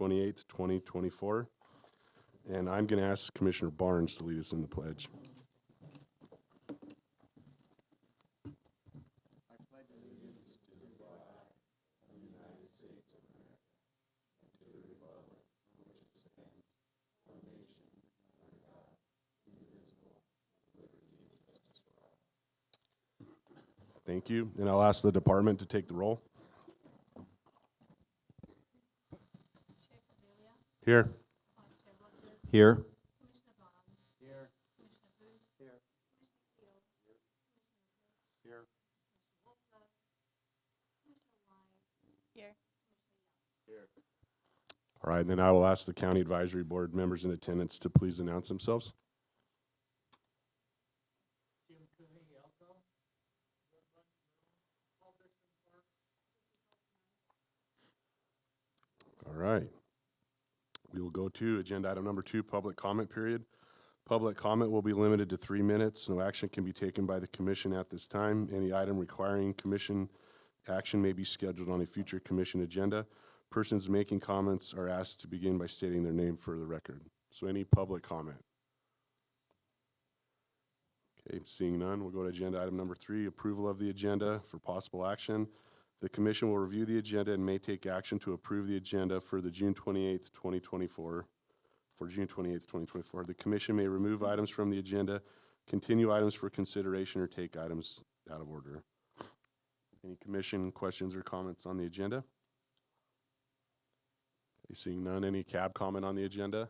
28th, 2024. And I'm going to ask Commissioner Barnes to lead us in the pledge. Thank you. And I'll ask the department to take the roll. Here. Here. All right, and then I will ask the County Advisory Board members in attendance to please announce themselves. All right. We will go to agenda item number 2, public comment period. Public comment will be limited to 3 minutes. No action can be taken by the commission at this time. Any item requiring commission action may be scheduled on a future commission agenda. Persons making comments are asked to begin by stating their name for the record. So any public comment? Okay, seeing none, we'll go to agenda item number 3, approval of the agenda for possible action. The commission will review the agenda and may take action to approve the agenda for the June 28th, 2024. For June 28th, 2024. The commission may remove items from the agenda, continue items for consideration, or take items out of order. Any commission questions or comments on the agenda? Okay, seeing none, any cab comment on the agenda?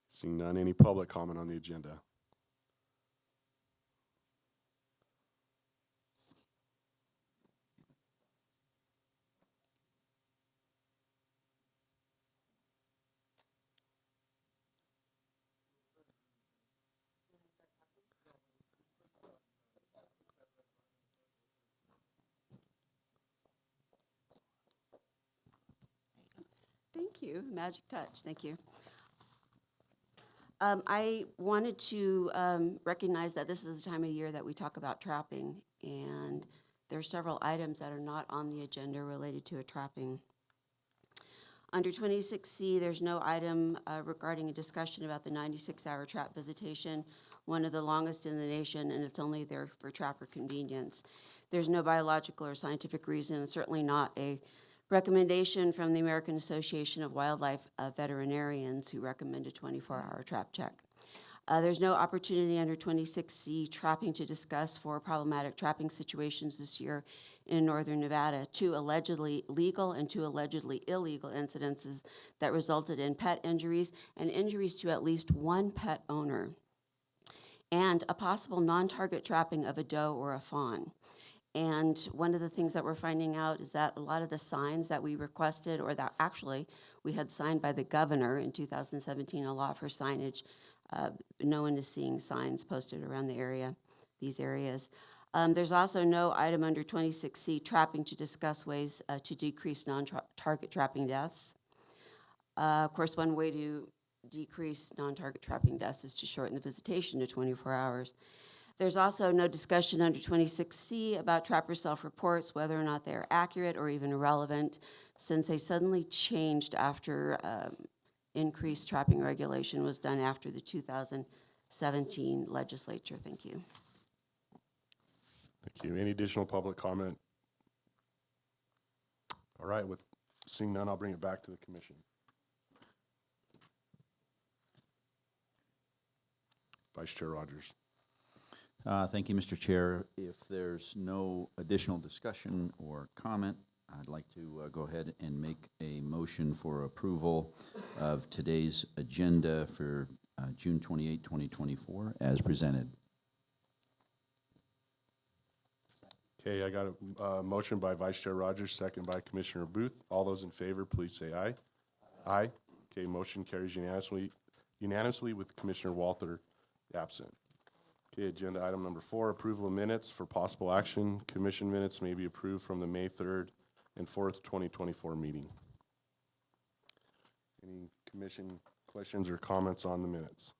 Seeing none, any public comment on the agenda? Thank you. Magic touch. Thank you. I wanted to recognize that this is the time of year that we talk about trapping, and there are several items that are not on the agenda related to a trapping. Under 26C, there's no item regarding a discussion about the 96-hour trap visitation, one of the longest in the nation, and it's only there for trapper convenience. There's no biological or scientific reason, and certainly not a recommendation from the American Association of Wildlife Veterinarians, who recommend a 24-hour trap check. There's no opportunity under 26C trapping to discuss for problematic trapping situations this year in northern Nevada. 2 allegedly legal and 2 allegedly illegal incidences that resulted in pet injuries and injuries to at least 1 pet owner, and a possible non-target trapping of a doe or a fawn. And one of the things that we're finding out is that a lot of the signs that we requested, or that actually we had signed by the governor in 2017, a law for signage, no one is seeing signs posted around the area, these areas. There's also no item under 26C trapping to discuss ways to decrease non-target trapping deaths. Of course, one way to decrease non-target trapping deaths is to shorten the visitation to 24 hours. There's also no discussion under 26C about trapper self-reports, whether or not they're accurate or even relevant, since they suddenly changed after increased trapping regulation was done after the 2017 legislature. Thank you. Thank you. Any additional public comment? All right, with seeing none, I'll bring it back to the commission. Vice Chair Rogers. Thank you, Mr. Chair. If there's no additional discussion or comment, I'd like to go ahead and make a motion for approval of today's agenda for June 28, 2024, as presented. Okay, I got a motion by Vice Chair Rogers, second by Commissioner Booth. All those in favor, please say aye. Aye. Okay, motion carries unanimously with Commissioner Walther absent. Okay, agenda item number 4, approval of minutes for possible action. Commission minutes may be approved from the May 3rd and 4th, 2024 meeting. Any commission questions or comments on the minutes?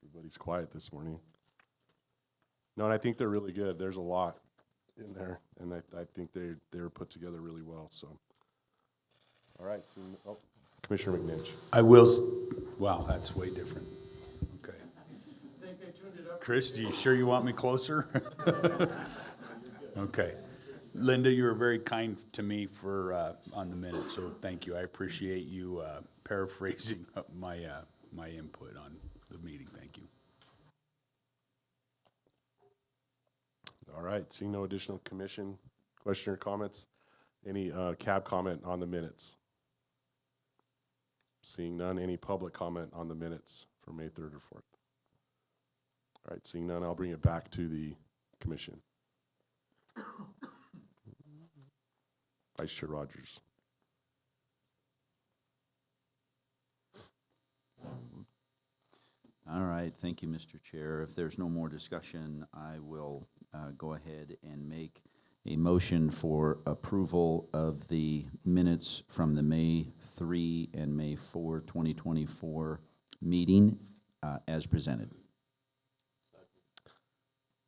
Everybody's quiet this morning. No, and I think they're really good. There's a lot. in there, and I think they were put together really well, so. All right, Commissioner McNinch. I will, wow, that's way different. Okay. Chris, do you sure you want me closer? Okay. Linda, you were very kind to me for, on the minute, so thank you. I appreciate you, paraphrasing my, my input on the meeting. Thank you. All right, seeing no additional commission question or comments, any cab comment on the minutes? Seeing none, any public comment on the minutes for May 3rd or 4th? All right, seeing none, I'll bring it back to the commission. Vice Chair Rogers. All right, thank you, Mr. Chair. If there's no more discussion, I will go ahead and make a motion for approval of the minutes from the May 3 and May 4, 2024 meeting as presented.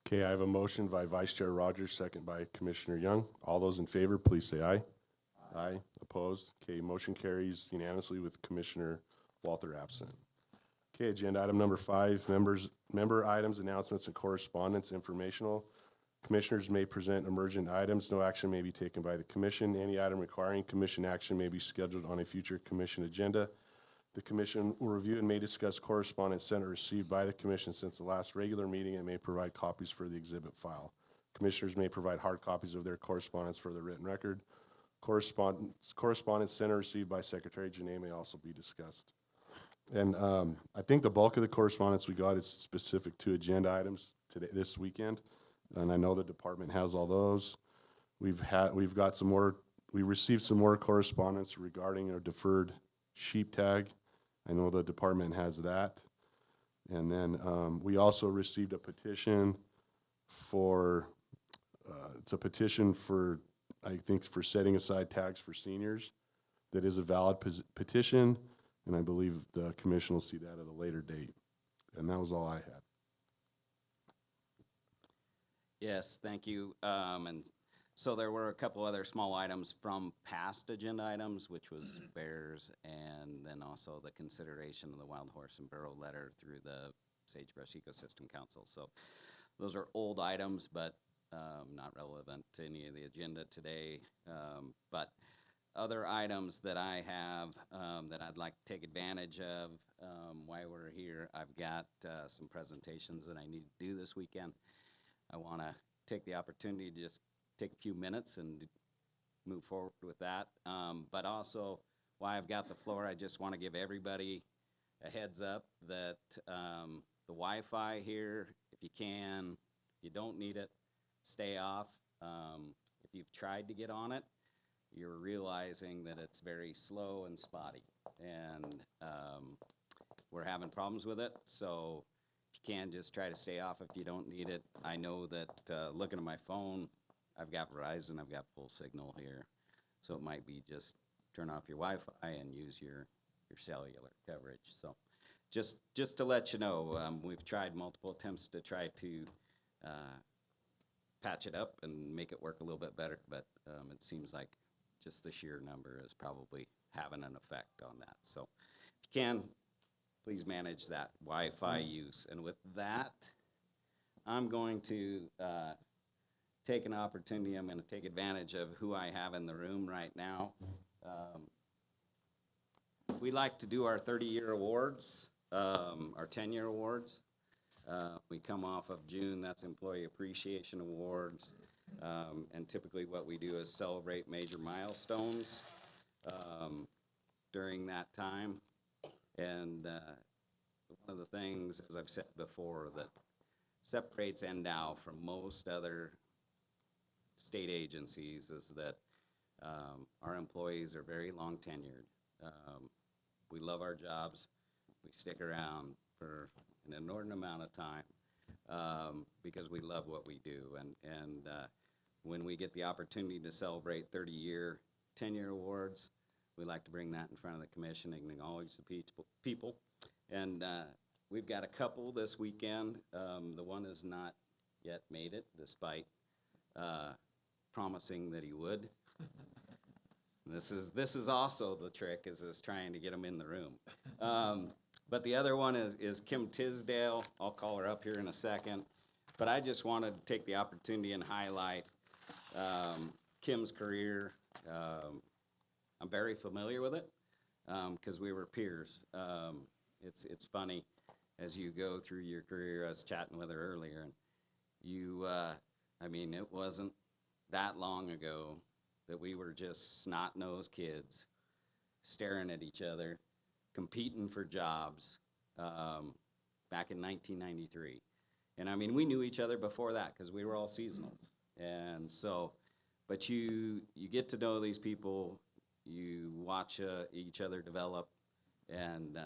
Okay, I have a motion by Vice Chair Rogers, second by Commissioner Young. All those in favor, please say aye. Aye. Opposed? Okay, motion carries unanimously with Commissioner Walther absent. Okay, agenda item number 5, member items, announcements, and correspondence, informational. Commissioners may present emergent items. No action may be taken by the commission. Any item requiring commission action may be scheduled on a future commission agenda. The commission will review and may discuss correspondence sent or received by the commission since the last regular meeting and may provide copies for the exhibit file. Commissioners may provide hard copies of their correspondence for the written record. Correspondence sent or received by Secretary Janae may also be discussed. And I think the bulk of the correspondence we got is specific to agenda items today, this weekend. And I know the department has all those. We've got some more, we received some more correspondence regarding our deferred sheep tag. I know the department has that. And then we also received a petition for, it's a petition for, I think, for setting aside tags for seniors. That is a valid petition, and I believe the commission will see that at a later date. And that was all I had. Yes, thank you. And so there were a couple other small items from past agenda items, which was bears, and then also the consideration of the wild horse and burro letter through the Sagebrush Ecosystem Council. So those are old items, but not relevant to any of the agenda today. But other items that I have that I'd like to take advantage of while we're here, I've got some presentations that I need to do this weekend. I want to take the opportunity to just take a few minutes and move forward with that. But also, while I've got the floor, I just want to give everybody a heads up that the Wi-Fi here, if you can, if you don't need it, stay off. If you've tried to get on it, you're realizing that it's very slow and spotty. And we're having problems with it, so can just try to stay off if you don't need it. I know that looking at my phone, I've got Verizon, I've got full signal here. So it might be just turn off your Wi-Fi and use your cellular coverage. So just to let you know, we've tried multiple attempts to try to patch it up and make it work a little bit better, but it seems like just the sheer number is probably having an effect on that. So if you can, please manage that Wi-Fi use. And with that, I'm going to take an opportunity. I'm going to take advantage of who I have in the room right now. We like to do our 30-year awards, our 10-year awards. We come off of June, that's Employee Appreciation Awards. And typically what we do is celebrate major milestones during that time. And one of the things, as I've said before, that separates NDOW from most other state agencies is that our employees are very long tenured. We love our jobs. We stick around for an inordinate amount of time because we love what we do. And when we get the opportunity to celebrate 30-year, 10-year awards, we like to bring that in front of the commission and acknowledge the people. And we've got a couple this weekend. The one has not yet made it, despite promising that he would. This is also the trick, is trying to get him in the room. But the other one is Kim Tisdale. I'll call her up here in a second. But I just wanted to take the opportunity and highlight Kim's career. I'm very familiar with it because we were peers. It's funny as you go through your career. I was chatting with her earlier, and I mean, it wasn't that long ago that we were just snot-nosed kids staring at each other, competing for jobs back in 1993. And I mean, we knew each other before that because we were all seasonals. And so, but you get to know these people, you watch each other develop, and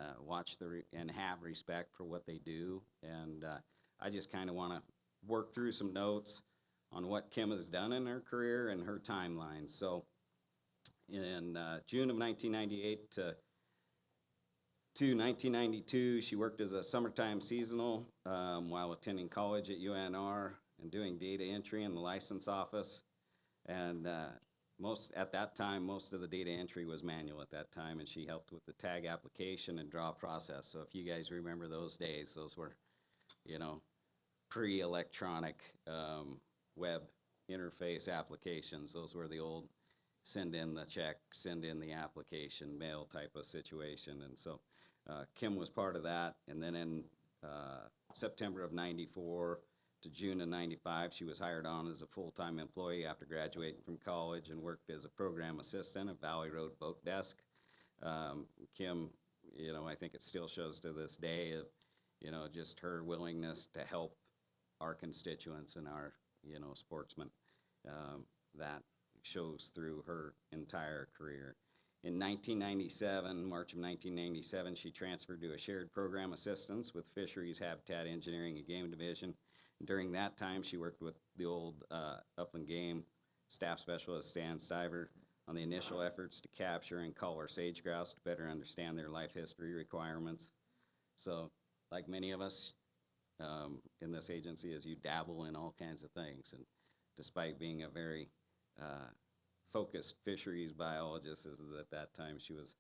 and have respect for what they do. And I just kind of want to work through some notes on what Kim has done in her career and her timeline. So in June of 1998 to 1992, she worked as a summertime seasonal while attending college at UNR and doing data entry in the license office. And at that time, most of the data entry was manual at that time, and she helped with the tag application and draw process. So if you guys remember those days, those were, pre-electronic web interface applications. Those were the old send in the check, send in the application, mail type of situation. And so Kim was part of that. And then in September of 94 to June of 95, she was hired on as a full-time employee after graduating from college and worked as a program assistant at Valley Road Boat Desk. Kim, I think it still shows to this day of, just her willingness to help our constituents and our, sportsmen. That shows through her entire career. In 1997, March of 1997, she transferred to a shared program assistance with Fisheries, Habitat, Engineering, and Game Division. During that time, she worked with the old Upland Game staff specialist, Stan Stiver, on the initial efforts to capture and collar sage grouse to better understand their life history requirements. So, like many of us in this agency, as you dabble in all kinds of things, and despite being a very focused fisheries biologist, as at that time she was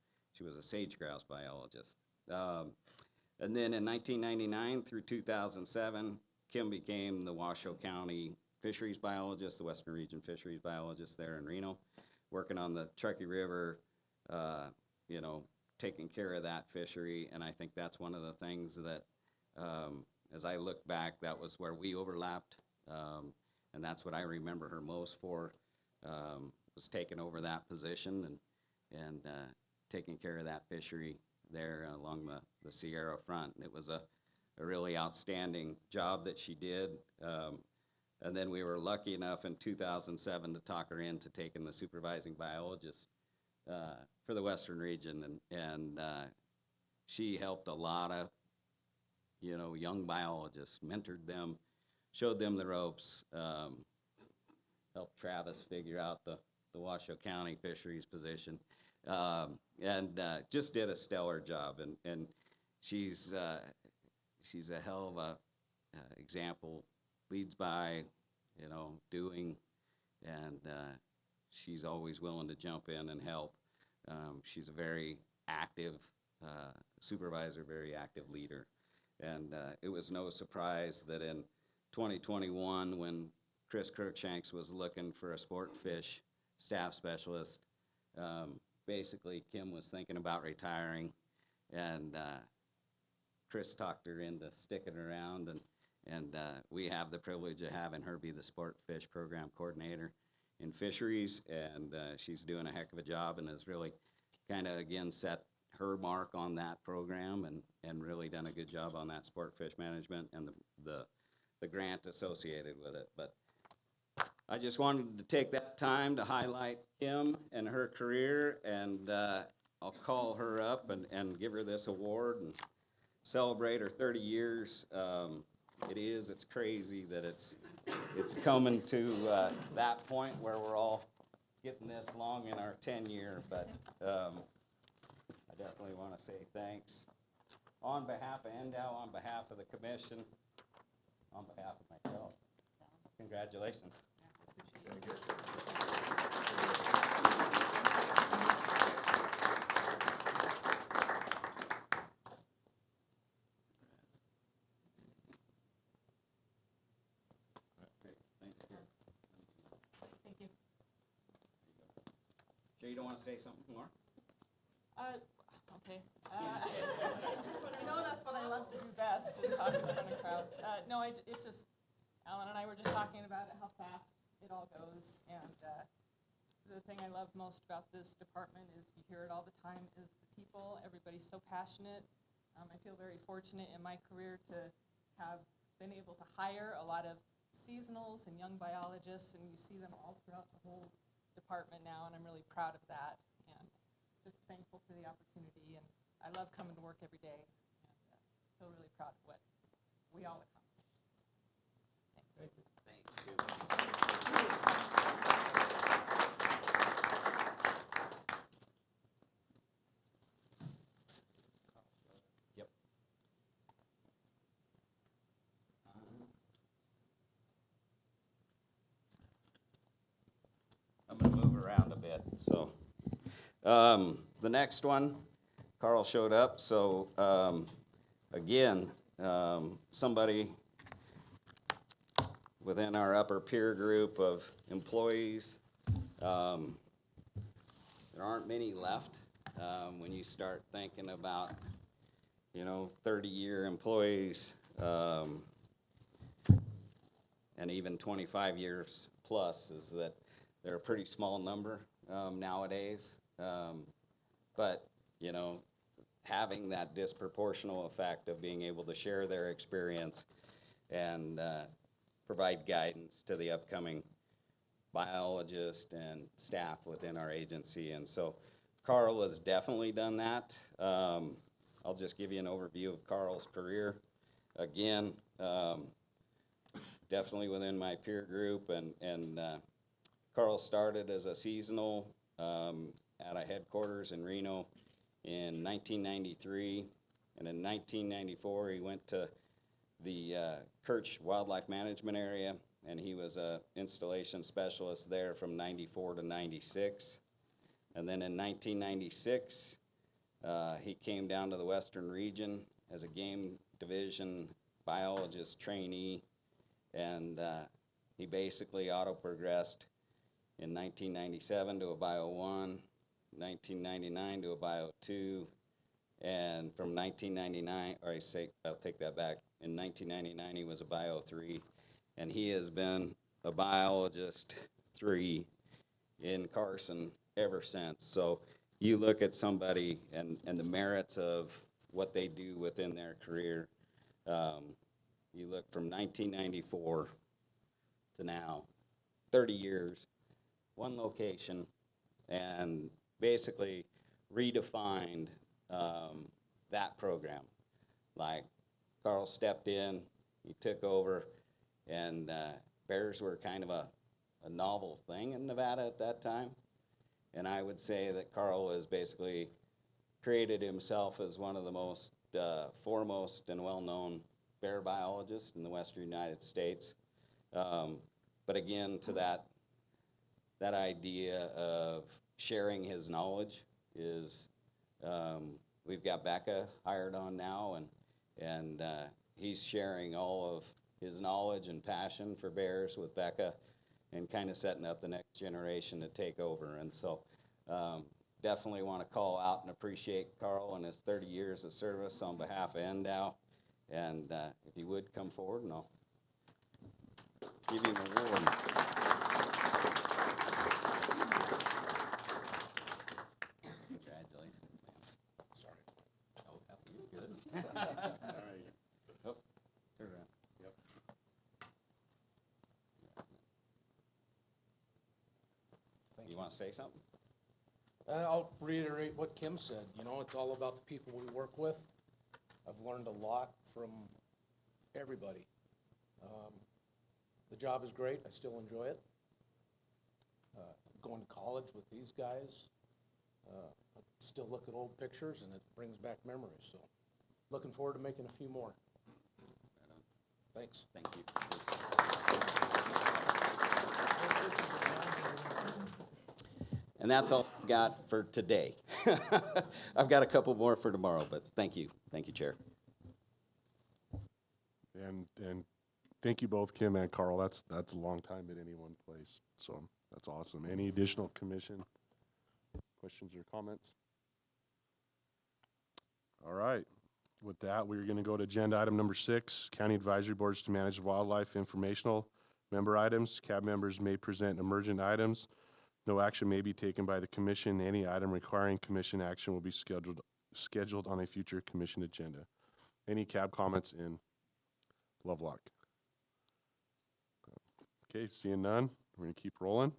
a sage grouse biologist. And then in 1999 through 2007, Kim became the Washoe County fisheries biologist, the Western Region fisheries biologist there in Reno, working on the Truckee River, taking care of that fishery. And I think that's one of the things that, as I look back, that was where we overlapped. And that's what I remember her most for, was taking over that position and taking care of that fishery there along the Sierra front. And it was a really outstanding job that she did. And then we were lucky enough in 2007 to talk her into taking the supervising biologist for the Western Region. And she helped a lot of, young biologists, mentored them, showed them the ropes, helped Travis figure out the Washoe County fisheries position, and just did a stellar job. And she's a hell of a example, leads by, doing, and she's always willing to jump in and help. She's a very active supervisor, very active leader. And it was no surprise that in 2021, when Chris Cruikshanks was looking for a sport fish staff specialist, basically Kim was thinking about retiring, and Chris talked her into sticking around, and we have the privilege of having her be the sport fish program coordinator in fisheries, and she's doing a heck of a job and has really kind of, again, set her mark on that program and really done a good job on that sport fish management and the grant associated with it. But I just wanted to take that time to highlight Kim and her career, and I'll call her up and give her this award and celebrate her 30 years. It's crazy that it's coming to that point where we're all getting this long in our tenure, but I definitely want to say thanks on behalf of NDOW, on behalf of the commission, on behalf of myself. Congratulations. Very good. So you don't want to say something more? Okay. I know that's what I love to do best, is talk in front of crowds. No, Alan and I were just talking about it, how fast it all goes, and the thing I love most about this department is, you hear it all the time, is the people. Everybody's so passionate. I feel very fortunate in my career to have been able to hire a lot of seasonals and young biologists, and you see them all throughout the whole department now, and I'm really proud of that, and just thankful for the opportunity, and I love coming to work every day, and feel really proud of what we all accomplish. Thanks. Thanks. Yep. I'm gonna move around a bit, so. The next one, Carl showed up, so, again, somebody within our upper peer group of employees. There aren't many left, when you start thinking about, 30-year employees, and even 25 years plus, is that they're a pretty small number, nowadays. But, having that disproportional effect of being able to share their experience and provide guidance to the upcoming biologist and staff within our agency. And so Carl has definitely done that. I'll just give you an overview of Carl's career. Again, definitely within my peer group, and Carl started as a seasonal at a headquarters in Reno in 1993, and in 1994 he went to the Kirch Wildlife Management Area, and he was a installation specialist there from 94 to 96. And then in 1996, he came down to the Western region as a game division biologist trainee, and he basically auto-progressed in 1997 to a Bio 1, 1999 to a Bio 2, and from 1999, I'll take that back. In 1999, he was a Bio 3, and he has been a biologist 3 in Carson ever since. So you look at somebody and the merits of what they do within their career. You look from 1994 to now, 30 years, one location, and basically redefined that program. Like, Carl stepped in, he took over, and bears were kind of a novel thing in Nevada at that time. And I would say that Carl has basically created himself as one of the most foremost and well-known bear biologists in the western United States. But again, to that idea of sharing his knowledge is, we've got Becca hired on now, and he's sharing all of his knowledge and passion for bears with Becca, and kind of setting up the next generation to take over. And so definitely want to call out and appreciate Carl and his 30 years of service on behalf of NDOW. And if he would come forward, and I'll give him an award. Congratulations. Sorry. Oh, you're good. All right. Oh, turn around. Yep. You want to say something? I'll reiterate what Kim said. It's all about the people we work with. I've learned a lot from everybody. The job is great. I still enjoy it. Going to college with these guys, I still look at old pictures and it brings back memories. So looking forward to making a few more. Thanks. Thank you. And that's all I've got for today. I've got a couple more for tomorrow, but thank you. Thank you, Chair. And thank you both, Kim and Carl. That's a long time at any one place, so that's awesome. Any additional commission Questions or comments? All right. With that, we're going to go to agenda item number 6, County Advisory Boards to Manage Wildlife Informational Member Items. CAB members may present emergent items. No action may be taken by the commission. Any item requiring commission action will be scheduled on a future commission agenda. Any CAB comments in Lovelock? Okay, seeing none, we're going to keep rolling.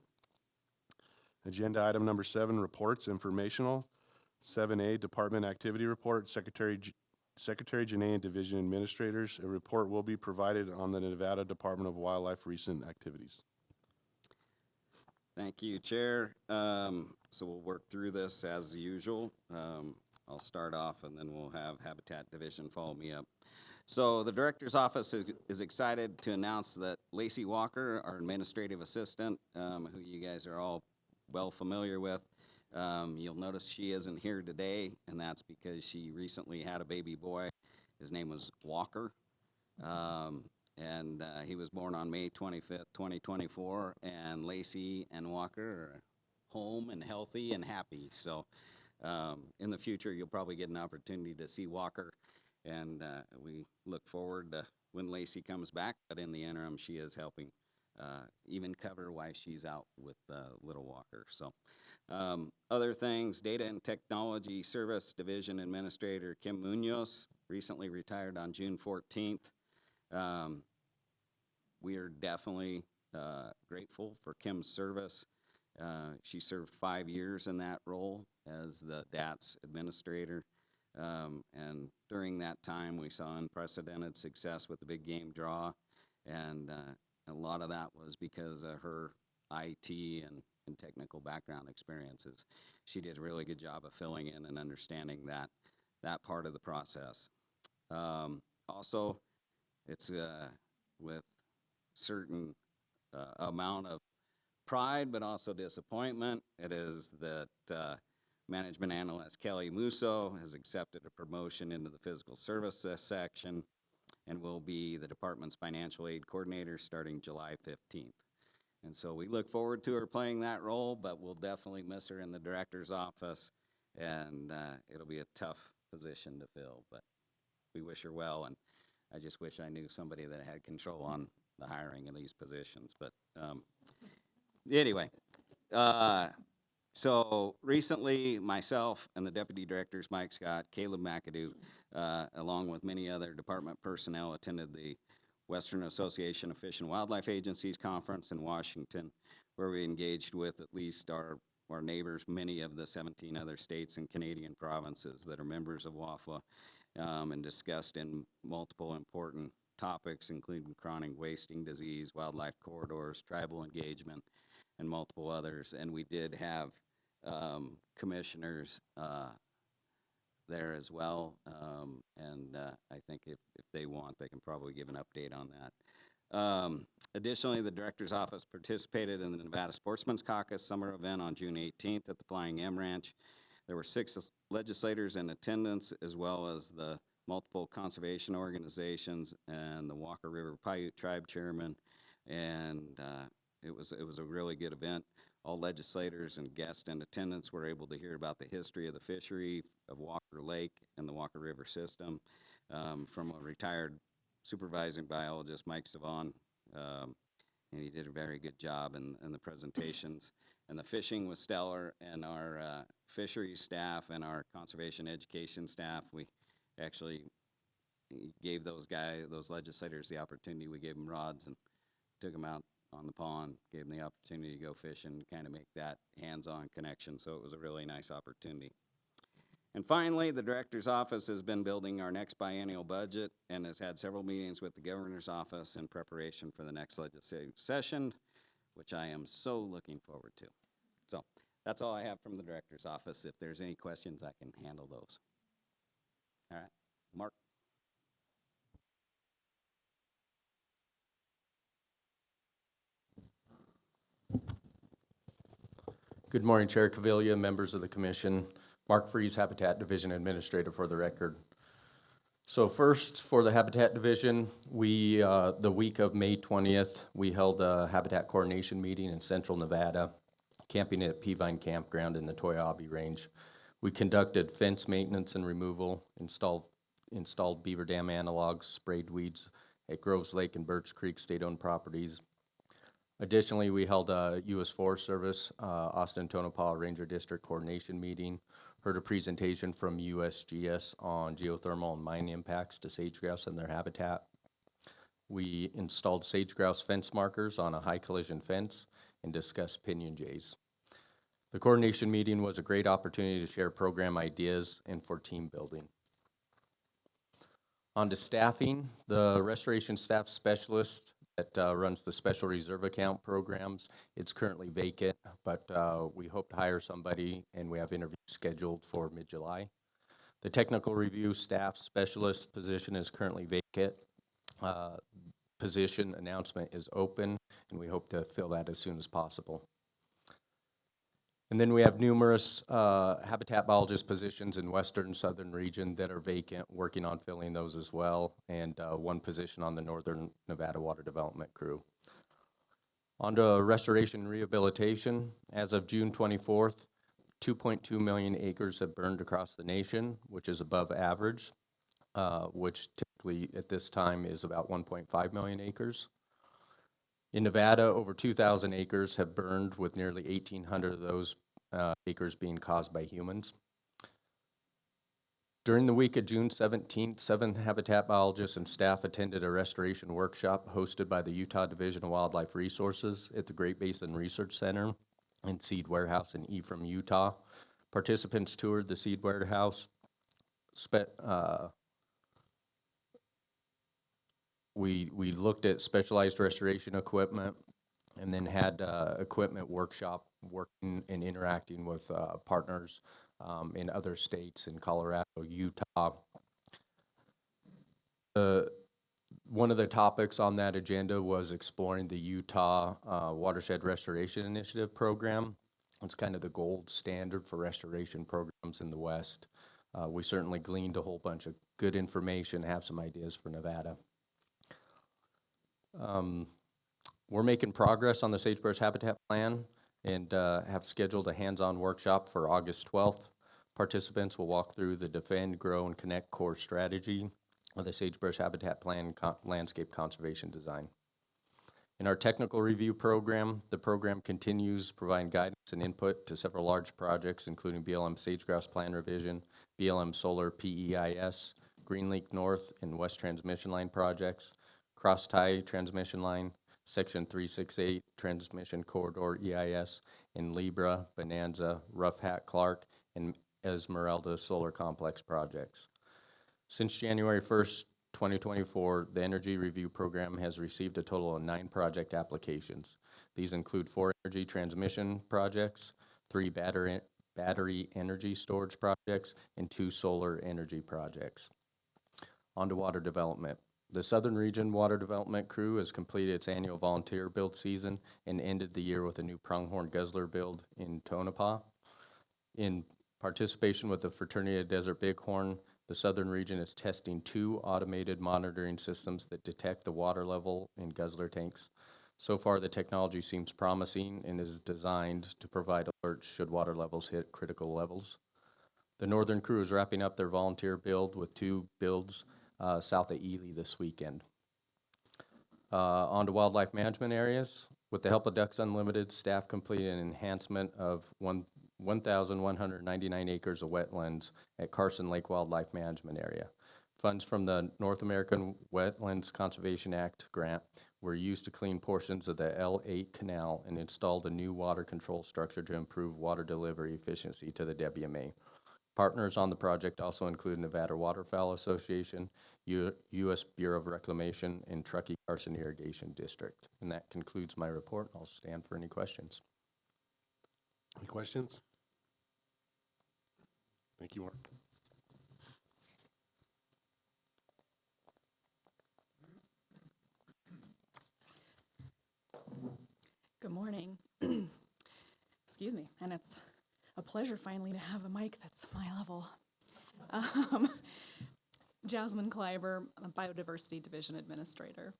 Agenda item number 7, reports, informational. 7A, Department Activity Report, Secretary Janae and Division Administrators. A report will be provided on the Nevada Department of Wildlife recent activities. Thank you, Chair. So we'll work through this as usual. I'll start off and then we'll have Habitat Division follow me up. So the Director's Office is excited to announce that Lacey Walker, our administrative assistant, who you guys are all well familiar with, you'll notice she isn't here today, and that's because she recently had a baby boy. His name was Walker. And he was born on May 25th, 2024, and Lacey and Walker are home and healthy and happy. So in the future, you'll probably get an opportunity to see Walker, and we look forward to when Lacey comes back, but in the interim, she is helping even cover why she's out with little Walker. So other things, Data and Technology Service Division Administrator Kim Munoz recently retired on June 14th. We are definitely grateful for Kim's service. She served 5 years in that role as the DATS administrator. And during that time, we saw unprecedented success with the big game draw. And a lot of that was because of her IT and technical background experiences. She did a really good job of filling in and understanding that part of the process. Also, it's with certain amount of pride, but also disappointment. It is that Management Analyst Kelly Musso has accepted a promotion into the Physical Services section and will be the department's financial aid coordinator starting July 15th. And so we look forward to her playing that role, but we'll definitely miss her in the director's office, and it'll be a tough position to fill, but we wish her well, and I just wish I knew somebody that had control on the hiring of these positions. But anyway, so recently myself and the deputy directors, Mike Scott, Caleb McAdoo, along with many other department personnel, attended the Western Association of Fish and Wildlife Agencies Conference in Washington, where we engaged with at least our neighbors, many of the 17 other states and Canadian provinces that are members of WAFWA, and discussed in multiple important topics, including chronic wasting disease, wildlife corridors, tribal engagement, and multiple others. And we did have commissioners there as well, and I think if they want, they can probably give an update on that. Additionally, the Director's Office participated in the Nevada Sportsman's Caucus summer event on June 18th at the Flying M Ranch. There were 6 legislators in attendance, as well as the multiple conservation organizations and the Walker River Paiute Tribe Chairman, and it was a really good event. All legislators and guests in attendance were able to hear about the history of the fishery of Walker Lake and the Walker River system from a retired supervising biologist, Mike Savon, and he did a very good job in the presentations. And the fishing was stellar, and our fisheries staff and our conservation education staff, we actually gave those legislators the opportunity. We gave them rods and took them out on the pond, gave them the opportunity to go fishing and kind of make that hands-on connection. So it was a really nice opportunity. And finally, the Director's Office has been building our next biennial budget and has had several meetings with the Governor's Office in preparation for the next legislative session, which I am so looking forward to. So that's all I have from the Director's Office. If there's any questions, I can handle those. All right, Mark. Good morning, Chair Cavilla, members of the commission. Mark Freeze, Habitat Division Administrator for the record. So first, for the Habitat Division, we, the week of May 20th, we held a Habitat coordination meeting in Central Nevada. camping at Peavine Campground in the Toyabe Range. We conducted fence maintenance and removal, installed beaver dam analogs, sprayed weeds at Groves Lake and Birch Creek state-owned properties. Additionally, we held a U.S. Forest Service Austin Tonopah Ranger District Coordination meeting, heard a presentation from USGS on geothermal and mine impacts to sage-grouse and their habitat. We installed sage-grouse fence markers on a high collision fence and discussed pinyon jays. The coordination meeting was a great opportunity to share program ideas and for team building. On to staffing, the restoration staff specialist that runs the special reserve account programs. It's currently vacant, but we hope to hire somebody, and we have interviews scheduled for mid-July. The technical review staff specialist position is currently vacant. Position announcement is open, and we hope to fill that as soon as possible. And then we have numerous habitat biologist positions in western and southern region that are vacant, working on filling those as well, and one position on the Northern Nevada Water Development crew. On to restoration and rehabilitation. As of June 24th, 2.2 million acres have burned across the nation, which is above average, which typically at this time is about 1.5 million acres. In Nevada, over 2,000 acres have burned, with nearly 1,800 of those acres being caused by humans. During the week of June 17th, 7 habitat biologists and staff attended a restoration workshop hosted by the Utah Division of Wildlife Resources at the Great Basin Research Center and Seed Warehouse in Ephraim, Utah. Participants toured the seed warehouse. We looked at specialized restoration equipment and then had equipment workshop working and interacting with partners in other states, in Colorado, Utah. One of the topics on that agenda was exploring the Utah Watershed Restoration Initiative program. It's kind of the gold standard for restoration programs in the West. We certainly gleaned a whole bunch of good information, have some ideas for Nevada. We're making progress on the sagebrush habitat plan and have scheduled a hands-on workshop for August 12th. Participants will walk through the Defend, Grow, and Connect core strategy of the sagebrush habitat plan landscape conservation design. In our technical review program, the program continues providing guidance and input to several large projects, including BLM Sagegrouse Plan Revision, BLM Solar PEIS, Green Lake North and West Transmission Line projects, Cross Tie Transmission Line, Section 368 Transmission Corridor EIS, and Libra, Bonanza, Rough Hat Clark, and Esmeralda Solar Complex projects. Since January 1st, 2024, the Energy Review Program has received a total of 9 project applications. These include 4 energy transmission projects, 3 battery energy storage projects, and 2 solar energy projects. On to water development. The Southern Region Water Development Crew has completed its annual volunteer build season and ended the year with a new pronghorn guzzler build in Tonopah. In participation with the Fraternity of Desert Bighorn, the Southern Region is testing 2 automated monitoring systems that detect the water level in guzzler tanks. So far, the technology seems promising and is designed to provide alerts should water levels hit critical levels. The Northern Crew is wrapping up their volunteer build with 2 builds south of Ely this weekend. On to wildlife management areas. With the help of Ducks Unlimited, staff completed an enhancement of 1,199 acres of wetlands at Carson Lake Wildlife Management Area. Funds from the North American Wetlands Conservation Act grant were used to clean portions of the L8 canal and installed a new water control structure to improve water delivery efficiency to the WMA. Partners on the project also include Nevada Waterfowl Association, U.S. Bureau of Reclamation, and Truckee Carson Irrigation District. And that concludes my report. I'll stand for any questions. Any questions? Thank you, Mark. Good morning. Excuse me, and it's a pleasure finally to have a mic that's my level. Jasmine Kleiber, I'm a Biodiversity Division Administrator.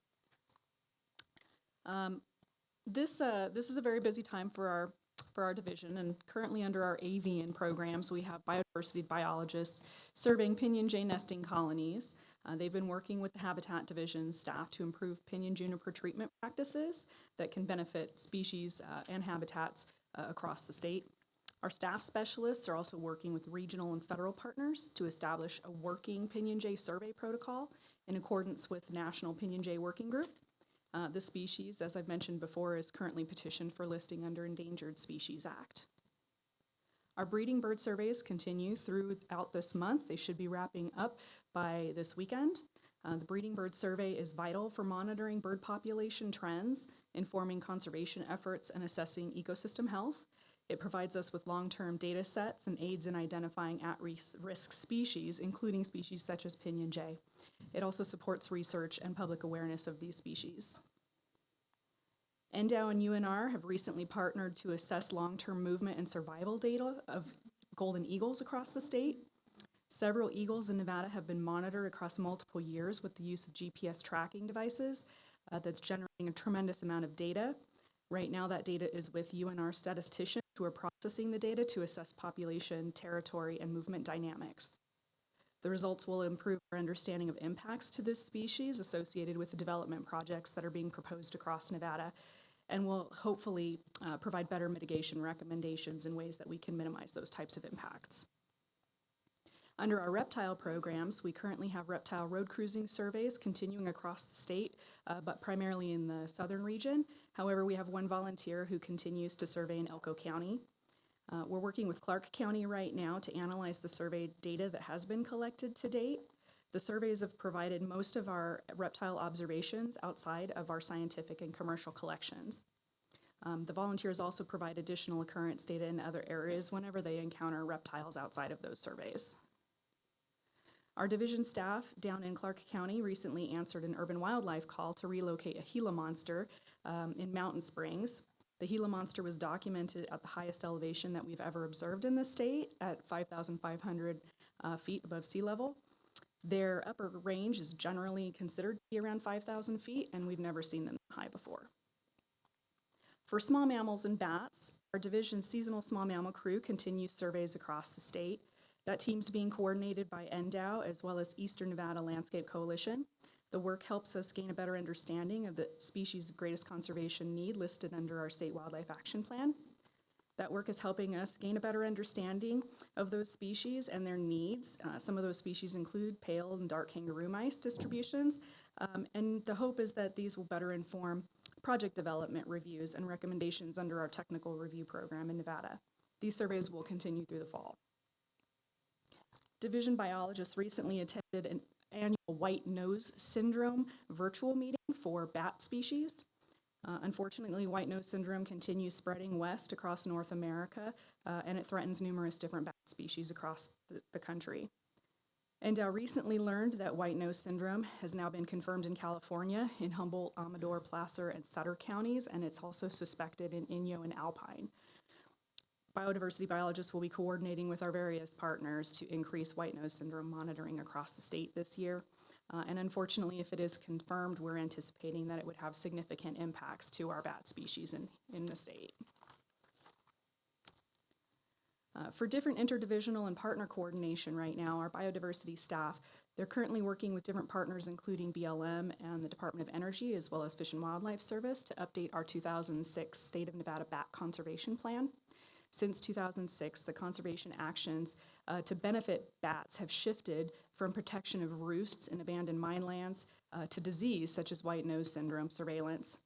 This is a very busy time for for our division, and currently under our avian programs, we have biodiversity biologists surveying pinyon jay nesting colonies. They've been working with the Habitat Division staff to improve pinyon juniper treatment practices that can benefit species and habitats across the state. Our staff specialists are also working with regional and federal partners to establish a working pinyon jay survey protocol in accordance with National Pinyon Jay Working Group. The species, as I've mentioned before, is currently petitioned for listing under Endangered Species Act. Our breeding bird surveys continue throughout this month. They should be wrapping up by this weekend. The breeding bird survey is vital for monitoring bird population trends, informing conservation efforts, and assessing ecosystem health. It provides us with long-term data sets and aids in identifying at-risk species, including species such as pinyon jay. It also supports research and public awareness of these species. NDOW and UNR have recently partnered to assess long-term movement and survival data of golden eagles across the state. Several eagles in Nevada have been monitored across multiple years with the use of GPS tracking devices that's generating a tremendous amount of data. Right now, that data is with UNR statisticians who are processing the data to assess population, territory, and movement dynamics. The results will improve our understanding of impacts to this species associated with the development projects that are being proposed across Nevada, and will hopefully provide better mitigation recommendations in ways that we can minimize those types of impacts. Under our reptile programs, we currently have reptile road cruising surveys continuing across the state, but primarily in the southern region. However, we have one volunteer who continues to survey in Elko County. We're working with Clark County right now to analyze the survey data that has been collected to date. The surveys have provided most of our reptile observations outside of our scientific and commercial collections. The volunteers also provide additional occurrence data in other areas whenever they encounter reptiles outside of those surveys. Our division staff down in Clark County recently answered an urban wildlife call to relocate a Gila monster in Mountain Springs. The Gila monster was documented at the highest elevation that we've ever observed in the state at 5,500 feet above sea level. Their upper range is generally considered to be around 5,000 feet, and we've never seen them high before. For small mammals and bats, our division's seasonal small mammal crew continues surveys across the state. That team's being coordinated by NDOW as well as Eastern Nevada Landscape Coalition. The work helps us gain a better understanding of the species of greatest conservation need listed under our State Wildlife Action Plan. That work is helping us gain a better understanding of those species and their needs. Some of those species include pale and dark kangaroo mice distributions, and the hope is that these will better inform project development reviews and recommendations under our technical review program in Nevada. These surveys will continue through the fall. Division biologists recently attended an annual white nose syndrome virtual meeting for bat species. Unfortunately, white nose syndrome continues spreading west across North America, and it threatens numerous different bat species across the country. NDOW recently learned that white nose syndrome has now been confirmed in California in Humboldt, Amador, Placer, and Sutter counties, and it's also suspected in Inyo and Alpine. Biodiversity biologists will be coordinating with our various partners to increase white nose syndrome monitoring across the state this year. And unfortunately, if it is confirmed, we're anticipating that it would have significant impacts to our bat species in the state. For different interdivisional and partner coordination right now, our biodiversity staff, they're currently working with different partners, including BLM and the Department of Energy, as well as Fish and Wildlife Service, to update our 2006 State of Nevada Bat Conservation Plan. Since 2006, the conservation actions to benefit bats have shifted from protection of roosts in abandoned mine lands to disease such as white nose syndrome surveillance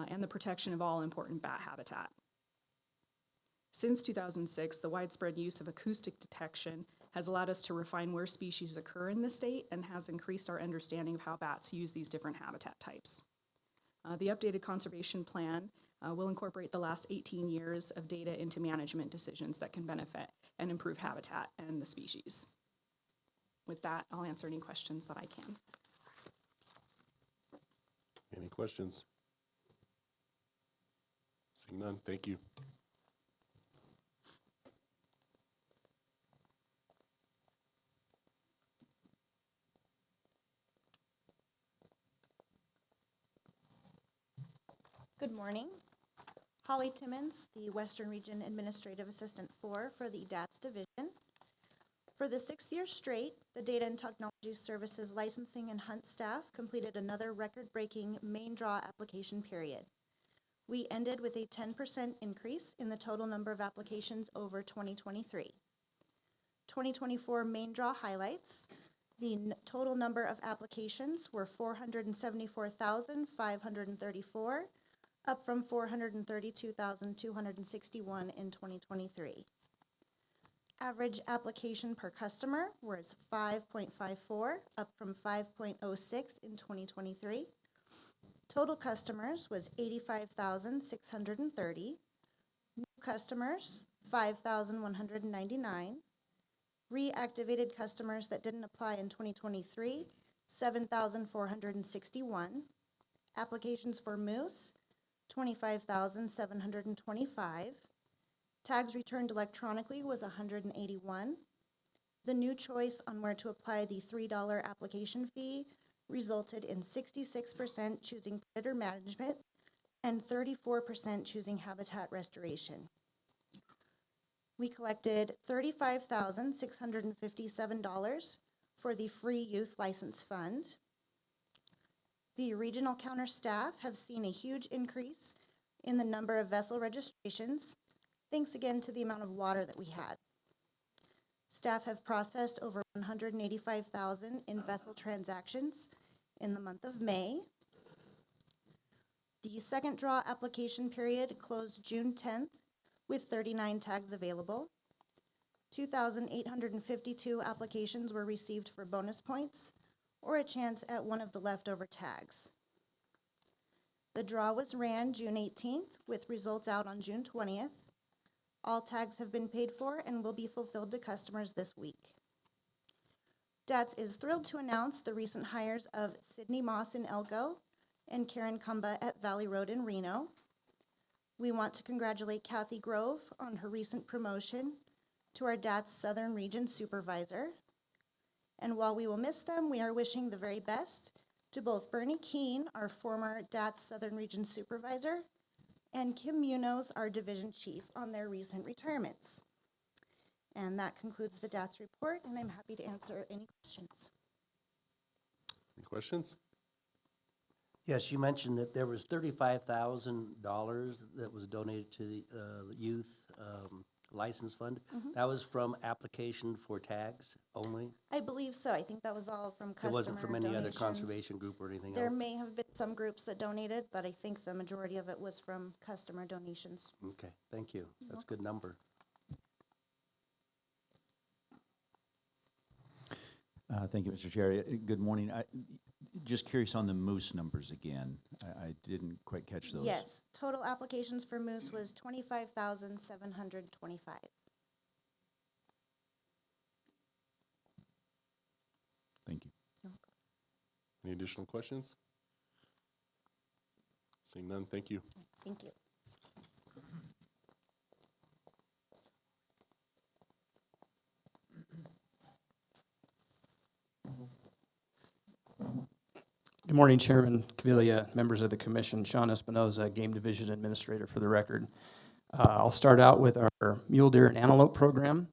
and the protection of all important bat habitat. Since 2006, the widespread use of acoustic detection has allowed us to refine where species occur in the state and has increased our understanding of how bats use these different habitat types. The updated conservation plan will incorporate the last 18 years of data into management decisions that can benefit and improve habitat and the species. With that, I'll answer any questions that I can. Any questions? Seeing none, thank you. Good morning. Holly Timmons, the Western Region Administrative Assistant 4 for the DATS Division. For the 6th year straight, the Data and Technology Services Licensing and Hunt staff completed another record-breaking main draw application period. We ended with a 10% increase in the total number of applications over 2023. 2024 main draw highlights: the total number of applications were 474,534, up from 432,261 in 2023. Average application per customer was 5.54, up from 5.06 in 2023. Total customers was 85,630. New customers, 5,199. Reactivated customers that didn't apply in 2023, 7,461. Applications for Moose, 25,725. Tags returned electronically was 181. The new choice on where to apply the $3 application fee resulted in 66% choosing predator management and 34% choosing habitat restoration. We collected $35,657 for the Free Youth License Fund. The regional counter staff have seen a huge increase in the number of vessel registrations, thanks again to the amount of water that we had. Staff have processed over 185,000 in vessel transactions in the month of May. The second draw application period closed June 10th with 39 tags available. 2,852 applications were received for bonus points or a chance at one of the leftover tags. The draw was ran June 18th with results out on June 20th. All tags have been paid for and will be fulfilled to customers this week. DATS is thrilled to announce the recent hires of Sydney Moss in Elko and Karen Kumba at Valley Road in Reno. We want to congratulate Kathy Grove on her recent promotion to our DATS Southern Region Supervisor. And while we will miss them, we are wishing the very best to both Bernie Keene, our former DATS Southern Region Supervisor, and Kim Munoz, our Division Chief, on their recent retirements. And that concludes the DATS report, and I'm happy to answer any questions. Any questions? Yes, you mentioned that there was $35,000 that was donated to the youth license fund. That was from application for tags only? I believe so. I think that was all from It customer wasn't from any other donations. conservation group or anything There else? may have been some groups that donated, but I think the majority of it was from customer donations. Okay, thank you. That's a good number. Thank you, Mr. Chair. Good morning. Just curious on the moose numbers again. I didn't quite catch those. Yes, total applications for Moose was 25,725. Thank you. Any additional questions? Seeing none, thank you. Thank you. Good morning, Chairman Cavilla, members of the commission. Sean Espinoza, Game Division Administrator for the record. I'll start out with our mule deer and antelope program.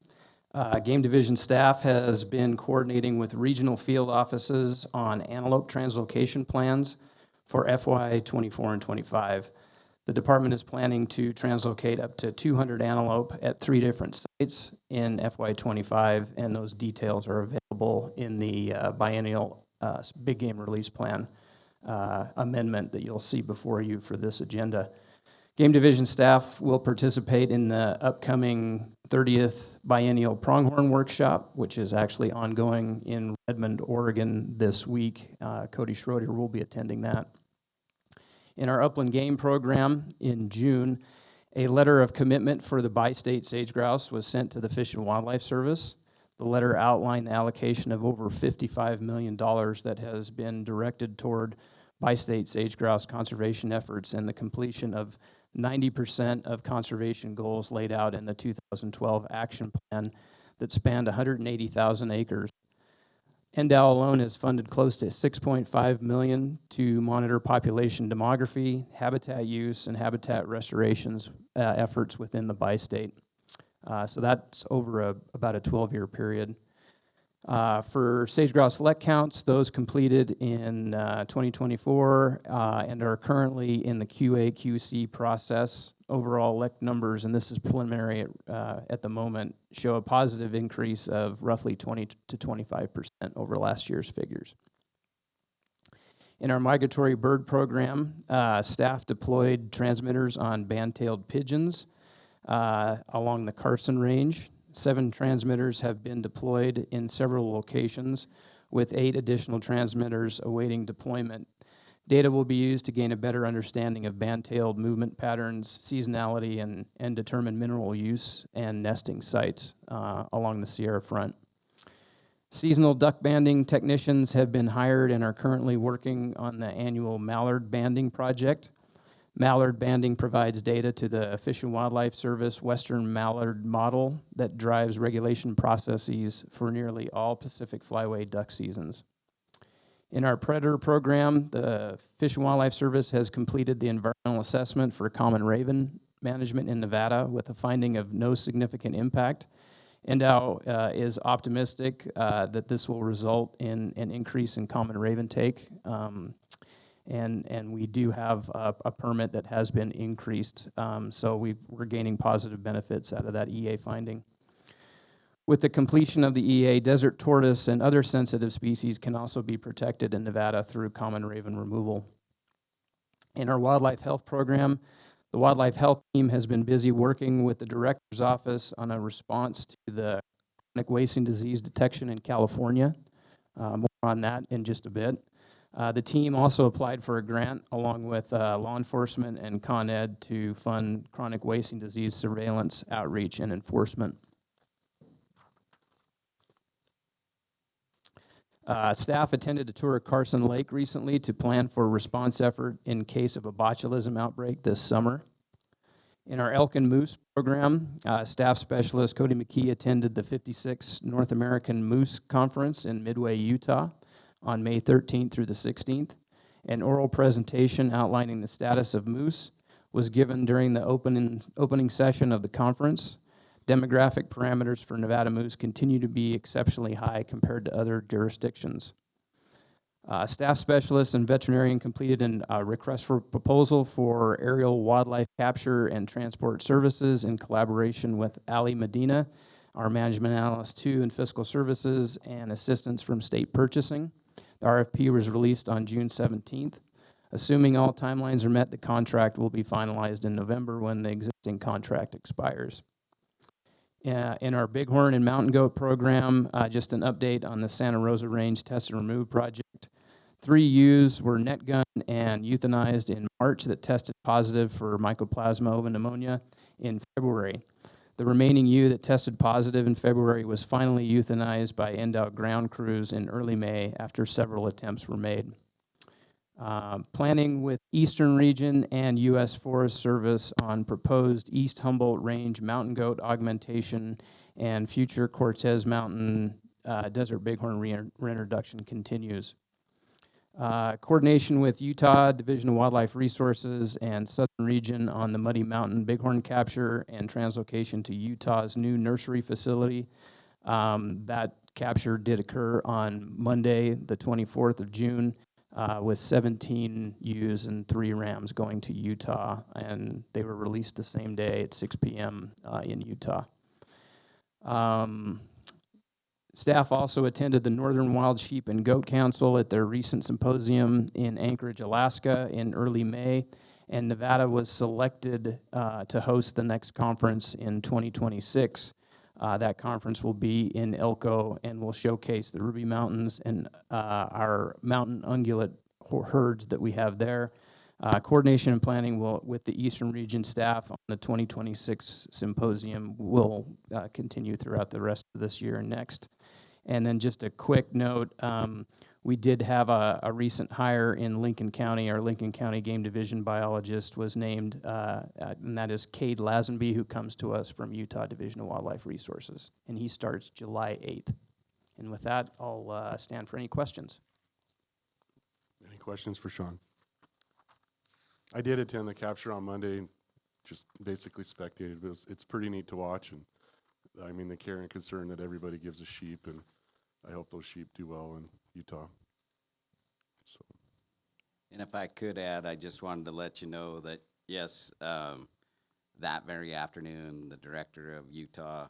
Game Division staff has been coordinating with regional field offices on antelope translocation plans for FY '24 and '25. The department is planning to translocate up to 200 antelope at 3 different sites in FY '25, and those details are available in the biennial big game release plan amendment that you'll see before you for this agenda. Game Division staff will participate in the upcoming 30th Biennial Pronghorn Workshop, which is actually ongoing in Redmond, Oregon this week. Cody Schroeder will be attending that. In our upland game program in June, a letter of commitment for the bi-state sage grouse was sent to the Fish and Wildlife Service. The letter outlined the allocation of over $55 million that has been directed toward bi-state sage grouse conservation efforts and the completion of 90% of conservation goals laid out in the 2012 action plan that spanned 180,000 acres. NDOW alone has funded close to $6.5 million to monitor population demography, habitat use, and habitat restorations efforts within the bi-state. So that's over about a 12-year period. For sage-grouse select counts, those completed in 2024 and are currently in the QA/QC process. Overall elect numbers, and this is preliminary at the moment, show a positive increase of roughly 20 to 25% over last year's figures. In our migratory bird program, staff deployed transmitters on band-tailed pigeons along the Carson Range. 7 transmitters have been deployed in several locations, with 8 additional transmitters awaiting deployment. Data will be used to gain a better understanding of band-tailed movement patterns, seasonality, and determine mineral use and nesting sites along the Sierra front. Seasonal duck banding technicians have been hired and are currently working on the annual mallard banding project. Mallard banding provides data to the Fish and Wildlife Service Western Mallard model that drives regulation processes for nearly all Pacific Flyway duck seasons. In our predator program, the Fish and Wildlife Service has completed the environmental assessment for common raven management in Nevada with a finding of no significant impact. NDOW is optimistic that this will result in an increase in common raven take. And we do have a permit that has been increased, so we're gaining positive benefits out of that EA finding. With the completion of the EA, desert tortoise and other sensitive species can also be protected in Nevada through common raven removal. In our wildlife health program, the wildlife health team has been busy working with the director's office on a response to the chronic wasting disease detection in California. More on that in just a bit. The team also applied for a grant along with law enforcement and Con Ed to fund chronic wasting disease surveillance, outreach, and enforcement. Staff attended a tour of Carson Lake recently to plan for a response effort in case of a botulism outbreak this summer. In our elk and moose program, staff specialist Cody McKee attended the 56th North American Moose Conference in Midway, Utah on May 13th through the 16th. An oral presentation outlining the status of moose was given during the opening session of the conference. Demographic parameters for Nevada moose continue to be exceptionally high compared to other jurisdictions. Staff specialist and veterinarian completed a request for proposal for aerial wildlife capture and transport services in collaboration with Ali Medina, our management analyst 2 in fiscal services, and assistance from state purchasing. The RFP was released on June 17th. Assuming all timelines are met, the contract will be finalized in November when the existing contract expires. In our bighorn and mountain goat program, just an update on the Santa Rosa Range Test and Remove project. 3 ewes were net gunned and euthanized in March that tested positive for Mycoplasma pneumonia in February. The remaining ewe that tested positive in February was finally euthanized by NDOW ground crews in early May after several attempts were made. Planning with Eastern Region and U.S. Forest Service on proposed East Humboldt Range mountain goat augmentation and future Cortez Mountain desert bighorn reintroduction continues. Coordination with Utah Division of Wildlife Resources and Southern Region on the Muddy Mountain bighorn capture and translocation to Utah's new nursery facility. That capture did occur on Monday, the 24th of June. With 17 ewes and 3 rams going to Utah, and they were released the same day at 6 p.m. In Utah. Staff also attended the Northern Wild Sheep and Goat Council at their recent symposium in Anchorage, Alaska in early May, and Nevada was selected to host the next conference in 2026. That conference will be in Elko and will showcase the Ruby Mountains and our mountain ungulate herds that we have there. Coordination and planning with the Eastern Region staff on the 2026 symposium will continue throughout the rest of this year and next. And then just a quick note, we did have a recent hire in Lincoln County. Our Lincoln County Game Division biologist was named, and that is Cade Lazenby, who comes to us from Utah Division of Wildlife Resources. And he starts July 8th. And with that, I'll stand for any questions. Any questions for Sean? I did attend the capture on Monday, and just basically spectated, but it's pretty neat to watch, and I mean, the care and concern that everybody gives a sheep, and I hope those sheep do well in Utah. So, And if I could add, I just wanted to let you know that, yes, that very afternoon, the director of Utah,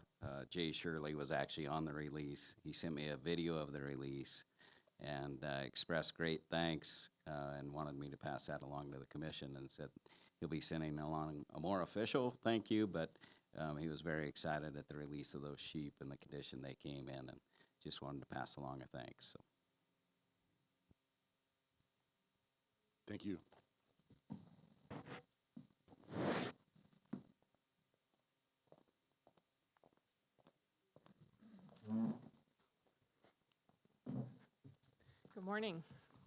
Jay Shirley, was actually on the release. He sent me a video of the release and expressed great thanks and wanted me to pass that along to the commission, and said he'll be sending along a more official thank you, but he was very excited at the release of those sheep and the condition they came in, and just wanted to pass along a thanks. So. thank you. Good morning.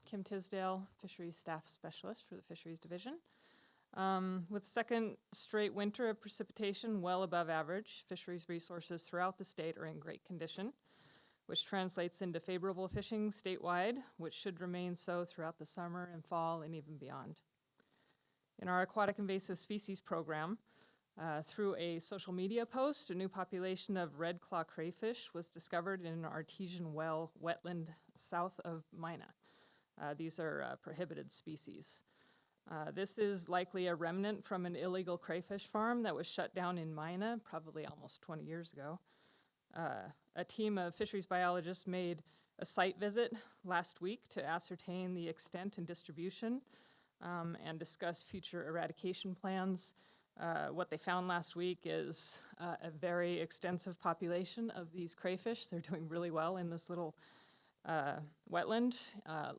Kim Tisdale, Fisheries Staff Specialist for the Fisheries Division. With the second straight winter of precipitation well above average, fisheries resources throughout the state are in great condition, which translates into favorable fishing statewide, which should remain so throughout the summer and fall and even beyond. In our aquatic invasive species program, through a social media post, a new population of red claw crayfish was discovered in an artesian well wetland south of Mina. These are prohibited species. This is likely a remnant from an illegal crayfish farm that was shut down in Mina probably almost 20 years ago. A team of fisheries biologists made a site visit last week to ascertain the extent and distribution and discuss future eradication plans. What they found last week is a very extensive population of these crayfish. They're doing really well in this little wetland,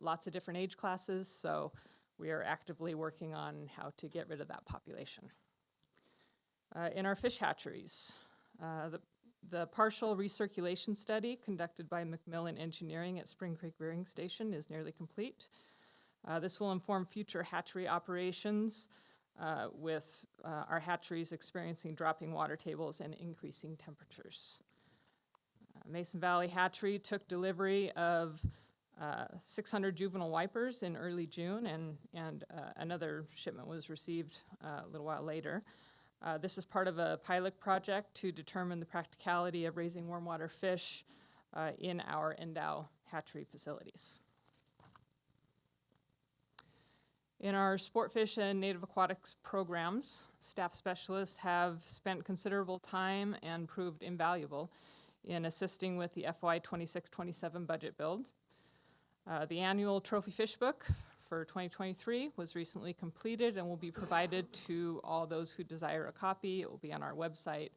lots of different age classes, so we are actively working on how to get rid of that population. In our fish hatcheries, the partial recirculation study conducted by McMillan Engineering at Spring Creek Rearing Station is nearly complete. This will inform future hatchery operations with our hatcheries experiencing dropping water tables and increasing temperatures. Mason Valley Hatchery took delivery of 600 juvenile wipers in early June, and another shipment was received a little while later. This is part of a pilot project to determine the practicality of raising warm water fish in our NDOW hatchery facilities. In our sport fish and native aquatics programs, staff specialists have spent considerable time and proved invaluable in assisting with the FY 26-27 budget build. The annual trophy fish book for 2023 was recently completed and will be provided to all those who desire a copy. It will be on our website,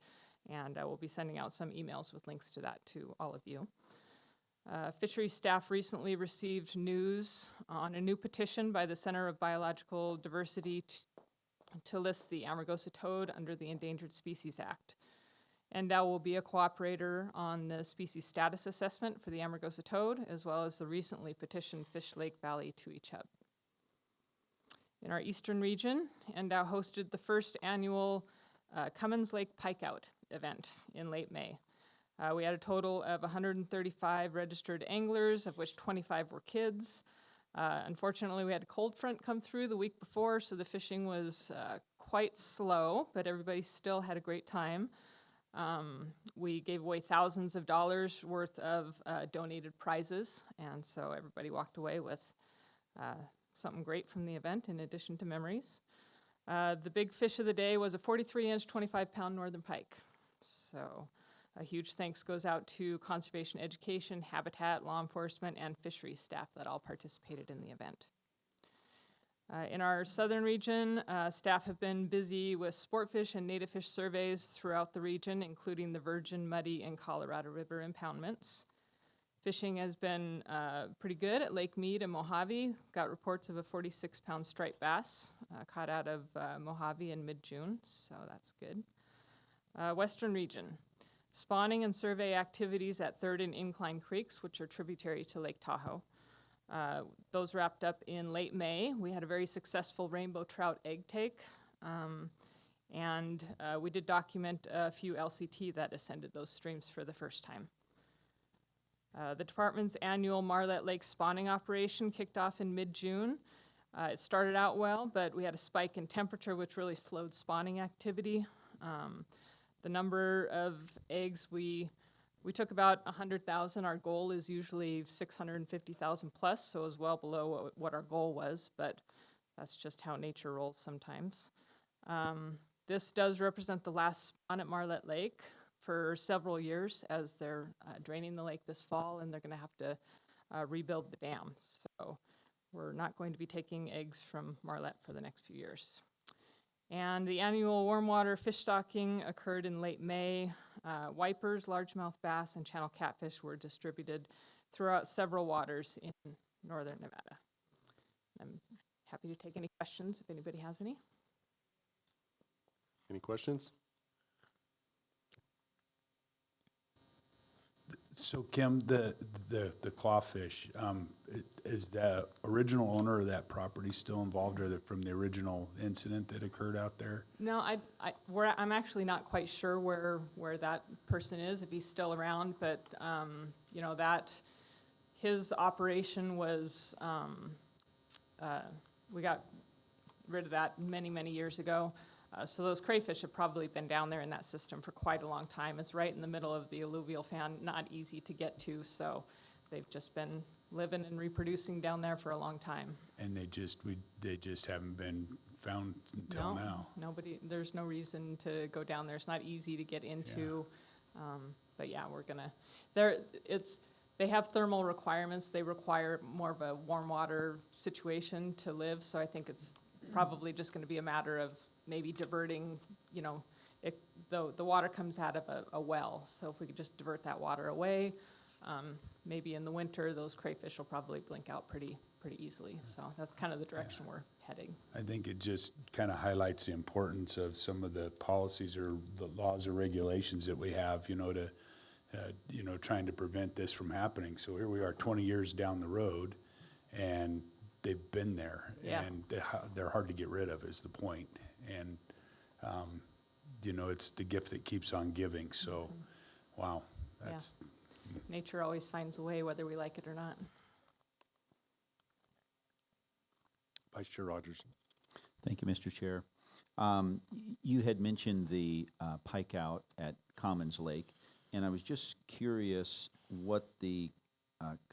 and I will be sending out some emails with links to that to all of you. Fisheries staff recently received news on a new petition by the Center of Biological Diversity to list the Amargosa toad under the Endangered Species Act. NDOW will be a cooperator on the species status assessment for the Amargosa toad, as well as the recently petitioned Fish Lake Valley tui chub. In our eastern region, NDOW hosted the first annual Cummins Lake Pike Out event in late May. We had a total of 135 registered anglers, of which 25 were kids. Unfortunately, we had a cold front come through the week before, so the fishing was quite slow, but everybody still had a great time. We gave away thousands of dollars worth of donated prizes, and so everybody walked away with something great from the event in addition to memories. The big fish of the day was a 43-inch, 25-pound northern pike. So a huge thanks goes out to conservation education, habitat, law enforcement, and fisheries staff that all participated in the event. In our southern region, staff have been busy with sport fish and native fish surveys throughout the region, including the Virgin, Muddy, and Colorado River impoundments. Fishing has been pretty good at Lake Mead and Mojave. Got reports of a 46-pound striped bass caught out of Mojave in mid-June, so that's good. Western region. Spawning and survey activities at Third and Incline Creeks, which are tributary to Lake Tahoe. Those wrapped up in late May. We had a very successful rainbow trout egg take, and we did document a few LCT that ascended those streams for the first time. The department's annual Marlet Lake spawning operation kicked off in mid-June. It started out well, but we had a spike in temperature which really slowed spawning activity. The number of eggs we took about 100,000. Our goal is usually 650,000 plus, so it was well below what our goal was, but that's just how nature rolls sometimes. This does represent the last spawn at Marlet Lake for several years, as they're draining the lake this fall, and they're going to have to rebuild the dam. So we're not going to be taking eggs from Marlet for the next few years. And the annual warm water fish stocking occurred in late May. Wipers, largemouth bass, and channel catfish were distributed throughout several waters in northern Nevada. I'm happy to take any questions if anybody has any. Any questions? So Kim, the clawfish, is the original owner of that property still involved, or from the original incident that occurred out there? No, I'm actually not quite sure where that person is, if he's still around, but, you know, his operation was, we got rid of that many, many years ago. So those crayfish have probably been down there in that system for quite a long time. It's right in the middle of the alluvial fan, not easy to get to, so they've just been living and reproducing down there for a long time. And they just haven't been found until now? Nobody, there's no reason to go down there. It's not easy to get into. But yeah, they have thermal requirements. They require more of a warm water situation to live, so I think it's probably just gonna be a matter of maybe diverting, you know, the water comes out of a well, so if we could just divert that water away, maybe in the winter, those crayfish will probably blink out pretty easily. So that's kind of the direction we're heading. I think it just kind of highlights the importance of some of the policies or the laws or regulations that we have, you know, to, trying to prevent this from happening. So here we are 20 years down the road, and they've been there. Yeah. And they're hard to get rid of, is the point. And, it's the gift that keeps on giving. So, wow, that's... Nature always finds a way, whether we like it or not. Vice Chair Rogers. Thank you, Mr. Chair. You had mentioned the pike out at Commons Lake, and I was just curious what the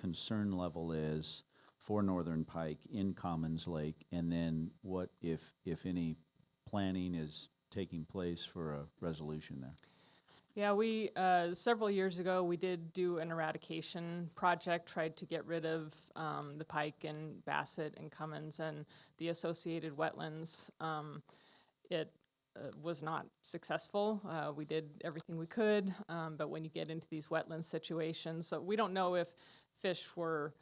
concern level is for northern pike in Commons Lake, and then what, if any, planning is taking place for a resolution there. Yeah, we, several years ago, we did do an eradication project, tried to get rid of the pike and Bassett and Cummins and the associated wetlands. It was not successful. We did everything we could, but when you get into these wetland situations, so we don't know if fish were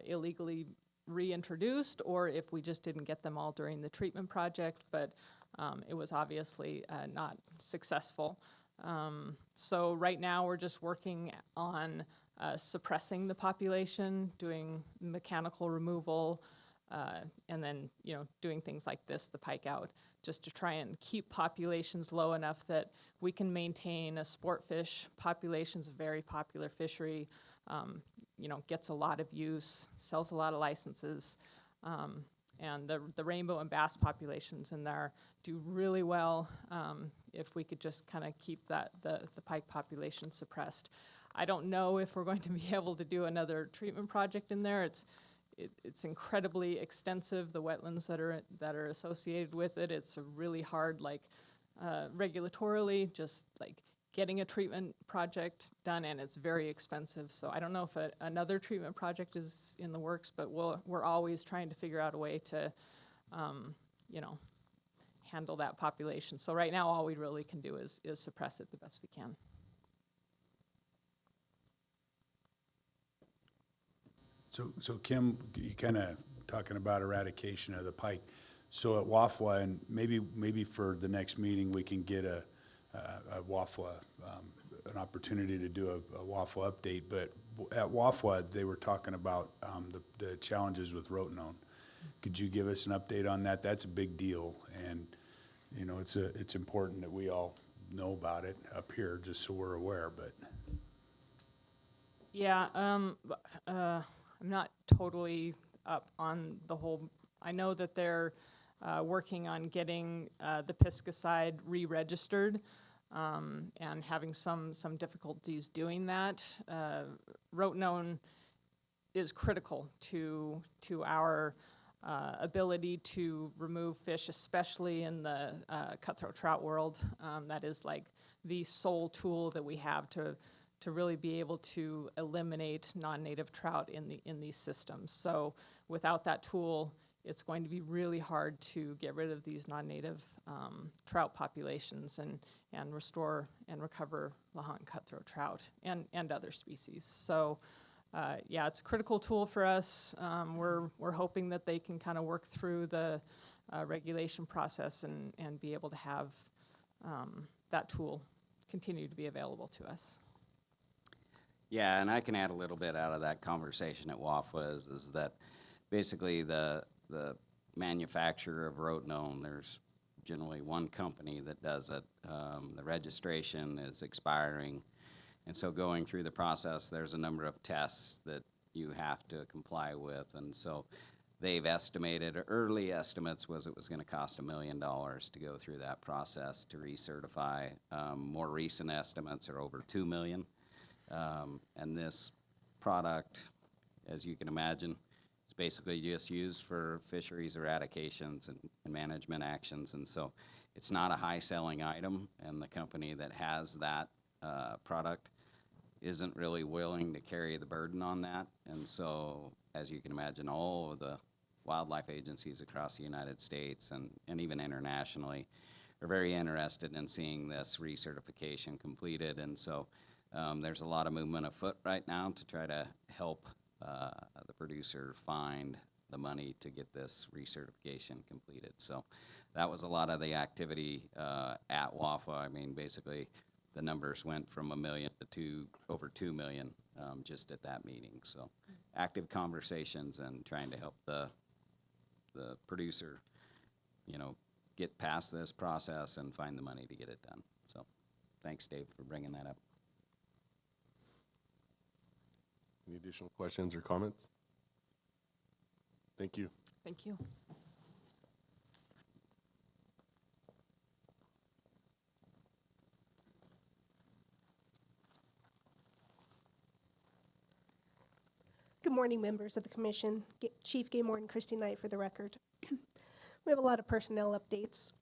illegally reintroduced or if we just didn't get them all during the treatment project, but it was obviously not successful. So right now we're just working on suppressing the population, doing mechanical removal, and then, doing things like this, the pike out, just to try and keep populations low enough that we can maintain a sport fish. Population's a very popular fishery, gets a lot of use, sells a lot of licenses. And the rainbow and bass populations in there do really well if we could just kind of keep the pike population suppressed. I don't know if we're going to be able to do another treatment project in there. It's incredibly extensive, the wetlands that are associated with it. It's a really hard, regulatorily, just like getting a treatment project done, and it's very expensive. So I don't know if another treatment project is in the works, but we're always trying to figure out a way to, handle that population. So right now, all we really can do is suppress it the best we can. So Kim, you kind of talking about eradication of the pike. So at WAFWA, and maybe for the next meeting, we can get a WAFWA, an opportunity to do a WAFWA update. But at WAFWA, they were talking about the challenges with rotenone. Could you give us an update on that? That's a big deal, and it's important that we all know about it up here, just so we're aware. But Yeah, I'm not totally up on the whole, I know that they're working on getting the pesticide re-registered, and having some difficulties doing that. Rotenone is critical to our ability to remove fish, especially in the cutthroat trout world. That is like the sole tool that we have to really be able to eliminate non-native trout in these systems. So without that tool, it's going to be really hard to get rid of these non-native trout populations and restore and recover Lahontan cutthroat trout and other species. So yeah, it's a critical tool for us. We're hoping that they can kind of work through the regulation process and be able to have that tool continue to be available to us. Yeah, and I can add a little bit out of that conversation at WAFWA is that basically the manufacturer of rotenone, there's generally one company that does it. The registration is expiring, and so going through the process, there's a number of tests that you have to comply with, and so they've estimated, early estimates was it was going to cost $1 million to go through that process to recertify. More recent estimates are over $2 million. And this product, as you can imagine, is basically just used for fisheries eradications and management actions. And so it's not a high-selling item, and the company that has that product isn't really willing to carry the burden on that. And so, as you can imagine, all of the wildlife agencies across the United States and even internationally are very interested in seeing this recertification completed. And so there's a lot of movement afoot right now to try to help the producer find the money to get this recertification completed. So that was a lot of the activity at WAFA. I mean, basically, the numbers went from $1 million to over $2 million just at that meeting. So active conversations and trying to help the producer, get past this process and find the money to get it done. So thanks, Dave, for bringing that up. Any additional questions or comments? Thank you. Thank you. Good morning, members of the commission. Chief Game Warden Christy Knight for the record. We have a lot of personnel updates.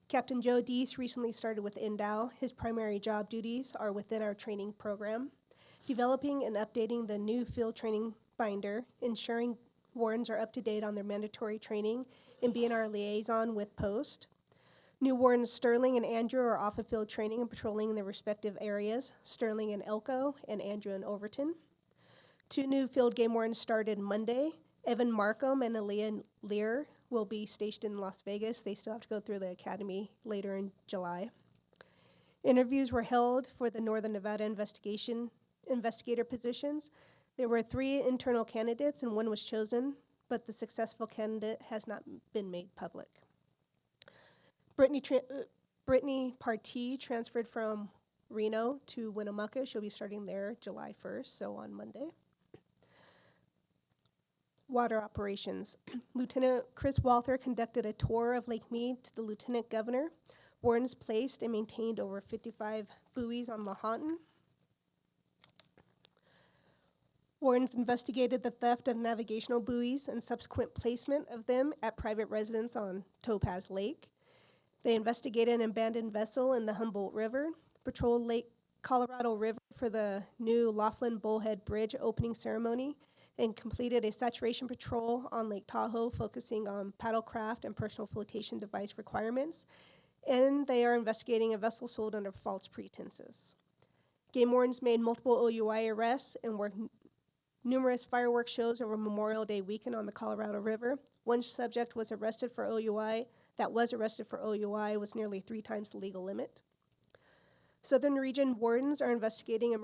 Captain Joe Deese recently started with NDOW. His primary job duties are within our training program, developing and updating the new field training binder, ensuring wardens are up to date on their mandatory training, and being our liaison with post. New wardens Sterling and Andrew are off of field training and patrolling in their respective areas, Sterling in Elko and Andrew in Overton. 2 new field game wardens started Monday. Evan Markham and Aaliyah Lear will be stationed in Las Vegas. They still have to go through the academy later in July. Interviews were held for the Northern Nevada investigator positions. There were 3 internal candidates and 1 was chosen, but the successful candidate has not been made public. Brittany Partee transferred from Reno to Winnemucca. She'll be starting there July 1st, so on Monday. Water operations. Lieutenant Chris Walther conducted a tour of Lake Mead to the Lieutenant Governor. Wardens placed and maintained over 55 buoys on Lahontan. Wardens investigated the theft of navigational buoys and subsequent placement of them at private residence on Topaz Lake. They investigated an abandoned vessel in the Humboldt River, patrolled Lake Colorado River for the new Laughlin Bullhead Bridge opening ceremony, and completed a saturation patrol on Lake Tahoe, focusing on paddlecraft and personal flotation device requirements. And they are investigating a vessel sold under false pretenses. Game wardens made multiple OUI arrests and worked numerous fireworks shows over Memorial Day weekend on the Colorado River. One subject was arrested for OUI. Was nearly 3 times the legal limit. Southern Region wardens are investigating a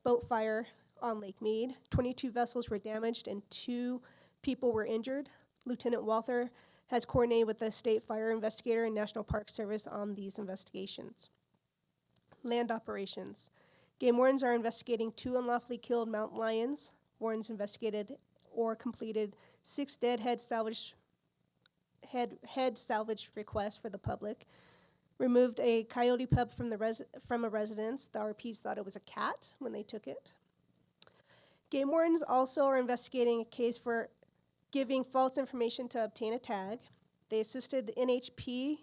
boat fire on Lake Mead. 22 vessels were damaged and 2 people were injured. Lieutenant Walther has coordinated with the state fire investigator and National Park Service on these investigations. Land operations. Game wardens are investigating 2 unlawfully killed mountain lions. Wardens investigated or completed 6 dead head salvage requests for the public. Removed a coyote pup from a residence. The RPs thought it was a cat when they took it. Game wardens also are investigating a case for giving false information to obtain a tag. They assisted NHP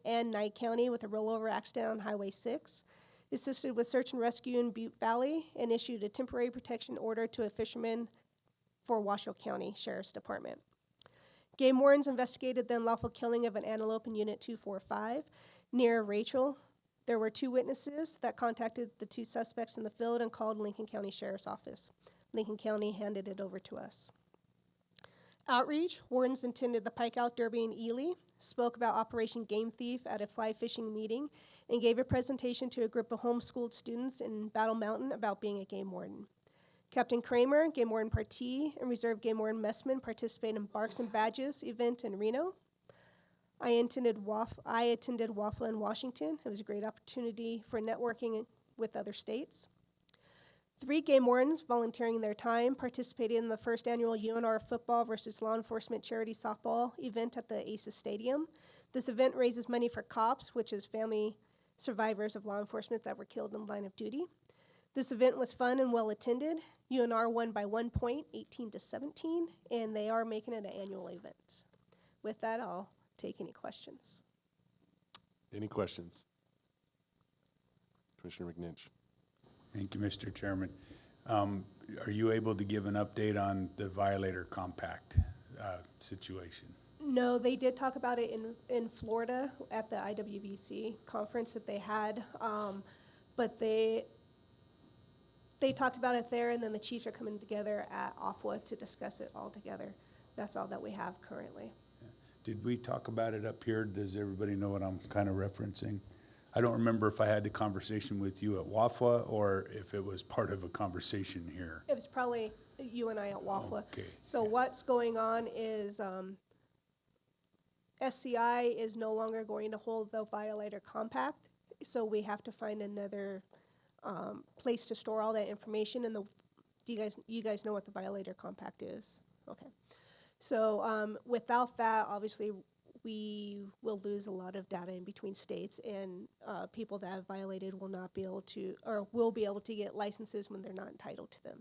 and Nye County with a rollover accident on Highway 6, assisted with search and rescue in Butte Valley, and issued a temporary protection order to a fisherman for Washoe County Sheriff's Department. Game wardens investigated the unlawful killing of an antelope in Unit 245 near Rachel. There were 2 witnesses that contacted the 2 suspects in the field and called Lincoln County Sheriff's Office. Lincoln County handed it over to us. Outreach, wardens attended the Pike Out Derby in Ely, spoke about Operation Game Thief at a fly fishing meeting, and gave a presentation to a group of homeschooled students in Battle Mountain about being a game warden. Captain Kramer, Game Warden Partee, and Reserve Game Warden Messman participated in Barks and Badges event in Reno. I attended WAFLA in Washington. It was a great opportunity for networking with other states. 3 game wardens, volunteering their time, participated in the first annual UNR football versus law enforcement charity softball event at the ACES Stadium. This event raises money for COPS, which is family survivors of law enforcement that were killed in the line of duty. This event was fun and well attended. UNR won by 1 point, 18-17, and they are making it an annual event. With that, I'll take any questions. Any questions? Commissioner McNinch. Thank you, Mr. Chairman. Are you able to give an update on the violator compact situation? No, they did talk about it in Florida at the IWBC conference that they had, but they talked about it there, and then the chiefs are coming together at OFWA to discuss it all together. That's all that we have currently. Did we talk about it up here? Does everybody know what I'm kind of referencing? I don't remember if I had the conversation with you at WAFWA or if it was part of a conversation here. It was probably you and I at WAFWA. Okay. So what's going on is SCI is no longer going to hold the violator compact, so we have to find another place to store all that information. And you guys know what the violator compact is? Okay. So without that, obviously, we will lose a lot of data in between states, and people that have violated will not be able to, or will be able to get licenses when they're not entitled to them.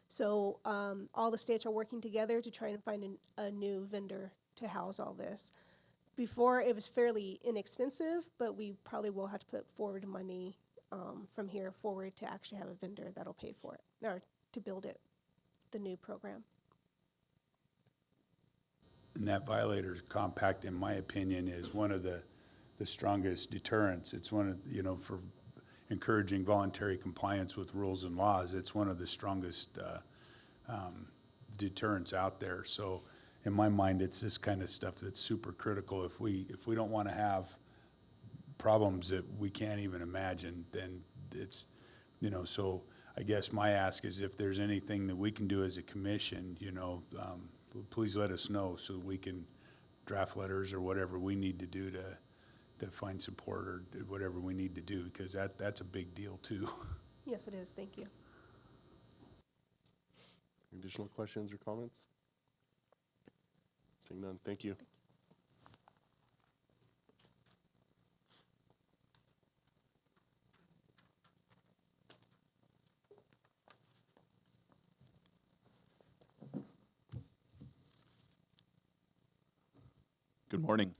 So all the states are working together to try and find a new vendor to house all this. Before, it was fairly inexpensive, but we probably will have to put forward money from here forward to actually have a vendor that'll pay for it, or to build it, the new program. And that violator's compact, in my opinion, is one of the strongest deterrents. It's one of, for encouraging voluntary compliance with rules and laws, it's one of the strongest deterrents out there. So in my mind, it's this kind of stuff that's super critical. If we don't want to have problems that we can't even imagine, then it's, so I guess my ask is if there's anything that we can do as a commission, please let us know so we can draft letters or whatever we need to do to find support or whatever we need to do, because that's a big deal too. Yes, it is. Thank you. Additional questions or comments? Seeing none, thank you. Good morning.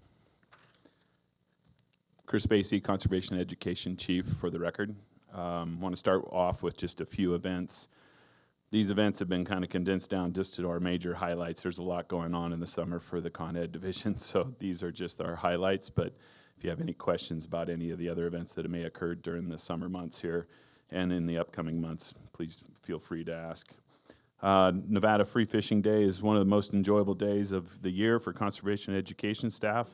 Chris Basie, Conservation Education Chief for the record. Want to start off with just a few events. These events have been kind of condensed down just to our major highlights. There's a lot going on in the summer for the Con Ed division, so these are just our highlights. But if you have any questions about any of the other events that may occur during the summer months here and in the upcoming months, please feel free to ask. Nevada Free Fishing Day is one of the most enjoyable days of the year for conservation education staff.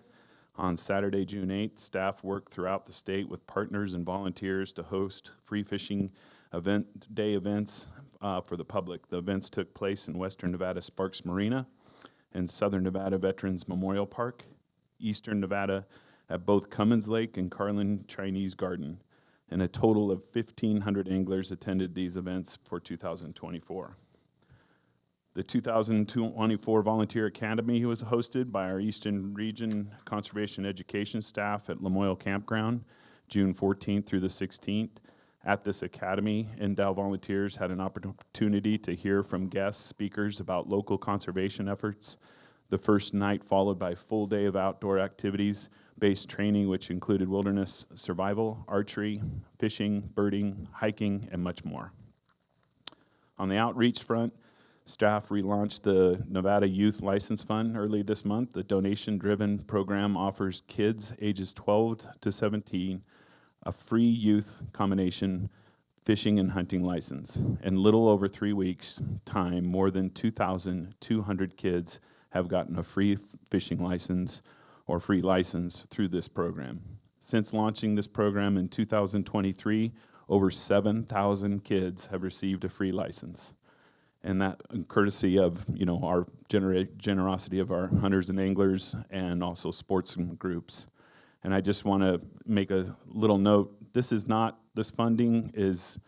On Saturday, June 8th, staff worked throughout the state with partners and volunteers to host free fishing day events for the public. The events took place in Western Nevada Sparks Marina and Southern Nevada Veterans Memorial Park, Eastern Nevada at both Cummins Lake and Carlin Chinese Garden. and a total of 1,500 anglers attended these events for 2024. The 2024 Volunteer Academy was hosted by our Eastern Region Conservation Education staff at Lamoille Campground, June 14th through the 16th. At this academy, NDOW volunteers had an opportunity to hear from guest speakers about local conservation efforts. The first night followed by a full day of outdoor activities-based training, which included wilderness survival, archery, fishing, birding, hiking, and much more. On the outreach front, staff relaunched the Nevada Youth License Fund early this month. The donation-driven program offers kids ages 12 to 17 a free youth combination fishing and hunting license. In little over 3 weeks' time, more than 2,200 kids have gotten a free fishing license or free license through this program. Since launching this program in 2023, over 7,000 kids have received a free license. And that courtesy of, our generosity of our hunters and anglers and also sportsman groups. And I just want to make a little note. This funding is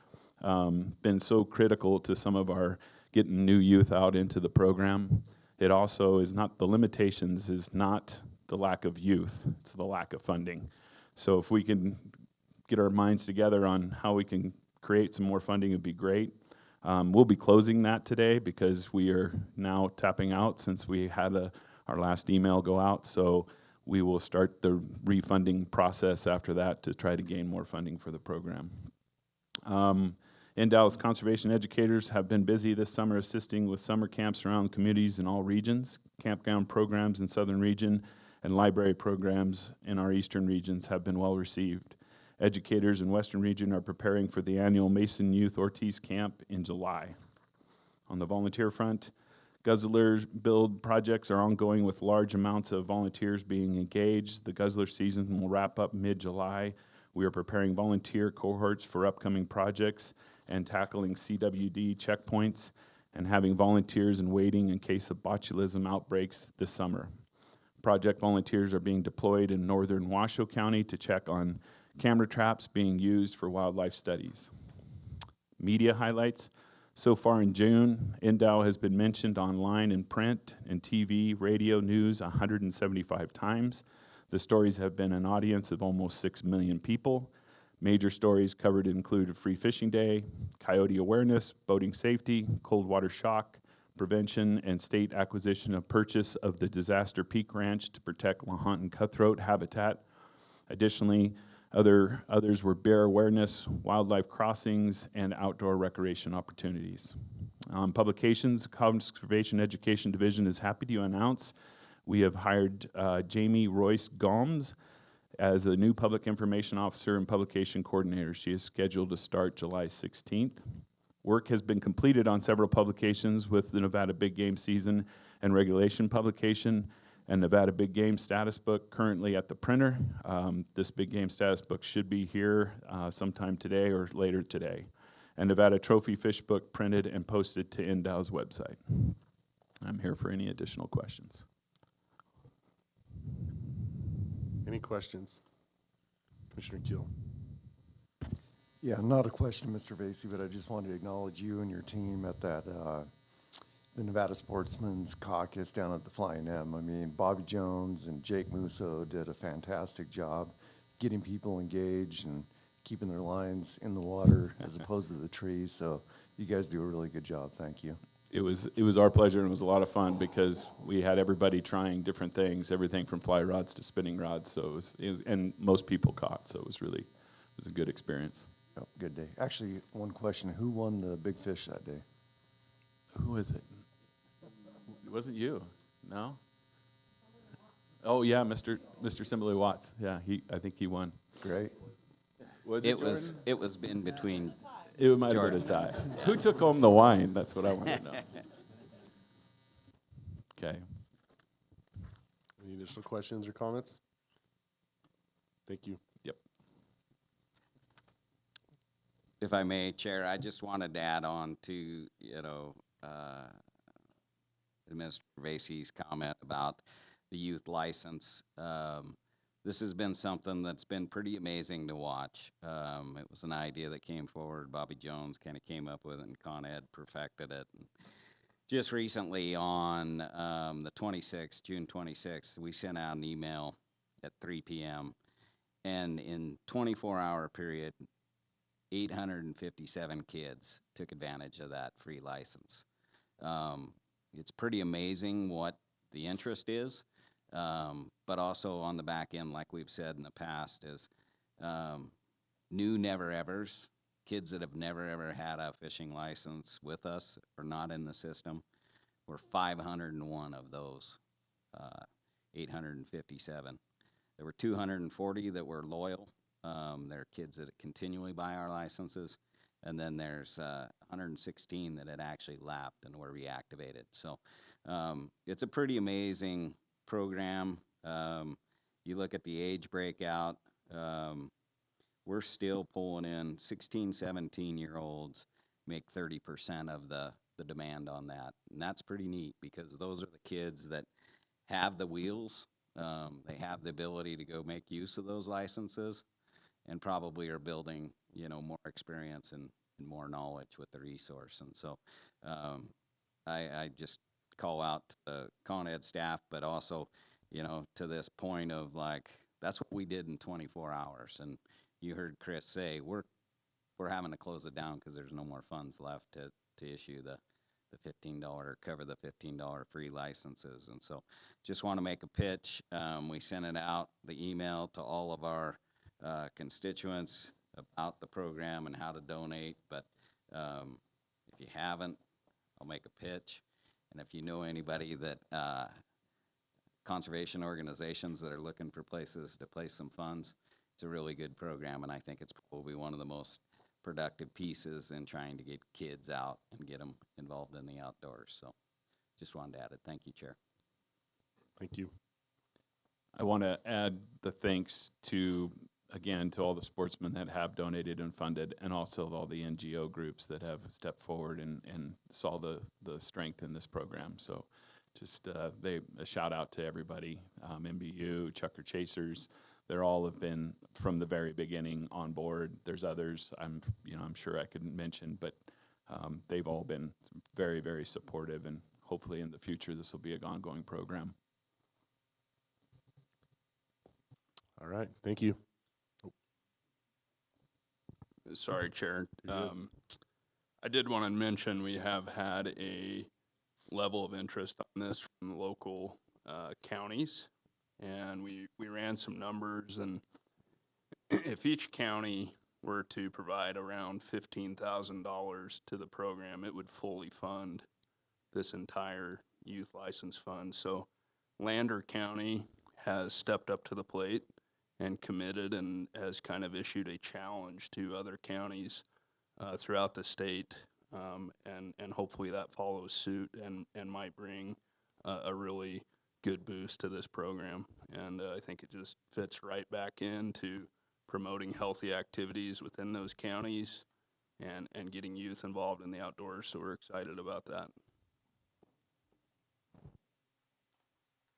been so critical to some of our getting new youth out into the program. It also is not, the limitations is not the lack of youth, it's the lack of funding. So if we can get our minds together on how we can create some more funding, it'd be great. We'll be closing that today because we are now tapping out since we had our last email go out. So we will start the refunding process after that to try to gain more funding for the program. NDOW's conservation educators have been busy this summer assisting with summer camps around communities in all regions. Campground programs in Southern Region and library programs in our Eastern regions have been well received. Educators in Western Region are preparing for the annual Mason Youth Ortiz Camp in July. On the volunteer front, Guzzler build projects are ongoing with large amounts of volunteers being engaged. The Guzzler season will wrap up mid-July. We are preparing volunteer cohorts for upcoming projects and tackling CWD checkpoints and having volunteers in waiting in case of botulism outbreaks this summer. Project volunteers are being deployed in northern Washoe County to check on camera traps being used for wildlife studies. Media highlights. So far in June, NDOW has been mentioned online in print and TV, radio, news 175 times. The stories have been an audience of almost 6 million people. Major stories covered include Free Fishing Day, coyote awareness, boating safety, cold water shock, prevention, and state acquisition of purchase of the Disaster Peak Ranch to protect Lahontan cutthroat habitat. Additionally, others were bear awareness, wildlife crossings, and outdoor recreation opportunities. Publications, Conservation Education Division is happy to announce we have hired Jamie Royce Gomes as a new Public Information Officer and Publication Coordinator. She is scheduled to start July 16th. Work has been completed on several publications with the Nevada Big Game Season and Regulation publication, and Nevada Big Game Status Book currently at the printer. This Big Game Status Book should be here sometime today or later today. And Nevada Trophy Fish Book printed and posted to NDOW's website. I'm here for any additional questions. Any questions? Commissioner Keel. Yeah, not a question, Mr. Vasey, but I just wanted to acknowledge you and your team at that the Nevada Sportsman's Caucus down at the Flying M. I mean, Bobby Jones and Jake Musso did a fantastic job getting people engaged and keeping their lines in the water as opposed to the trees. So you guys do a really good job. Thank you. It was our pleasure, and it was a lot of fun because we had everybody trying different things, everything from fly rods to spinning rods. So it was and most people caught. So it was a good experience. Oh, good day. Actually, one question: who won the big fish that day? Who is it? It wasn't you, no? Oh yeah, Mr. Simile Watts. Yeah, I think he won. Great. It was in between. It might have been a tie. Who took home the wine? That's what I want to know. Okay. Any additional questions or comments? Thank you. Yep. If I may, Chair, I just wanted to add on to, Administrator Vasey's comment about the youth license. this has been something that's been pretty amazing to watch. It was an idea that came forward. Bobby Jones kind of came up with it, and Con Ed perfected it. And just recently on the 26th, June 26th, we sent out an email at 3 p.m. And in 24-hour period, 857 kids took advantage of that free license. It's pretty amazing what the interest is, but also on the back end, like we've said in the past, is new never-evers, kids that have never, ever had a fishing license with us or not in the system. We're 501 of those 857. There were 240 that were loyal. They're kids that continually buy our licenses. And then there's 116 that had actually lapped and were reactivated. So it's a pretty amazing program. You look at the age breakout, we're still pulling in 16, 17-year-olds make 30% of the demand on that. And that's pretty neat because those are the kids that have the wheels. They have the ability to go make use of those licenses and probably are building, more experience and more knowledge with the resource. And so I just call out to the Con Ed staff, but also, to this point of that's what we did in 24 hours. And you heard Chris say, we're having to close it down because there's no more funds left to issue the $15 or cover the $15 free licenses. And so just want to make a pitch. We sent it out, the email to all of our constituents about the program and how to donate. But if you haven't, I'll make a pitch. And if you know anybody that conservation organizations that are looking for places to place some funds, it's a really good program. And I think it's probably one of the most productive pieces in trying to get kids out and get them involved in the outdoors. So just wanted to add it. Thank you, Chair. Thank you. I want to add the thanks to all the sportsmen that have donated and funded, and also all the NGO groups that have stepped forward and saw the strength in this program. So just a shout out to everybody, MBU, Chucker Chasers. They're all have been from the very beginning on board. There's others I'm sure I could mention, but they've all been very, very supportive, and hopefully in the future this will be an ongoing program. All right, thank you. Sorry, Chair. I did want to mention we have had a level of interest on this from the local counties, and we ran some numbers, and if each county were to provide around $15,000 to the program, it would fully fund this entire youth license fund. So Lander County has stepped up to the plate and committed and has kind of issued a challenge to other counties throughout the state, and hopefully that follows suit and might bring a really good boost to this program. And I think it just fits right back into promoting healthy activities within those counties and getting youth involved in the outdoors. So we're excited about that.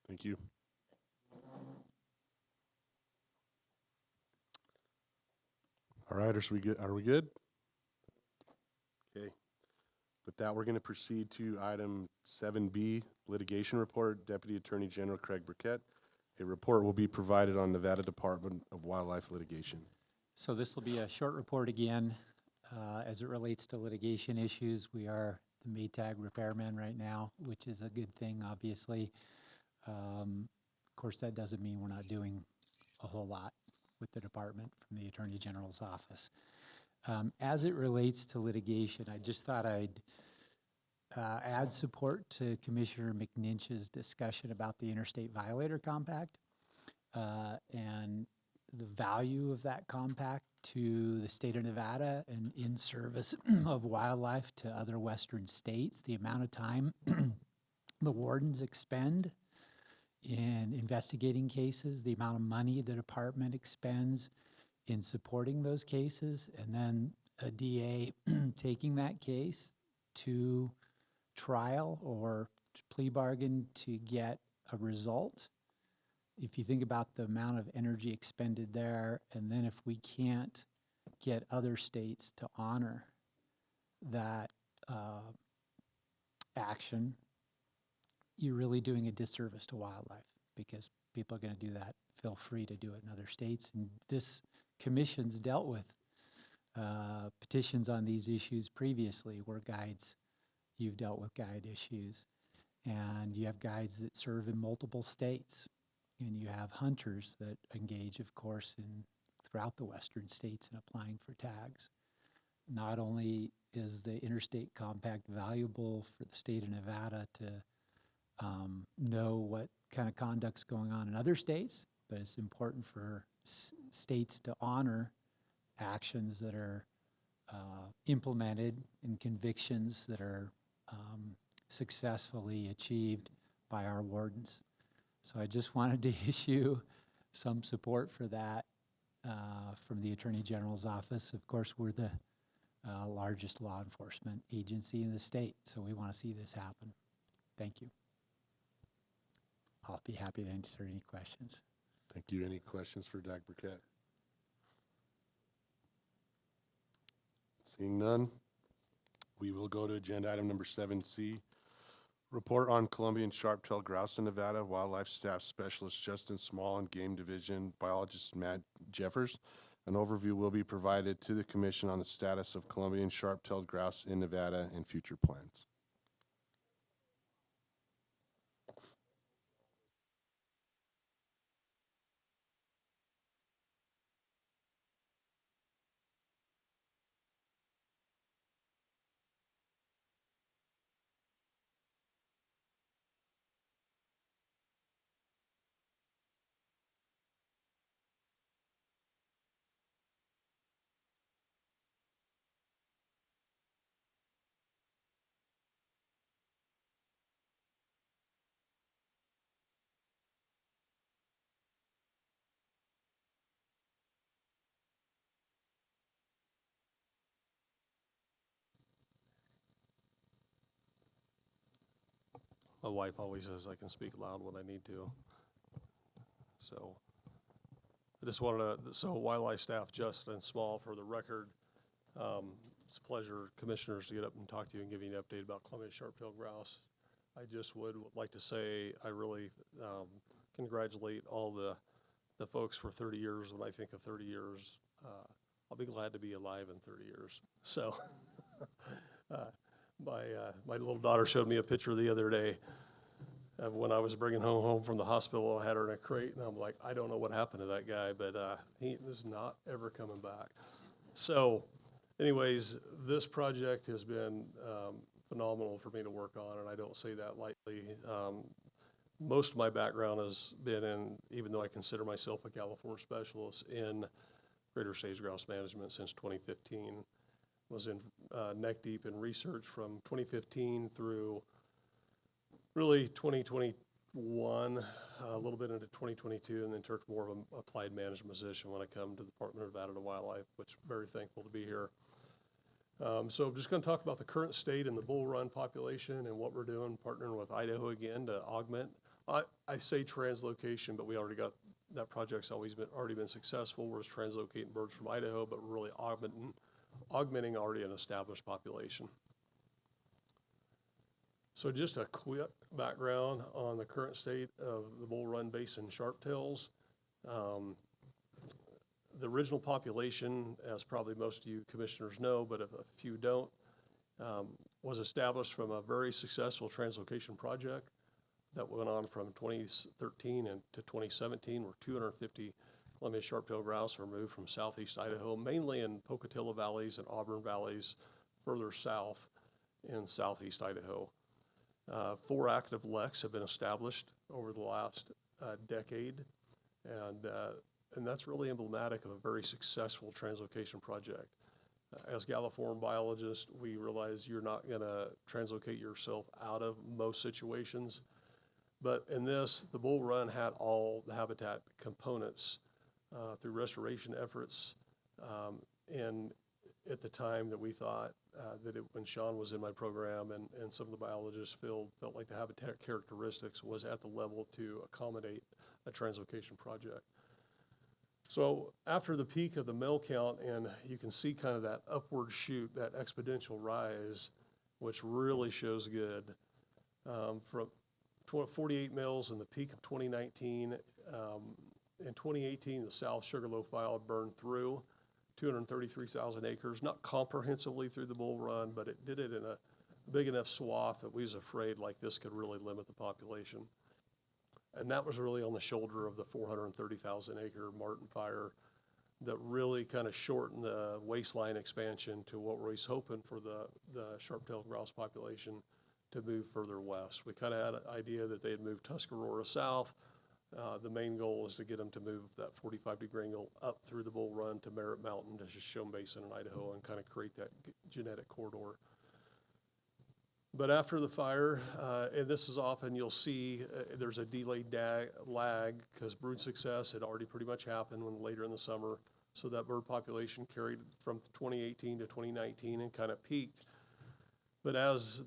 Thank you. All right, are we good? Okay. With that, we're going to proceed to item 7B, litigation report, Deputy Attorney General Craig Burkett. A report will be provided on Nevada Department of Wildlife litigation. So this will be a short report again. As it relates to litigation issues, we are the Maytag repairman right now, which is a good thing, obviously. Of course, that doesn't mean we're not doing a whole lot with the department from the Attorney General's office. As it relates to litigation, I just thought I'd add support to Commissioner McNinch's discussion about the Interstate Violator Compact and the value of that compact to the state of Nevada and in service of wildlife to other western states, the amount of time the wardens expend in investigating cases, the amount of money the department expends in supporting those cases, and then a DA taking that case to trial or plea bargain to get a result if you think about the amount of energy expended there, and then if we can't get other states to honor that action, you're really doing a disservice to wildlife, because people are going to do that. Feel free to do it in other states. And this commission's dealt with petitions on these issues previously, where guides, you've dealt with guide issues, and you have guides that serve in multiple states, and you have hunters that engage, of course, throughout the western states in applying for tags. Not only is the interstate compact valuable for the state of Nevada to know what kind of conduct's going on in other states, but it's important for states to honor actions that are implemented and convictions that are successfully achieved by our wardens. So I just wanted to issue some support for that from the Attorney General's office. Of course, we're the largest law enforcement agency in the state, so we want to see this happen. Thank you. I'll be happy to answer any questions. Thank you. Any questions for Doug Burkett? Seeing none, we will go to agenda item number 7C. Report on Columbian sharp-tailed grouse in Nevada. Wildlife Staff Specialist Justin Small and Game Division Biologist Matt Jeffers. An overview will be provided to the Commission on the status of Columbian sharp-tailed grouse in Nevada and future plans. My wife always says I can speak loud when I need to. So I just wanted to, so Wildlife Staff Justin Small, for the record, it's a pleasure, Commissioners, to get up and talk to you and give you an update about Columbian sharp-tailed grouse. I just would like to say I really congratulate all the folks for 30 years. When I think of 30 years, I'll be glad to be alive in 30 years. So my little daughter showed me a picture the other day of when I was bringing home from the hospital. I had her in a crate, and I'm like, I don't know what happened to that guy, but he is not ever coming back. So anyways, this project has been phenomenal for me to work on, and I don't say that lightly. Most of my background has been in, even though I consider myself a California specialist, in greater sage grouse management since 2015. Was in neck deep in research from 2015 through really 2021, a little bit into 2022, and then took more of an applied management position when I come to the Department of Nevada Wildlife, which I'm very thankful to be here. So I'm just going to talk about the current state and the bull run population and what we're doing, partnering with Idaho again to augment. I say translocation, but we already got, that project's already been successful. We're just translocating birds from Idaho, but we're really augmenting already an established population. So just a quick background on the current state of the Bull Run Basin sharptails. The original population, as probably most of you commissioners know, but if a few don't, was established from a very successful translocation project that went on from 2013 to 2017, where 250 Columbian sharp-tailed grouse were moved from southeast Idaho, mainly in Pocatello valleys and Auburn valleys, further south in southeast Idaho. 4 active leks have been established over the last decade, and that's really emblematic of a very successful translocation project. As Galliform biologists, we realize you're not going to translocate yourself out of most situations, but in this, the bull run had all the habitat components through restoration efforts, and at the time that we thought when Sean was in my program and some of the biologists felt like the habitat characteristics was at the level to accommodate a translocation project. So after the peak of the male count, and you can see kind of that upward shoot, that exponential rise, which really shows good, from 48 males in the peak of 2019. In 2018, the South Sugarloaf file burned through 233,000 acres, not comprehensively through the bull run, but it did it in a big enough swath that we was afraid like this could really limit the population. And that was really on the shoulder of the 430,000 acre Martin fire that really kind of shortened the waistline expansion to what we was hoping for the sharp-tailed grouse population to move further west. We kind of had an idea that they had moved Tuscarora south. The main goal is to get them to move that 45-degree angle up through the Bull Run to Merritt Mountain to Shoshone Basin in Idaho and kind of create that genetic corridor. But after the fire, and this is often, you'll see there's a delayed lag because brood success had already pretty much happened later in the summer. So that bird population carried from 2018 to 2019 and kind of peaked. But as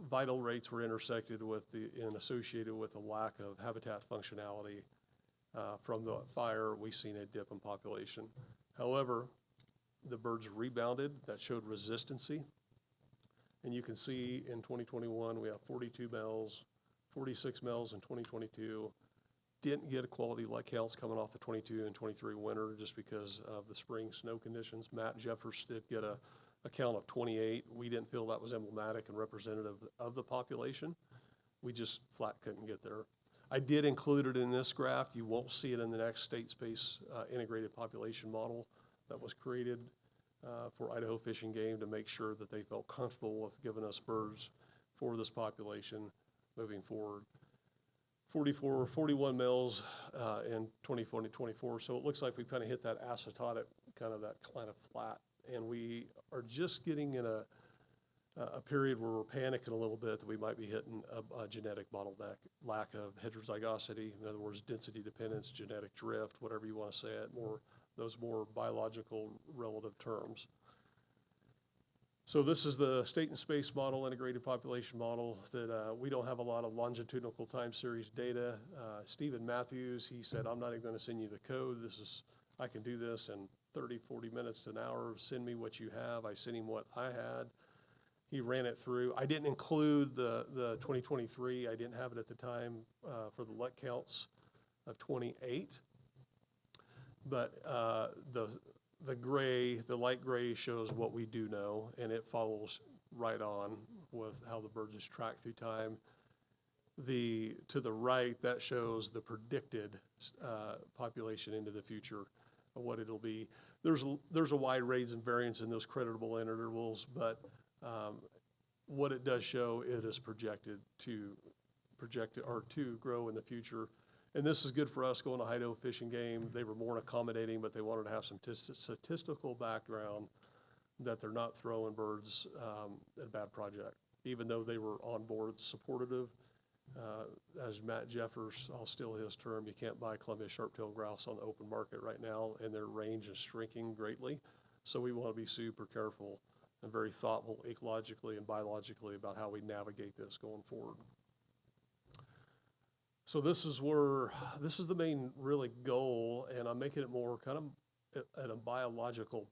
vital rates were intersected with and associated with a lack of habitat functionality from the fire, we seen a dip in population. However, the birds rebounded. That showed resistancy. And you can see in 2021, we have 42 males, 46 males in 2022. Didn't get quality light counts coming off the 22 and 23 winter just because of the spring snow conditions. Matt Jeffers did get a count of 28. We didn't feel that was emblematic and representative of the population. We just flat couldn't get there. I did include it in this graph. You won't see it in the next state space integrated population model that was created for Idaho Fish and Game to make sure that they felt comfortable with giving us birds for this population moving forward. 41 males in 2024. So it looks like we've kind of hit that asymptotic, kind of flat. And we are just getting in a period where we're panicking a little bit that we might be hitting a genetic bottleneck, lack of heterozygosity, in other words, density dependence, genetic drift, whatever you want to say it, those more biological relative terms. So this is the state and space model, integrated population model that we don't have a lot of longitudinal time series data. Stephen Matthews, he said, I'm not even going to send you the code. I can do this in 30, 40 minutes to an hour. Send me what you have. I sent him what I had. He ran it through. I didn't include the 2023. I didn't have it at the time for the LUT counts of 28. But the light gray shows what we do know, and it follows right on with how the birds is tracked through time. To the right, that shows the predicted population into the future of what it'll be. There's a wide range and variance in those creditable intervals, but what it does show, it is projected to grow in the future. And this is good for us going to Idaho Fish and Game. They were more accommodating, but they wanted to have some statistical background that they're not throwing birds at a bad project, even though they were on board supportive. As Matt Jeffers, I'll steal his term, you can't buy Columbia sharp-tailed grouse on the open market right now, and their range is shrinking greatly. So we want to be super careful and very thoughtful ecologically and biologically about how we navigate this going forward. So this is the main really goal, and I'm making it more kind of at a biological,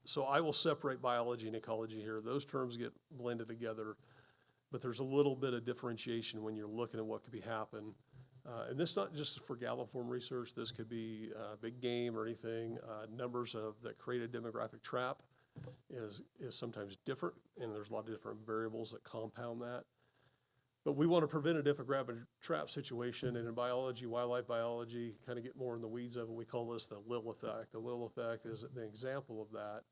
so I will separate biology and ecology here. Those terms get blended together, but there's a little bit of differentiation when you're looking at what could be happen. And this not just for galliform research, this could be big game or anything. Numbers that create a demographic trap is sometimes different, and there's a lot of different variables that compound that. But we want to prevent a demographic trap situation, and in biology, wildlife biology, kind of get more in the weeds of it, we call this the Lill effect. The Lill effect is an example of that,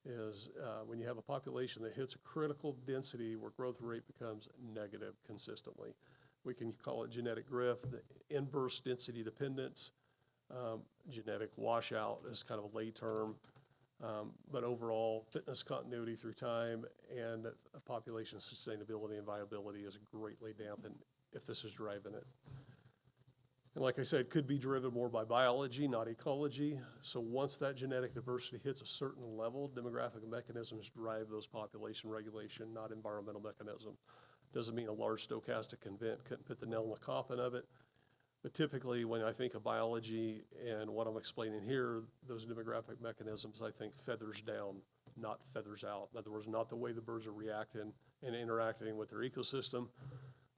is when you have a population that hits a critical density where growth rate becomes negative consistently. We can call it genetic drift, the inverse density dependence, genetic washout is kind of a lay term. But overall, fitness continuity through time and population sustainability and viability is greatly dampened if this is driving it. And like I said, could be driven more by biology, not ecology. So once that genetic diversity hits a certain level, demographic mechanisms drive those population regulation, not environmental mechanism. Doesn't mean a large stochastic event couldn't put the nail in the coffin of it. But typically, when I think of biology and what I'm explaining here, those demographic mechanisms, I think feathers down, not feathers out. In other words, not the way the birds are reacting and interacting with their ecosystem,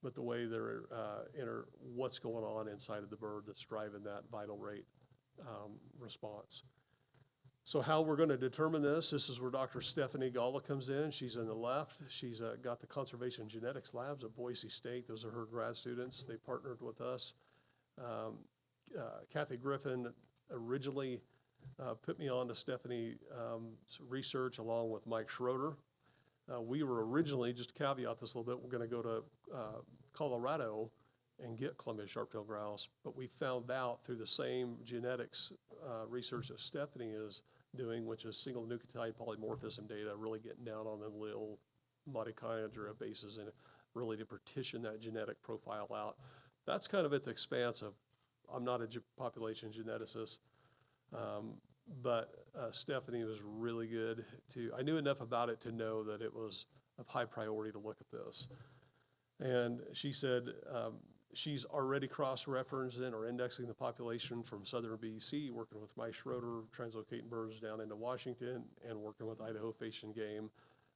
but the way they're, what's going on inside of the bird that's driving that vital rate response. So how we're going to determine this is where Dr. Stephanie Galla comes in. She's on the left. She's got the conservation genetics labs at Boise State. Those are her grad students. They partnered with us. Kathy Griffin originally put me on to Stephanie's research along with Mike Schroeder. We were originally, just to caveat this a little bit, we're going to go to Colorado and get Columbia sharp-tailed grouse, but we found out through the same genetics research that Stephanie is doing, which is single nucleotide polymorphism data, really getting down on the little mitochondria bases and really to partition that genetic profile out. That's kind of at the expanse of, I'm not a population geneticist, but Stephanie was really good I knew enough about it to know that it was of high priority to look at this. And she said she's already cross-referencing or indexing the population from southern BC, working with Mike Schroeder, translocating birds down into Washington, and working with Idaho Fish and Game.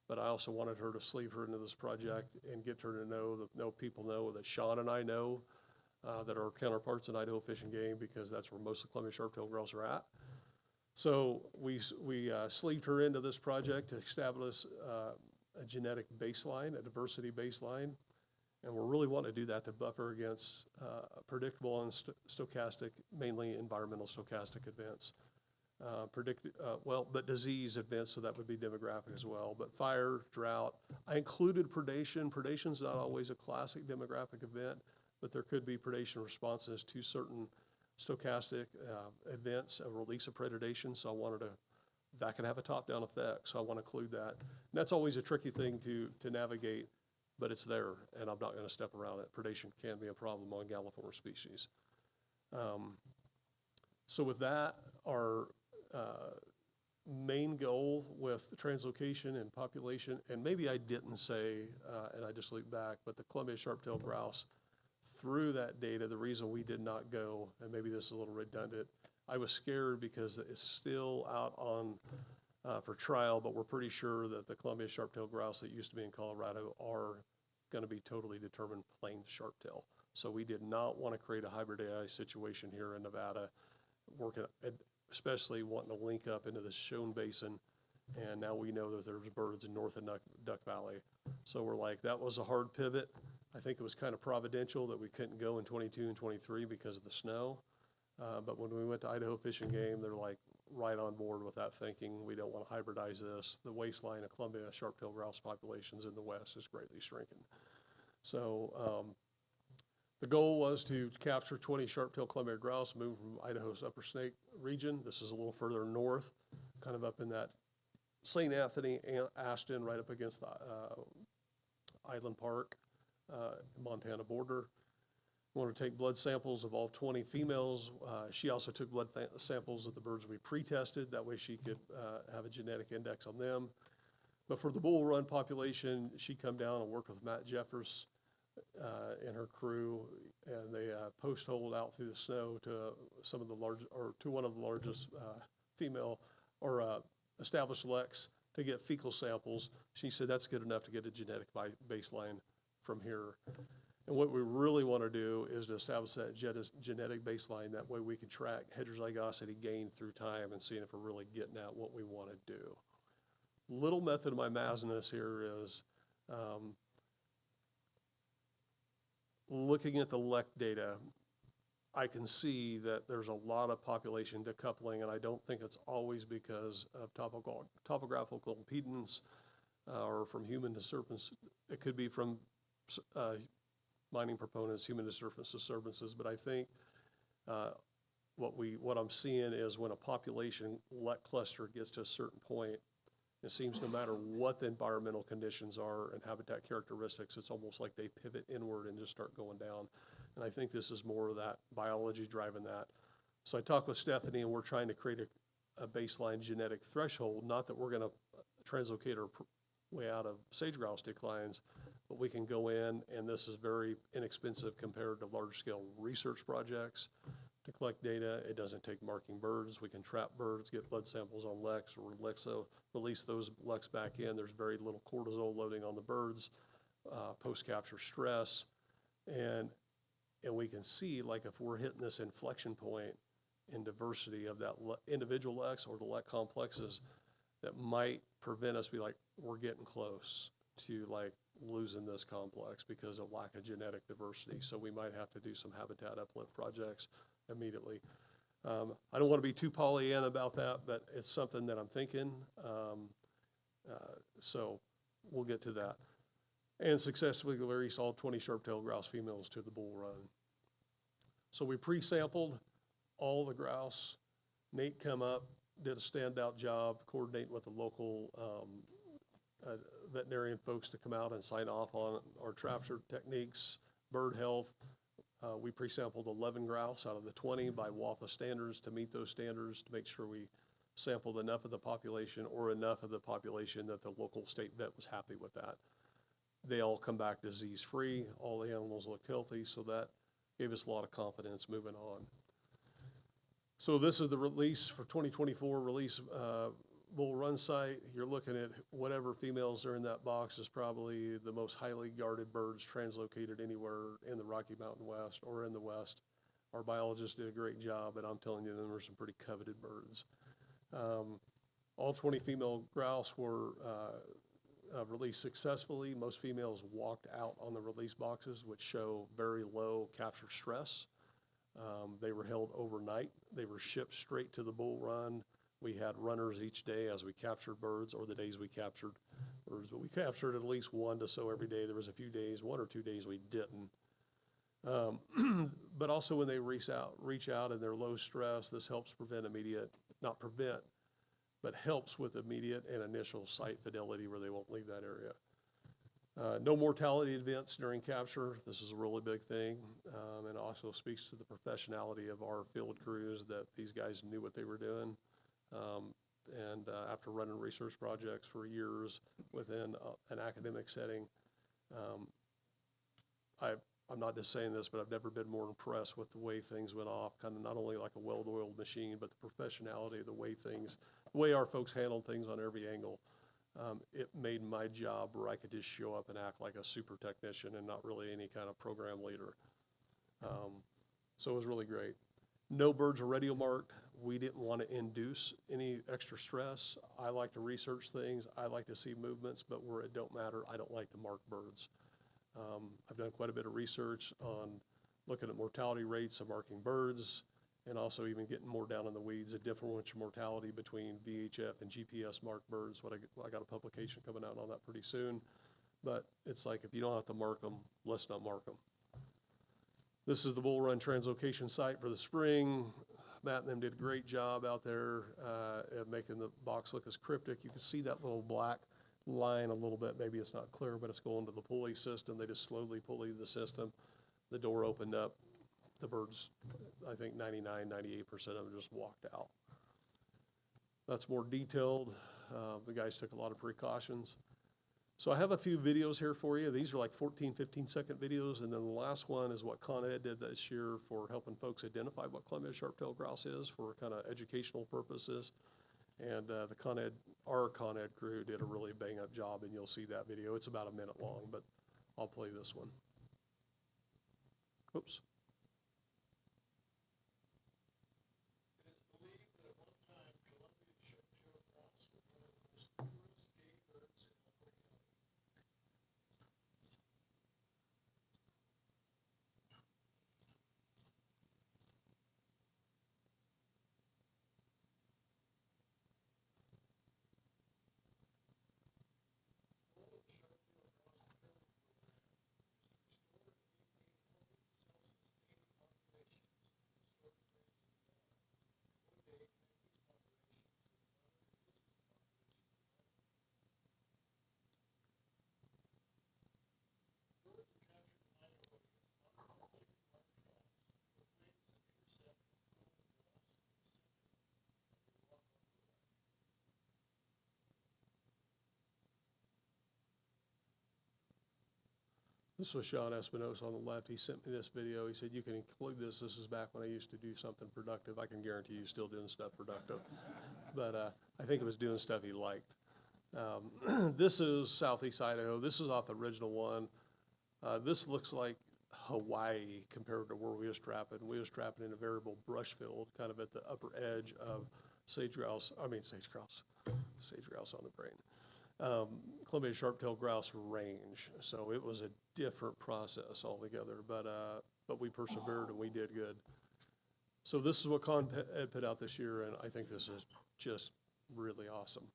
But I also wanted her to sleeve her into this project and get her to know people know that Sean and I know that are counterparts in Idaho Fish and Game, because that's where most of the Columbia sharp-tailed grouse are at. So we sleeved her into this project to establish a genetic baseline, a diversity baseline, and we're really wanting to do that to buffer against predictable and stochastic, mainly environmental stochastic events. But disease events, so that would be demographic as well. But fire, drought, I included predation. Predation's not always a classic demographic event, but there could be predation responses to certain stochastic events, a release of predation. So I wanted that can have a top-down effect, so I want to include that. And that's always a tricky thing to navigate, but it's there, and I'm not going to step around it. Predation can be a problem on galliform species. So with that, our main goal with translocation and population, and maybe I didn't say, and I just looped back, but the Columbia sharp-tailed grouse, through that data, the reason we did not go, and maybe this is a little redundant, I was scared because it's still out on for trial, but we're pretty sure that the Columbia sharp-tailed grouse that used to be in Colorado are going to be totally determined plain sharp-tail. So we did not want to create a hybrid AI situation here in Nevada, especially wanting to link up into the Shown Basin, and now we know that there's birds in north of Duck Valley. So we're like, that was a hard pivot. I think it was kind of providential that we couldn't go in 22 and 23 because of the snow. But when we went to Idaho Fish and Game, they're like right on board with that thinking. We don't want to hybridize this. The waistline of Columbia sharp-tailed grouse populations in the west is greatly shrinking. So the goal was to capture 20 sharp-tailed Columbia grouse, move from Idaho's Upper Snake region. This is a little further north, kind of up in that St. Anthony, Ashton, right up against the Island Park, Montana border. We want to take blood samples of all 20 females. She also took blood samples of the birds we pre-tested. That way she could have a genetic index on them. But for the bull run population, she come down and worked with Matt Jeffers and her crew, and they post-holed out through the snow to one of the largest female or established leks to get fecal samples. She said that's good enough to get a genetic baseline from here. And what we really want to do is to establish that genetic baseline. That way we can track heterozygosity gain through time and seeing if we're really getting at what we want to do. Little method of my madness here is looking at the LEC data. I can see that there's a lot of population decoupling, and I don't think it's always because of topographical impedance or from human disturbance. It could be from mining proponents, human disturbances, but I think what I'm seeing is when a population LEC cluster gets to a certain point, it seems no matter what the environmental conditions are and habitat characteristics, it's almost like they pivot inward and just start going down. And I think this is more of that biology driving that. So I talked with Stephanie, and we're trying to create a baseline genetic threshold, not that we're gonna translocate our way out of sage grouse declines, but we can go in, and this is very inexpensive compared to large-scale research projects to collect data. It doesn't take marking birds. We can trap birds, get blood samples on leks, or release those leks back in. There's very little cortisol loading on the birds, post-capture stress, and we can see, like, if we're hitting this inflection point in diversity of that individual leks or the lek complexes, that might prevent us be like, we're getting close to like losing this complex because of lack of genetic diversity. So we might have to do some habitat uplift projects immediately. I don't want to be too Pollyanna about that, but it's something that I'm thinking. So we'll get to that. And successfully release all 20 sharp-tailed grouse females to the bull run. So we pre-sampled all the grouse. Nate come up, did a standout job coordinating with the local veterinarian folks to come out and sign off on our capture techniques, bird health. We pre-sampled 11 grouse out of the 20 by WAFA standards to meet those standards, to make sure we sampled enough of the population, or enough of the population that the local state vet was happy with that. They all come back disease-free. All the animals looked healthy, so that gave us a lot of confidence moving on. So this is the release for 2024 release bull run site. You're looking at whatever females are in that box is probably the most highly guarded birds translocated anywhere in the Rocky Mountain West or in the West. Our biologists did a great job, and I'm telling you, there were some pretty coveted birds. All 20 female grouse were released successfully. Most females walked out on the release boxes, which show very low capture stress. They were held overnight. They were shipped straight to the bull run. We had runners each day as we captured birds, or the days we captured birds. But we captured at least one to so every day. There was a few days, 1 or 2 days we didn't. But also when they reach out and they're low stress, this helps prevent immediate, not prevent, but helps with immediate and initial site fidelity where they won't leave that area. No mortality events during capture. This is a really big thing, and also speaks to the professionality of our field crews, that these guys knew what they were doing. After running research projects for years within an academic setting, I'm not just saying this, but I've never been more impressed with the way things went off, kind of not only like a well-oiled machine, but the professionality, the way our folks handled things on every angle. It made my job where I could just show up and act like a super technician and not really any kind of program leader. So it was really great. No birds are radio marked. We didn't want to induce any extra stress. I like to research things. I like to see movements, but where it don't matter, I don't like to mark birds. I've done quite a bit of research on looking at mortality rates of marking birds, and also even getting more down in the weeds, a differential mortality between VHF and GPS marked birds. I got a publication coming out on that pretty soon. But it's like, if you don't have to mark them, let's not mark them. This is the bull run translocation site for the spring. Matt and them did a great job out there at making the box look as cryptic. You can see that little black line a little bit. Maybe it's not clear, but it's going to the pulley system. They just slowly pulley the system. The door opened up. The birds, I think 99, 98% of them just walked out. That's more detailed. The guys took a lot of precautions. So I have a few videos here for you. These are like 14, 15-second videos, and then the last one is what Con Ed did this year for helping folks identify what Columbia sharp-tailed grouse is for kind of educational purposes. And our Con Ed crew did a really bang-up job, and you'll see that video. It's about a minute long, but I'll play this one. Oops. This was Sean Espinosa on the left. He sent me this video. He said, you can include this. This is back when I used to do something productive. I can guarantee you still doing stuff productive. But I think it was doing stuff he liked. This is Southeast Idaho. This is off the original one. This looks like Hawaii compared to where we was trapping. We was trapping in a variable brush field, kind of at the upper edge of sage grouse on the brain. Columbia sharp-tailed grouse range. So it was a different process altogether, but we persevered and we did good. So this is what Con Ed put out this year, and I think this is just really awesome.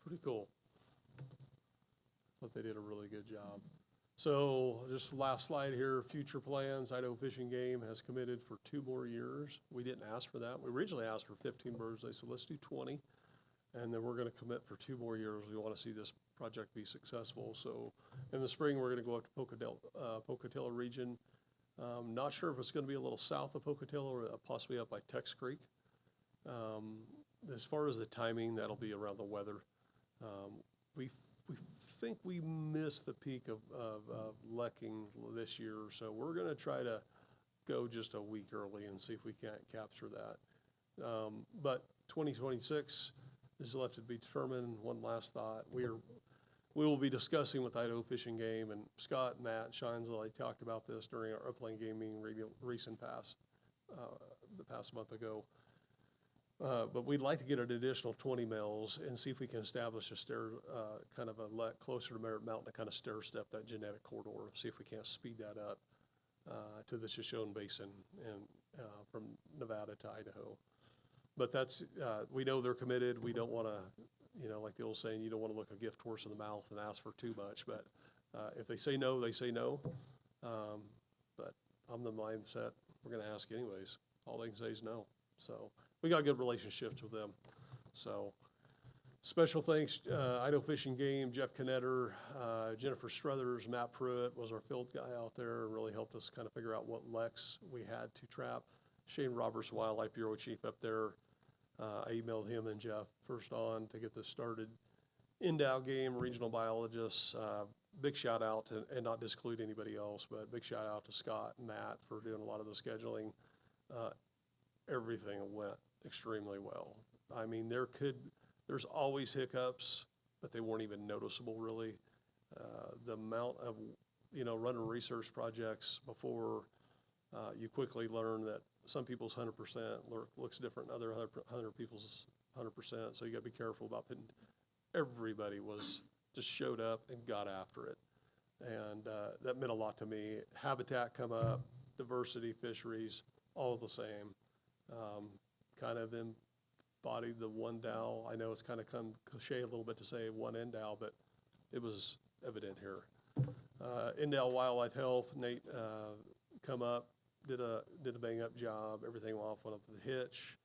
Pretty cool. Thought they did a really good job. So just last slide here, future plans. Idaho Fish and Game has committed for 2 more years. We didn't ask for that. We originally asked for 15 birds. They said, let's do 20. And then we're gonna commit for 2 more years. We wanna see this project be successful. So in the spring, we're gonna go up to Pocatello region. Not sure if it's gonna be a little south of Pocatello or possibly up by Tex Creek. As far as the timing, that'll be around the weather. We think we missed the peak of lekking this year, so we're gonna try to go just a week early and see if we can't capture that. But 2026 is left to be determined. One last thought, we will be discussing with Idaho Fish and Game, and Scott, Matt, Scheinzel, I talked about this during our upland game meeting the past month ago. But we'd like to get an additional 20 males and see if we can establish a kind of a let closer to Merritt Mountain to kind of stair step that genetic corridor, see if we can't speed that up to the Shoshone Basin and from Nevada to Idaho. But that's, we know they're committed. We don't want to, like the old saying, you don't want to look a gift horse in the mouth and ask for too much. But if they say no, they say no. But I'm the mindset, we're going to ask anyways. All they can say is no. So we got good relationships with them. So special thanks, Idaho Fish and Game, Jeff Knetter, Jennifer Struthers, Matt Pruitt was our field guy out there and really helped us kind of figure out what leks we had to trap. Shane Roberts, Wildlife Bureau Chief up there. I emailed him and Jeff first on to get this started. NDOW Game, regional biologists, big shout out to, and not disclude anybody else, but big shout out to Scott and Matt for doing a lot of the scheduling. Everything went extremely well. I mean, there's always hiccups, but they weren't even noticeable really. The amount of, running research projects before, you quickly learn that some people's 100% looks different than other 100 people's 100%. So you gotta be careful about putting, everybody just showed up and got after it. And that meant a lot to me. Habitat come up, diversity, fisheries, all the same. Kind of embodied the one NDOW. I know it's kind of come cliche a little bit to say one NDOW, but it was evident here. NDOW Wildlife Health, Nate come up, did a bang up job. Everything off went up to the hitch.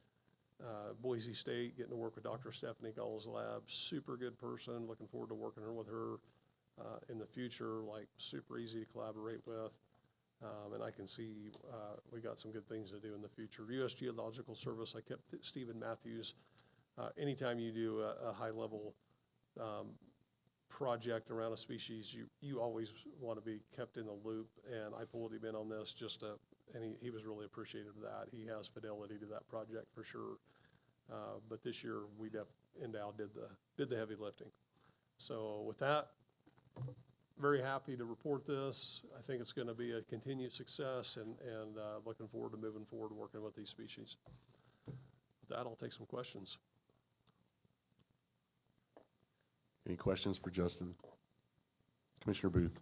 Boise State, getting to work with Dr. Stephanie Gall's lab, super good person, looking forward to working with her in the future, like super easy to collaborate with. And I can see we got some good things to do in the future. U.S. Geological Service, I kept Stephen Matthews. Anytime you do a high-level project around a species, you always want to be kept in the loop, and I pulled him in on this and he was really appreciative of that. He has fidelity to that project for sure. But this year, NDOW did the heavy lifting. So with that, very happy to report this. I think it's going to be a continued success, and looking forward to moving forward working with these species. With that, I'll take some questions. Any questions for Justin? Commissioner Booth?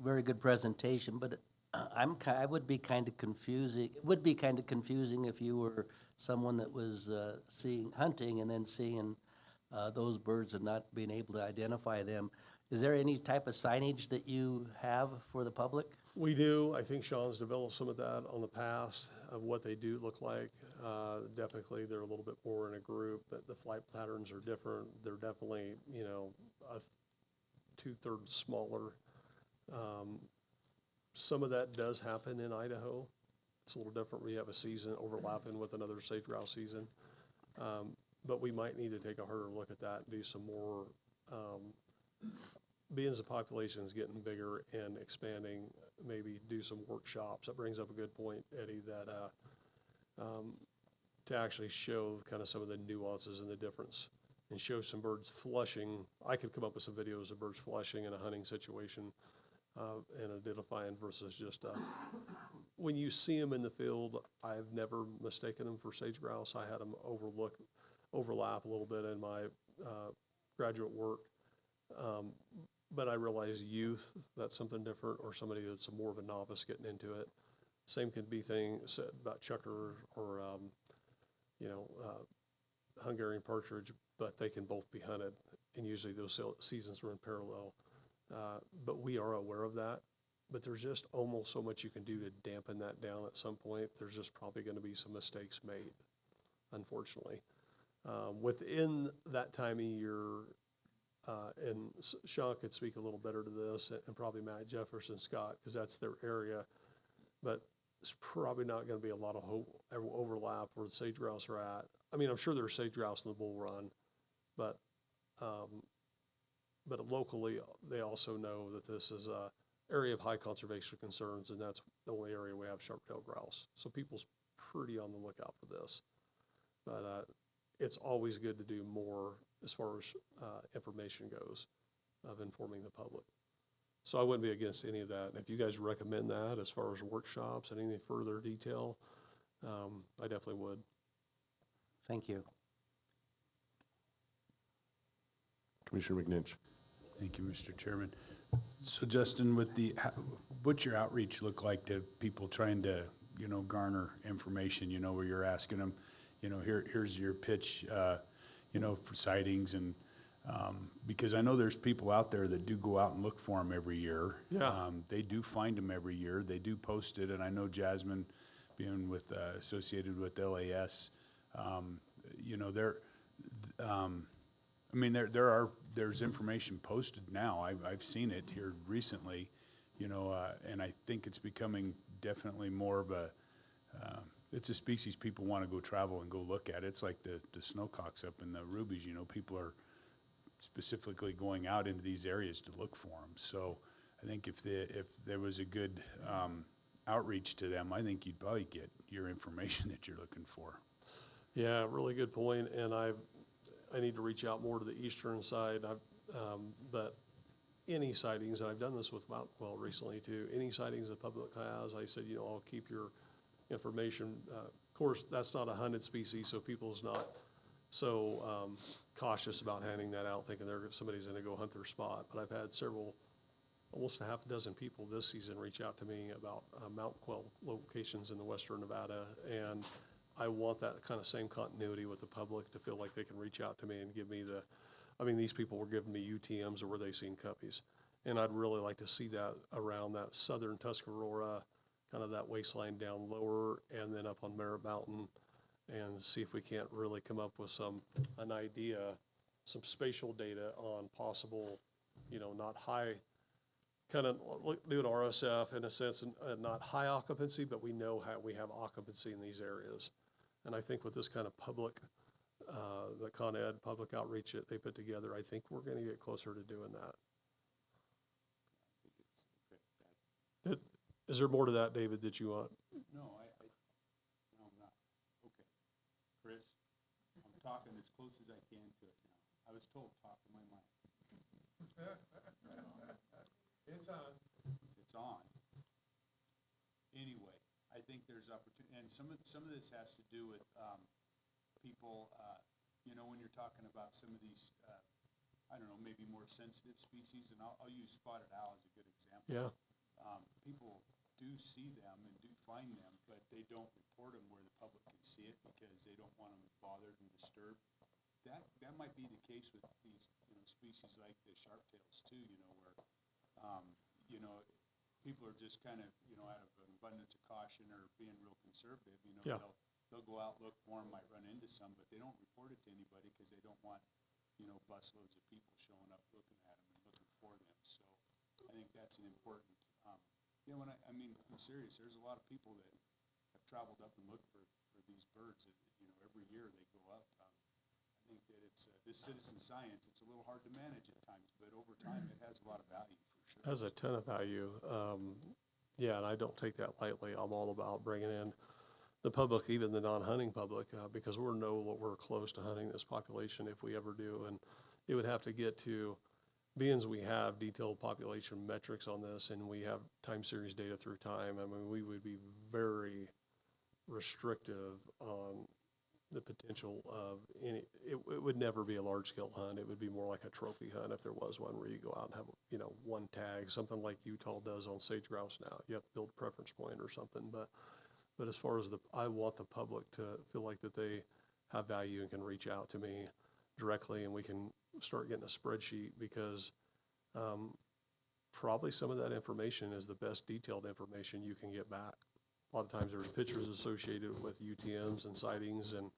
Very good presentation, but I would be kind of confusing. It would be kind of confusing if you were someone that was hunting and then seeing those birds and not being able to identify them. Is there any type of signage that you have for the public? We do. I think Sean's developed some of that on the past of what they do look like. Definitely, they're a little bit more in a group. The flight patterns are different. They're definitely, a 2/3 smaller. Some of that does happen in Idaho. It's a little different. We have a season overlapping with another sage grouse season. But we might need to take a harder look at that and do some more, being as the population is getting bigger and expanding, maybe do some workshops. That brings up a good point, Eddie, that to actually show kind of some of the nuances and the difference and show some birds flushing. I could come up with some videos of birds flushing in a hunting situation and identifying versus just when you see them in the field. I've never mistaken them for sage grouse. I had them overlap a little bit in my graduate work. But I realize youth, that's something different, or somebody that's more of a novice getting into it. Same could be said about chukar or, Hungarian partridge, but they can both be hunted, and usually those seasons are in parallel. But we are aware of that, but there's just almost so much you can do to dampen that down at some point. There's just probably going to be some mistakes made, unfortunately. Within that time of year, and Sean could speak a little better to this, and probably Matt Jefferson Scott, because that's their area, but it's probably not going to be a lot of overlap where the sage grouse are at. I mean, I'm sure there's sage grouse in the bull run, but locally, they also know that this is a area of high conservation concerns, and that's the only area we have sharp-tailed grouse. So people's pretty on the lookout for this. But it's always good to do more as far as information goes of informing the public. So I wouldn't be against any of that. And if you guys recommend that as far as workshops and any further detail, I definitely would. Thank you. Commissioner McNinch? Thank you, Mr. Chairman. So Justin, what's your outreach look like to people trying to, garner information, where you're asking them, here's your pitch, for sightings and, because I know there's people out there that do go out and look for them every year. Yeah. They do find them every year. They do post it, and I know Jasmine, being associated with LAS, there's information posted now. I've seen it here recently, and I think it's becoming definitely more of it's a species people want to go travel and go look at. It's like the snowcocks up in the rubies, people are specifically going out into these areas to look for them. So I think if there was a good outreach to them, I think you'd probably get your information that you're looking for. Yeah, really good point. And I need to reach out more to the eastern side. But any sightings, and I've done this with Mountquell recently too, any sightings the public has, I said, I'll keep your information. Of course, that's not a hunted species, so people's not so cautious about handing that out, thinking somebody's going to go hunt their spot. But I've had almost a half a dozen people this season reach out to me about Mountquell locations in the western Nevada, and I want that kind of same continuity with the public to feel like they can reach out to me and give me these people were giving me UTMs of where they seen cuppies. And I'd really like to see that around that southern Tuscarora, kind of that waistline down lower, and then up on Merritt Mountain, and see if we can't really come up with an idea, some spatial data on possible, not high, kind of do an RSF in a sense, and not high occupancy, but we know how we have occupancy in these areas. And I think with this kind of public, the Con Ed public outreach that they put together, I think we're gonna get closer to doing that. Is there more to that, David, that you want? No, no, I'm not. Okay. Chris, I'm talking as close as I can to it now. I was told, talk to my mic. It's on. It's on. Anyway, I think there's opportunity, and some of this has to do with, people, when you're talking about some of these, I don't know, maybe more sensitive species, and I'll use spotted owl as a good example. Yeah. People do see them and do find them, but they don't report them where the public can see it because they don't want them bothered and disturbed. That might be the case with these, species like the sharptails too, where, people are just kind of, out of an abundance of caution or being real conservative, Yeah. they'll go out, look for them, might run into some, but they don't report it to anybody because they don't want, busloads of people showing up looking at them and looking for them. So I think that's an important, I'm serious, there's a lot of people that have traveled up and looked for these birds that, every year they go up. I think that it's, this citizen science, it's a little hard to manage at times, but over time it has a lot of value for sure. Has a ton of value. Yeah, and I don't take that lightly. I'm all about bringing in the public, even the non-hunting public, because we're close to hunting this population if we ever do. And it would have to get to, being as we have detailed population metrics on this and we have time series data through time, we would be very restrictive on the potential of it would never be a large-scale hunt. It would be more like a trophy hunt if there was one where you go out and have, one tag, something like Utah does on sage grouse now. You have to build a preference point or something, but as far as I want the public to feel like that they have value and can reach out to me directly and we can start getting a spreadsheet because probably some of that information is the best detailed information you can get back. A lot of times there's pictures associated with UTMs and sightings and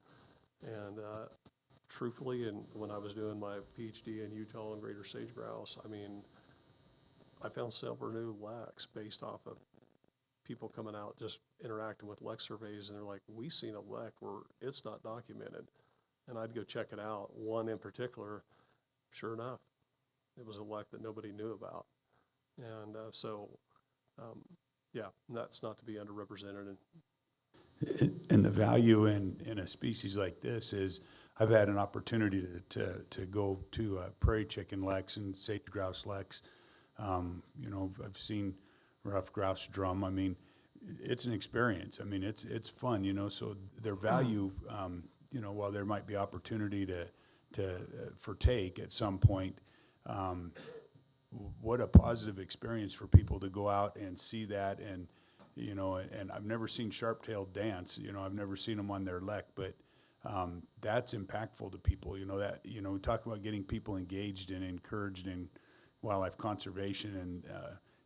truthfully, and when I was doing my PhD in Utah and greater sage grouse, I found several new leks based off of people coming out just interacting with lek surveys, and they're like, we seen a lek where it's not documented. And I'd go check it out. One in particular, sure enough, it was a lek that nobody knew about. And yeah, that's not to be underrepresented. And the value in a species like this is, I've had an opportunity to go to prairie chicken leks and sage grouse leks. I've seen rough grouse drum. It's an experience. It's fun. So their value, while there might be opportunity for take at some point, what a positive experience for people to go out and see that. And I've never seen sharptail dance. I've never seen them on their lek, but that's impactful to people. We talk about getting people engaged and encouraged in wildlife conservation and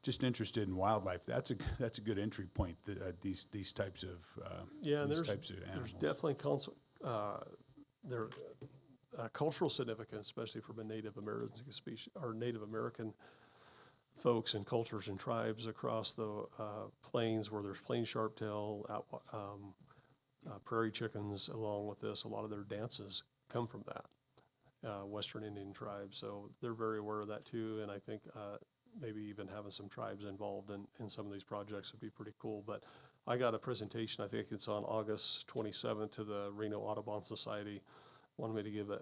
just interested in wildlife. That's a good entry point. These types of these types of animals. There's definitely cultural significance, especially for the Native American species or Native American folks and cultures and tribes across the plains where there's plain sharptail, prairie chickens. Along with this, a lot of their dances come from that Western Indian tribes, so they're very aware of that too. And I think maybe even having some tribes involved in some of these projects would be pretty cool. But I got a presentation, I think it's on August 27th, to the Reno Audubon Society. Wanted me to give an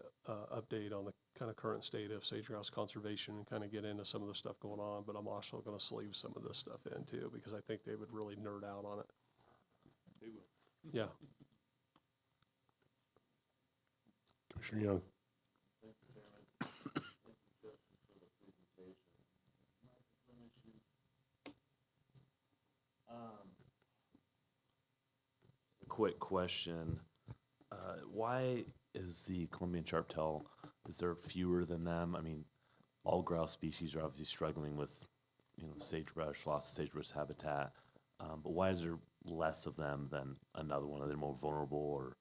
update on the kind of current state of sage grouse conservation and kind of get into some of the stuff going on, but I'm also going to sleeve some of this stuff in too, because I think they would really nerd out on it. They will. Yeah. Commissioner Young. Quick question. Why is the Columbian sharptail, is there fewer than them? All grouse species are obviously struggling with, sagebrush, loss of sagebrush habitat. But why is there less of them than another one? Are they more vulnerable, or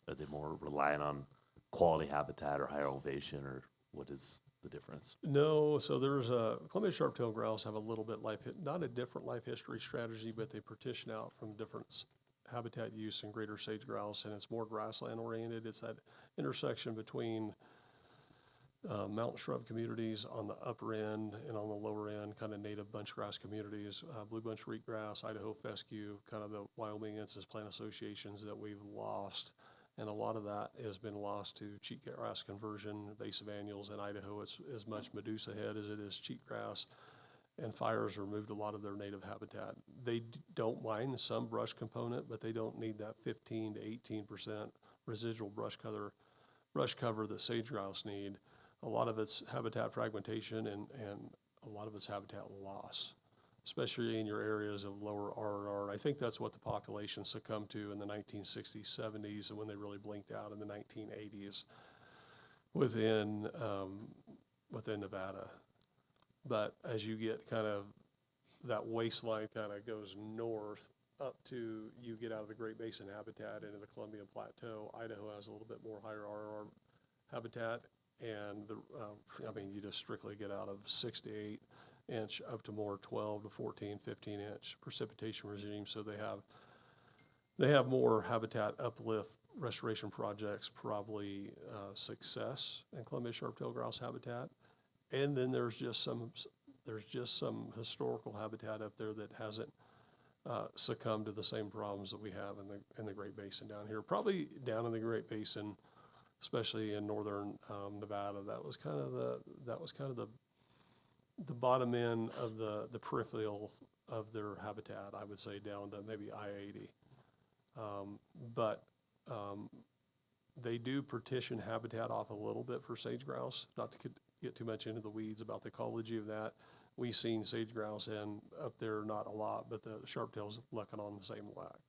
are they more reliant on quality habitat or higher elevation, or what is the difference? No, so there's Columbia sharp-tailed grouse have a little bit not a different life history strategy, but they partition out from different habitat use in greater sage grouse, and it's more grassland oriented. It's that intersection between mountain shrub communities on the upper end and on the lower end, kind of native bunch grass communities, blue bunch wheatgrass, Idaho fescue, kind of the Wyoming incense plant associations that we've lost. And a lot of that has been lost to cheatgrass conversion, invasive annuals. In Idaho, it's as much Medusa head as it is cheatgrass, and fires removed a lot of their native habitat. They don't mind some brush component, but they don't need that 15 to 18% residual brush cover that sage grouse need. A lot of it's habitat fragmentation and a lot of it's habitat loss, especially in your areas of lower R&R. And I think that's what the population succumbed to in the 1960s, 70s, and when they really blinked out in the 1980s within Nevada. But as you get kind of that waistline kind of goes north up to, you get out of the Great Basin habitat into the Columbian Plateau. Idaho has a little bit more higher R&R habitat, and you just strictly get out of 6 to 8 inch up to more 12 to 14, 15 inch precipitation regime. So they have more habitat uplift restoration projects, probably success in Columbia sharp-tailed grouse habitat. And then there's just some historical habitat up there that hasn't succumbed to the same problems that we have in the Great Basin down here. Probably down in the Great Basin, especially in northern Nevada, that was kind of the bottom end of the peripheral of their habitat, I would say, down to maybe I-80. But they do partition habitat off a little bit for sage grouse, not to get too much into the weeds about the ecology of that. We've seen sage grouse up there, not a lot, but the sharp-tails lucking on the same lack.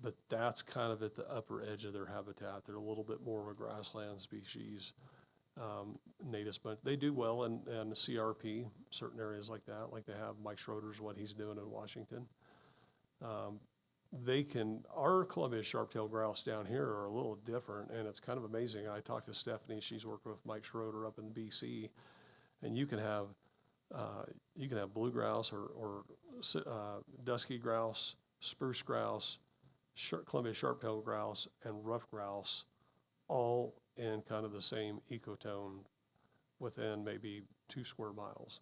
But that's kind of at the upper edge of their habitat. They're a little bit more of a grassland species. Natives, but they do well in the CRP, certain areas like that, like they have Mike Schroeder's, what he's doing in Washington. Our Columbia sharp-tailed grouse down here are a little different, and it's kind of amazing. I talked to Stephanie, she's working with Mike Schroeder up in BC, and you can have blue grouse or dusky grouse, spruce grouse, Columbia sharp-tailed grouse, and rough grouse, all in kind of the same ecotone within maybe 2 square miles.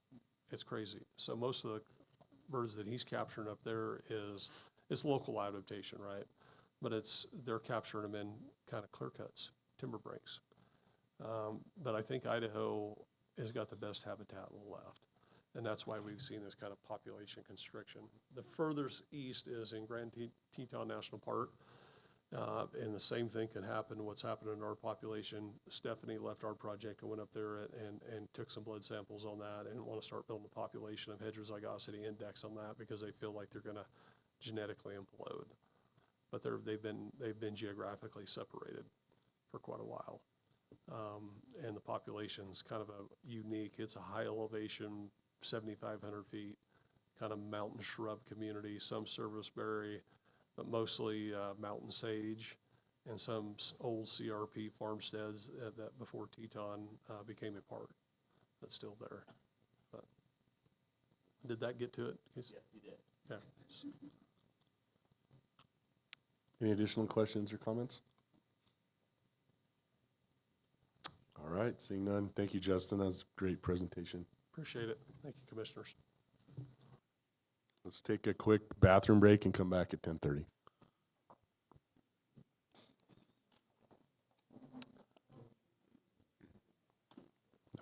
It's crazy. So most of the birds that he's capturing up there it's local adaptation, right? But they're capturing them in kind of clear cuts, timber breaks. But I think Idaho has got the best habitat left. And that's why we've seen this kind of population constriction. The furthest east is in Grand Teton National Park. And the same thing can happen, what's happened in our population. Stephanie left our project and went up there and took some blood samples on that and want to start building a population of heterozygosity index on that because they feel like they're going to genetically implode. But they've been geographically separated for quite a while. And the population's kind of unique. It's a high elevation, 7,500 feet, kind of mountain shrub community, some serviceberry, but mostly mountain sage, and some old CRP farmsteads that before Teton became a park. That's still there. But did that get to it? Yes, you did. Yeah. Any additional questions or comments? All right, seeing none. Thank you, Justin. That was a great presentation. Appreciate it. Thank you, commissioners. Let's take a quick bathroom break and come back at 10:30.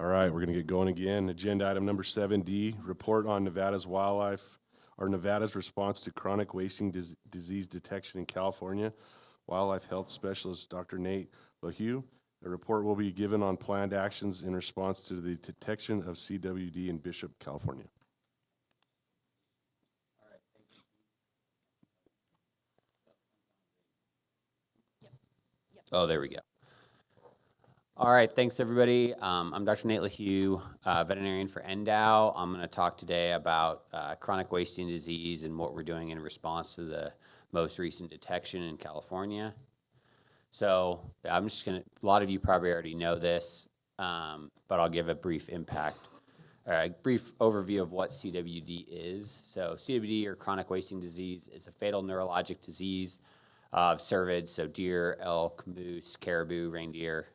All right, we're going to get going again. Agenda item number 7D, report on Nevada's response to chronic wasting disease detection in California. Wildlife Health Specialist Dr. Nate LaHue. A report will be given on planned actions in response to the detection of CWD in Bishop, California. Oh, there we go. All right, thanks everybody. I'm Dr. Nate LaHue, veterinarian for NDOW. I'm going to talk today about chronic wasting disease and what we're doing in response to the most recent detection in California. So I'm just gonna, a lot of you probably already know this, but I'll give a brief brief overview of what CWD is. So CWD, or chronic wasting disease, is a fatal neurologic disease of cervids, so deer, elk, moose, caribou, reindeer.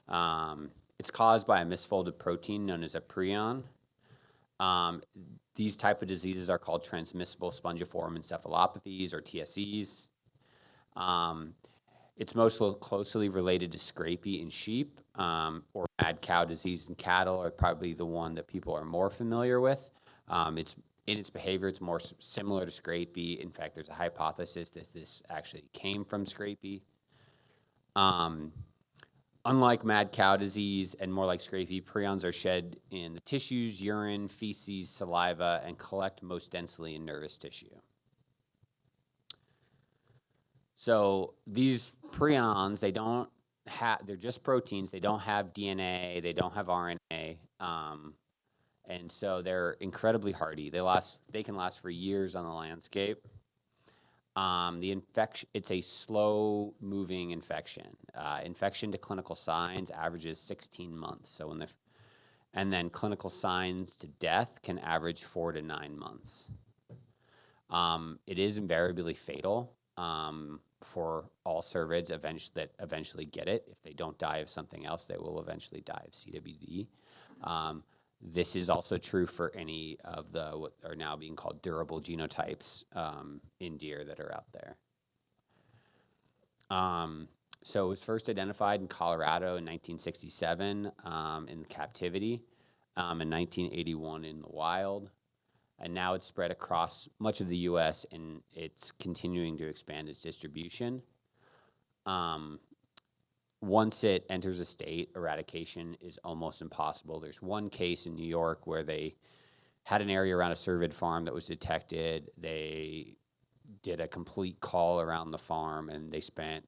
It's caused by a misfolded protein known as a prion. These type of diseases are called transmissible spongiform encephalopathies, or TSEs. It's most closely related to scrapie in sheep, or mad cow disease in cattle are probably the one that people are more familiar with. It's in its behavior, it's more similar to scrapie. In fact, there's a hypothesis that this actually came from scrapie. Unlike mad cow disease and more like scrapie, prions are shed in the tissues, urine, feces, saliva, and collect most densely in nervous tissue. So these prions, they're just proteins. They don't have DNA. They don't have RNA. And so they're incredibly hardy. They can last for years on the landscape. It's a slow moving infection. Infection to clinical signs averages 16 months. And then clinical signs to death can average 4 to 9 months. It is invariably fatal for all cervids that eventually get it. If they don't die of something else, they will eventually die of CWD. This is also true for any of what are now being called durable genotypes in deer that are out there. So it was first identified in Colorado in 1967 in captivity, in 1981 in the wild, and now it's spread across much of the U.S. and it's continuing to expand its distribution. Once it enters a state, eradication is almost impossible. There's one case in New York where they had an area around a cervid farm that was detected. They did a complete call around the farm, and they spent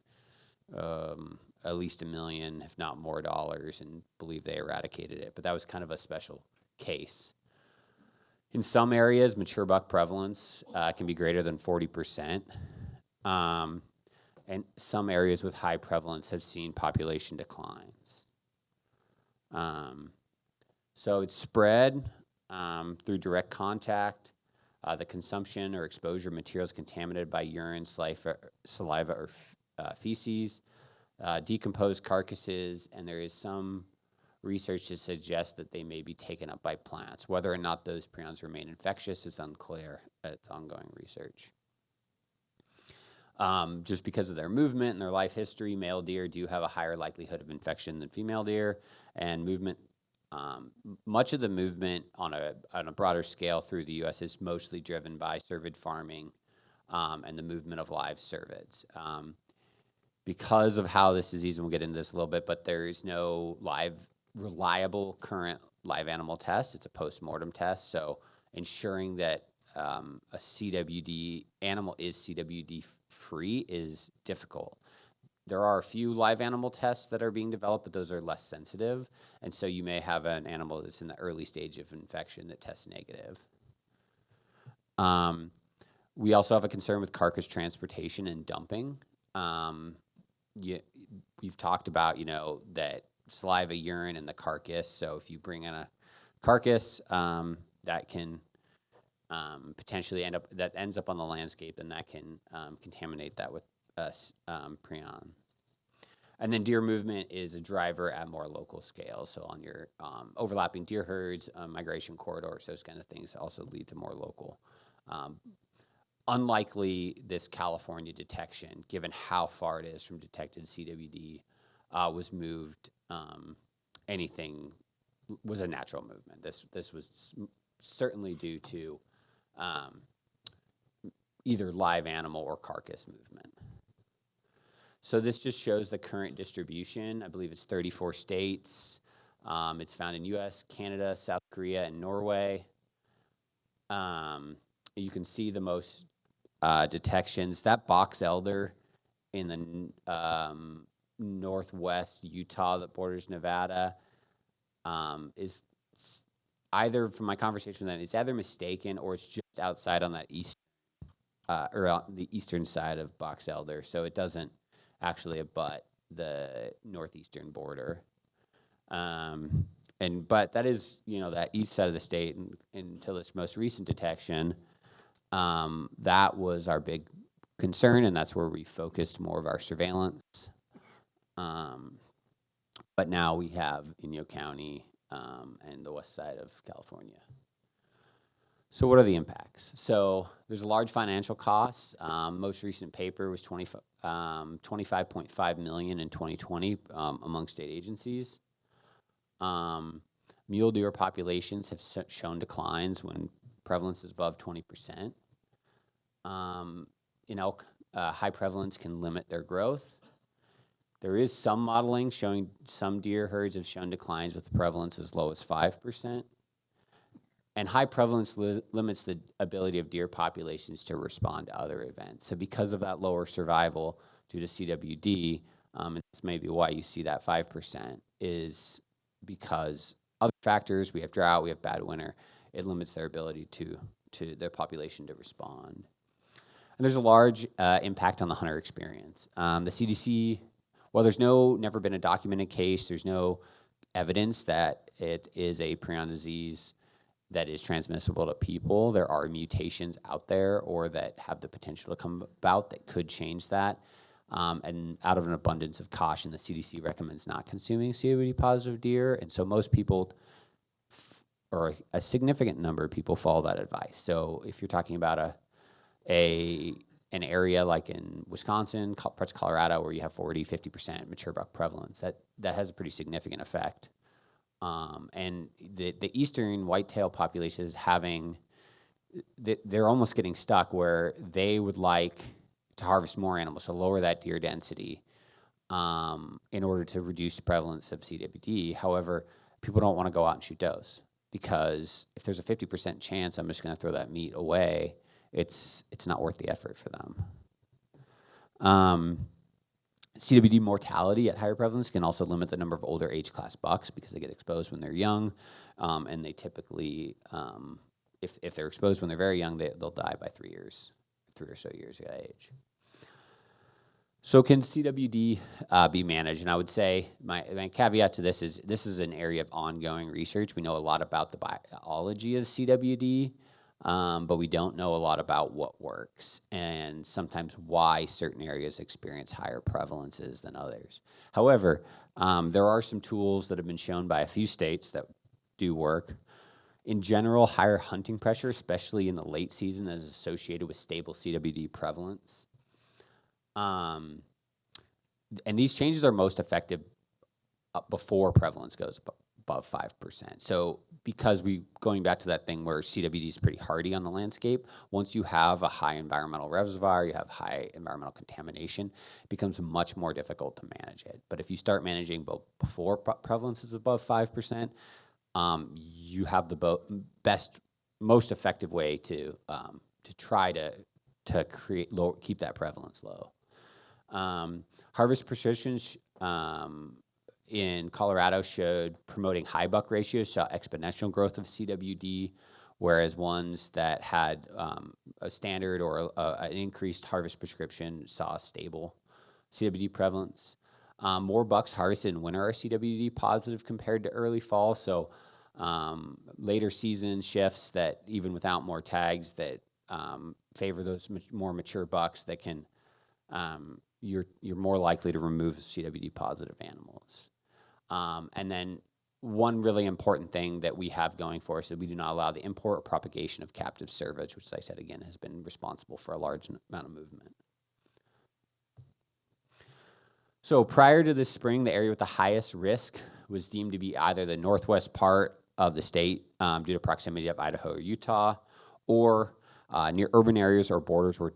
at least $1 million, if not more, dollars, and believe they eradicated it. But that was kind of a special case. In some areas, mature buck prevalence can be greater than 40%. And some areas with high prevalence have seen population declines. So it's spread through direct contact, the consumption or exposure of materials contaminated by urine, saliva, or feces, decomposed carcasses, and there is some research to suggest that they may be taken up by plants. Whether or not those prions remain infectious is unclear. It's ongoing research. Just because of their movement and their life history, male deer do have a higher likelihood of infection than female deer, and movement. Much of the movement on a broader scale through the U.S. is mostly driven by cervid farming and the movement of live cervids. Because of how this disease, and we'll get into this a little bit, but there is no reliable current live animal test. It's a post-mortem test, so ensuring that a CWD animal is CWD free is difficult. There are a few live animal tests that are being developed, but those are less sensitive, and so you may have an animal that's in the early stage of infection that tests negative. We also have a concern with carcass transportation and dumping. We've talked about, that saliva, urine, and the carcass. So if you bring in a carcass, that can potentially ends up on the landscape, and that can contaminate that with prion. And then deer movement is a driver at more local scale. So on your overlapping deer herds, migration corridors, those kind of things also lead to more local. Unlikely this California detection, given how far it is from detected CWD, was moved. Anything was a natural movement. This was certainly due to either live animal or carcass movement. So this just shows the current distribution. I believe it's 34 states. It's found in U.S., Canada, South Korea, and Norway. You can see the most detections. That box elder in the northwest Utah that borders Nevada is either, from my conversation with them, it's either mistaken or it's just outside on that east or on the eastern side of box elder. So it doesn't actually abut the northeastern border. But that is, that east side of the state, and until this most recent detection, that was our big concern, and that's where we focused more of our surveillance. But now we have Inyo County and the west side of California. So what are the impacts? So there's a large financial cost. Most recent paper was 25.5 million in 2020 among state agencies. Mule deer populations have shown declines when prevalence is above 20%. In elk, high prevalence can limit their growth. There is some modeling showing some deer herds have shown declines with prevalence as low as 5%. And high prevalence limits the ability of deer populations to respond to other events. So because of that lower survival due to CWD, and that's maybe why you see that 5%, is because other factors, we have drought, we have bad winter, it limits their ability to their population to respond. And there's a large impact on the hunter experience. The CDC, well, there's never been a documented case, there's no evidence that it is a prion disease that is transmissible to people. There are mutations out there or that have the potential to come about that could change that. And out of an abundance of caution, the CDC recommends not consuming CWD positive deer. And so most people, or a significant number of people, follow that advice. So if you're talking about an area like in Wisconsin, parts of Colorado, where you have 40-50% mature buck prevalence, that has a pretty significant effect. And the eastern whitetail population is they're almost getting stuck where they would like to harvest more animals, so lower that deer density in order to reduce the prevalence of CWD. However, people don't want to go out and shoot does because if there's a 50% chance I'm just going to throw that meat away, it's not worth the effort for them. CWD mortality at higher prevalence can also limit the number of older age class bucks because they get exposed when they're young, and they typically, if they're exposed when they're very young, they'll die by 3 or so years of age. So can CWD be managed? And I would say my caveat to this is an area of ongoing research. We know a lot about the biology of CWD, but we don't know a lot about what works and sometimes why certain areas experience higher prevalences than others. However, there are some tools that have been shown by a few states that do work. In general, higher hunting pressure, especially in the late season, is associated with stable CWD prevalence. And these changes are most effective before prevalence goes above 5%. So because going back to that thing where CWD is pretty hardy on the landscape, once you have a high environmental reservoir, you have high environmental contamination, it becomes much more difficult to manage it. But if you start managing before prevalence is above 5%, you have the most effective way to try to keep that prevalence low. Harvest precisions in Colorado showed promoting high buck ratios saw exponential growth of CWD, whereas ones that had a standard or an increased harvest prescription saw stable CWD prevalence. More bucks harvested in winter are CWD positive compared to early fall, so later season shifts that even without more tags that favor those more mature bucks that can you're more likely to remove CWD positive animals. And then one really important thing that we have going for us is that we do not allow the import or propagation of captive cervage, which, as I said again, has been responsible for a large amount of movement. So prior to this spring, the area with the highest risk was deemed to be either the northwest part of the state due to proximity of Idaho or Utah, or near urban areas or borders where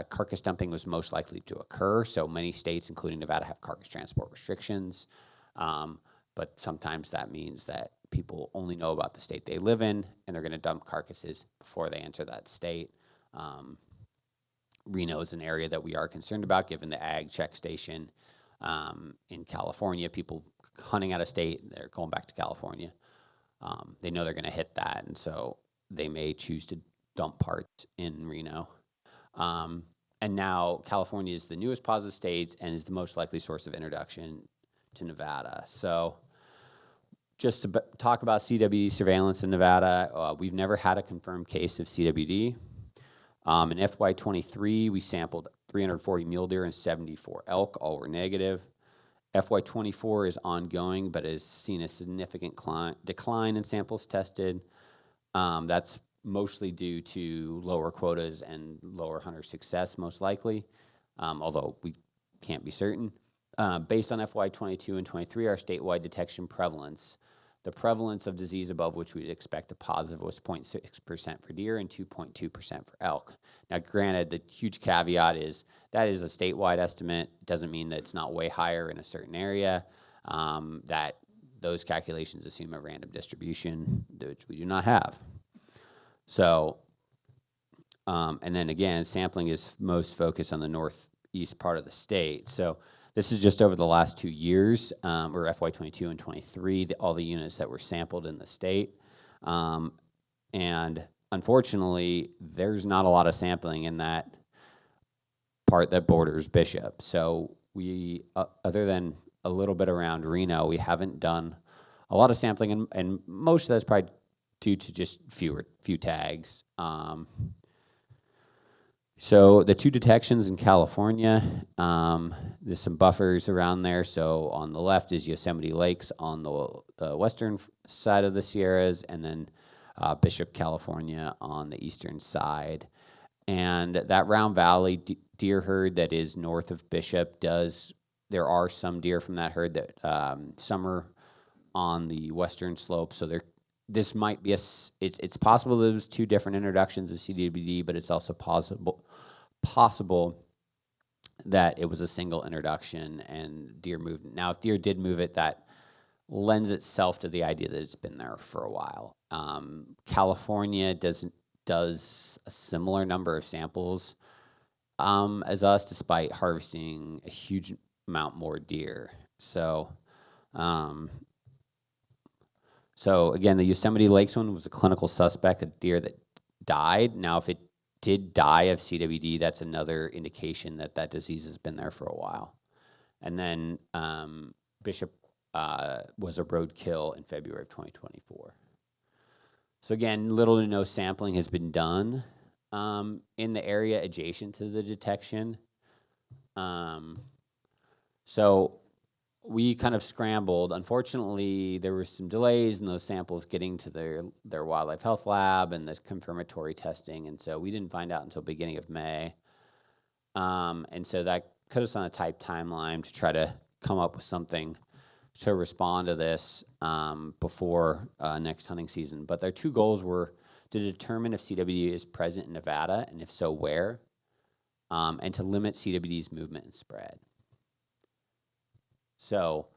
carcass dumping was most likely to occur. So many states, including Nevada, have carcass transport restrictions. But sometimes that means that people only know about the state they live in, and they're going to dump carcasses before they enter that state. Reno is an area that we are concerned about, given the ag check station in California. People hunting out of state, they're going back to California. They know they're going to hit that, and so they may choose to dump parts in Reno. And now California is the newest positive states and is the most likely source of introduction to Nevada. So just to talk about CWD surveillance in Nevada, we've never had a confirmed case of CWD. In FY23, we sampled 340 mule deer and 74 elk, all were negative. FY24 is ongoing, but has seen a significant decline in samples tested. That's mostly due to lower quotas and lower hunter success, most likely, although we can't be certain. Based on FY22 and 23, our statewide detection prevalence, the prevalence of disease above which we'd expect a positive was 0.6% for deer and 2.2% for elk. Now, granted, the huge caveat is that is a statewide estimate. It doesn't mean that it's not way higher in a certain area, that those calculations assume a random distribution, which we do not have. So, and then again, sampling is most focused on the northeast part of the state. So this is just over the last 2 years, or FY22 and 23, all the units that were sampled in the state. And unfortunately, there's not a lot of sampling in that part that borders Bishop. So we, other than a little bit around Reno, we haven't done a lot of sampling, and most of that's probably due to just few tags. So the 2 detections in California, there's some buffers around there. So on the left is Yosemite Lakes on the western side of the Sierras, and then Bishop, California on the eastern side. And that Round Valley deer herd that is north of Bishop there are some deer from that herd that some are on the western slope. So this might be it's possible there's 2 different introductions of CWD, but it's also possible that it was a single introduction and deer moved. Now, if deer did move it, that lends itself to the idea that it's been there for a while. California does a similar number of samples as us, despite harvesting a huge amount more deer. So again, the Yosemite Lakes one was a clinical suspect, a deer that died. Now, if it did die of CWD, that's another indication that that disease has been there for a while. And then Bishop was a roadkill in February of 2024. So again, little to no sampling has been done in the area adjacent to the detection. So we kind of scrambled. Unfortunately, there were some delays in those samples getting to their wildlife health lab and the confirmatory testing, and so we didn't find out until beginning of May. And so that put us on a tight timeline to try to come up with something to respond to this before next hunting season. But their 2 goals were to determine if CWD is present in Nevada, and if so, where, and to limit CWD's movement and spread. So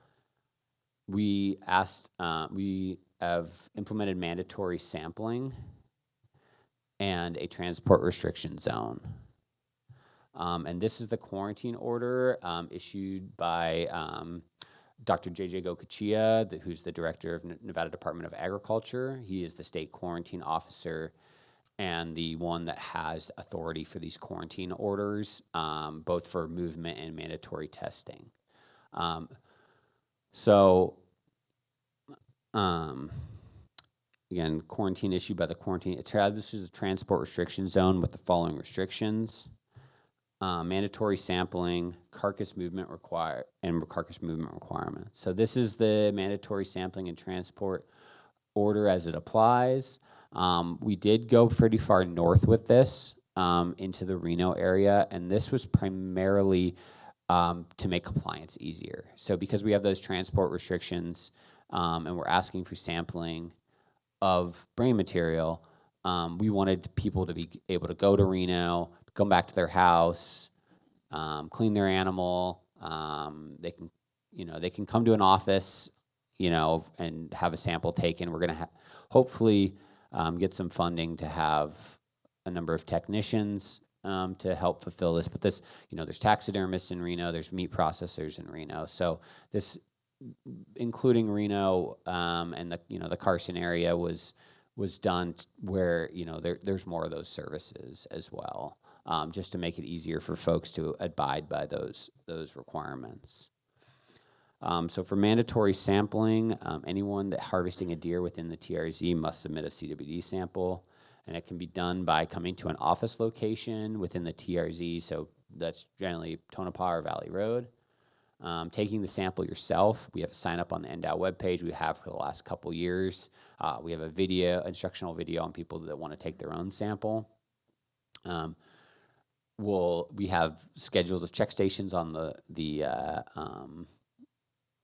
we have implemented mandatory sampling and a transport restriction zone. And this is the quarantine order issued by Dr. J.J. Gokachia, who's the director of Nevada Department of Agriculture. He is the state quarantine officer and the one that has authority for these quarantine orders, both for movement and mandatory testing. Again, quarantine issued by the quarantine. It establishes a transport restriction zone with the following restrictions: mandatory sampling, carcass movement requirements. So this is the mandatory sampling and transport order as it applies. We did go pretty far north with this into the Reno area, and this was primarily to make compliance easier. So because we have those transport restrictions and we're asking for sampling of brain material, we wanted people to be able to go to Reno, come back to their house, clean their animal. They can come to an office, and have a sample taken. We're going to hopefully get some funding to have a number of technicians to help fulfill this. But this, there's taxidermists in Reno, there's meat processors in Reno. So this, including Reno and the Carson area, was done where there's more of those services as well. just to make it easier for folks to abide by those requirements. So for mandatory sampling, anyone that harvesting a deer within the TRZ must submit a CWD sample, and it can be done by coming to an office location within the TRZ, so that's generally Tonopah or Valley Road. Taking the sample yourself, we have a sign up on the NDOW webpage we have for the last couple years. We have a instructional video on people that want to take their own sample. We have schedules of check stations on the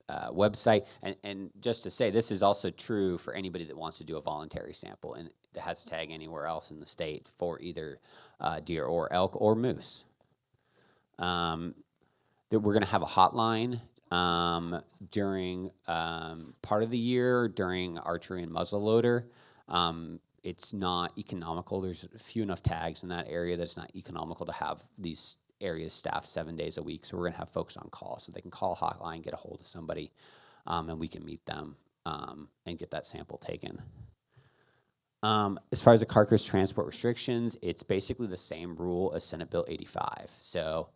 website, and just to say, this is also true for anybody that wants to do a voluntary sample and that has a tag anywhere else in the state for either deer or elk or moose. That we're going to have a hotline during part of the year during archery and muzzleloader. It's not economical. There's few enough tags in that area that it's not economical to have these areas staffed 7 days a week. So we're going to have folks on call so they can call a hotline, get a hold of somebody, and we can meet them and get that sample taken. As far as the carcass transport restrictions, it's basically the same rule as Senate Bill 85. So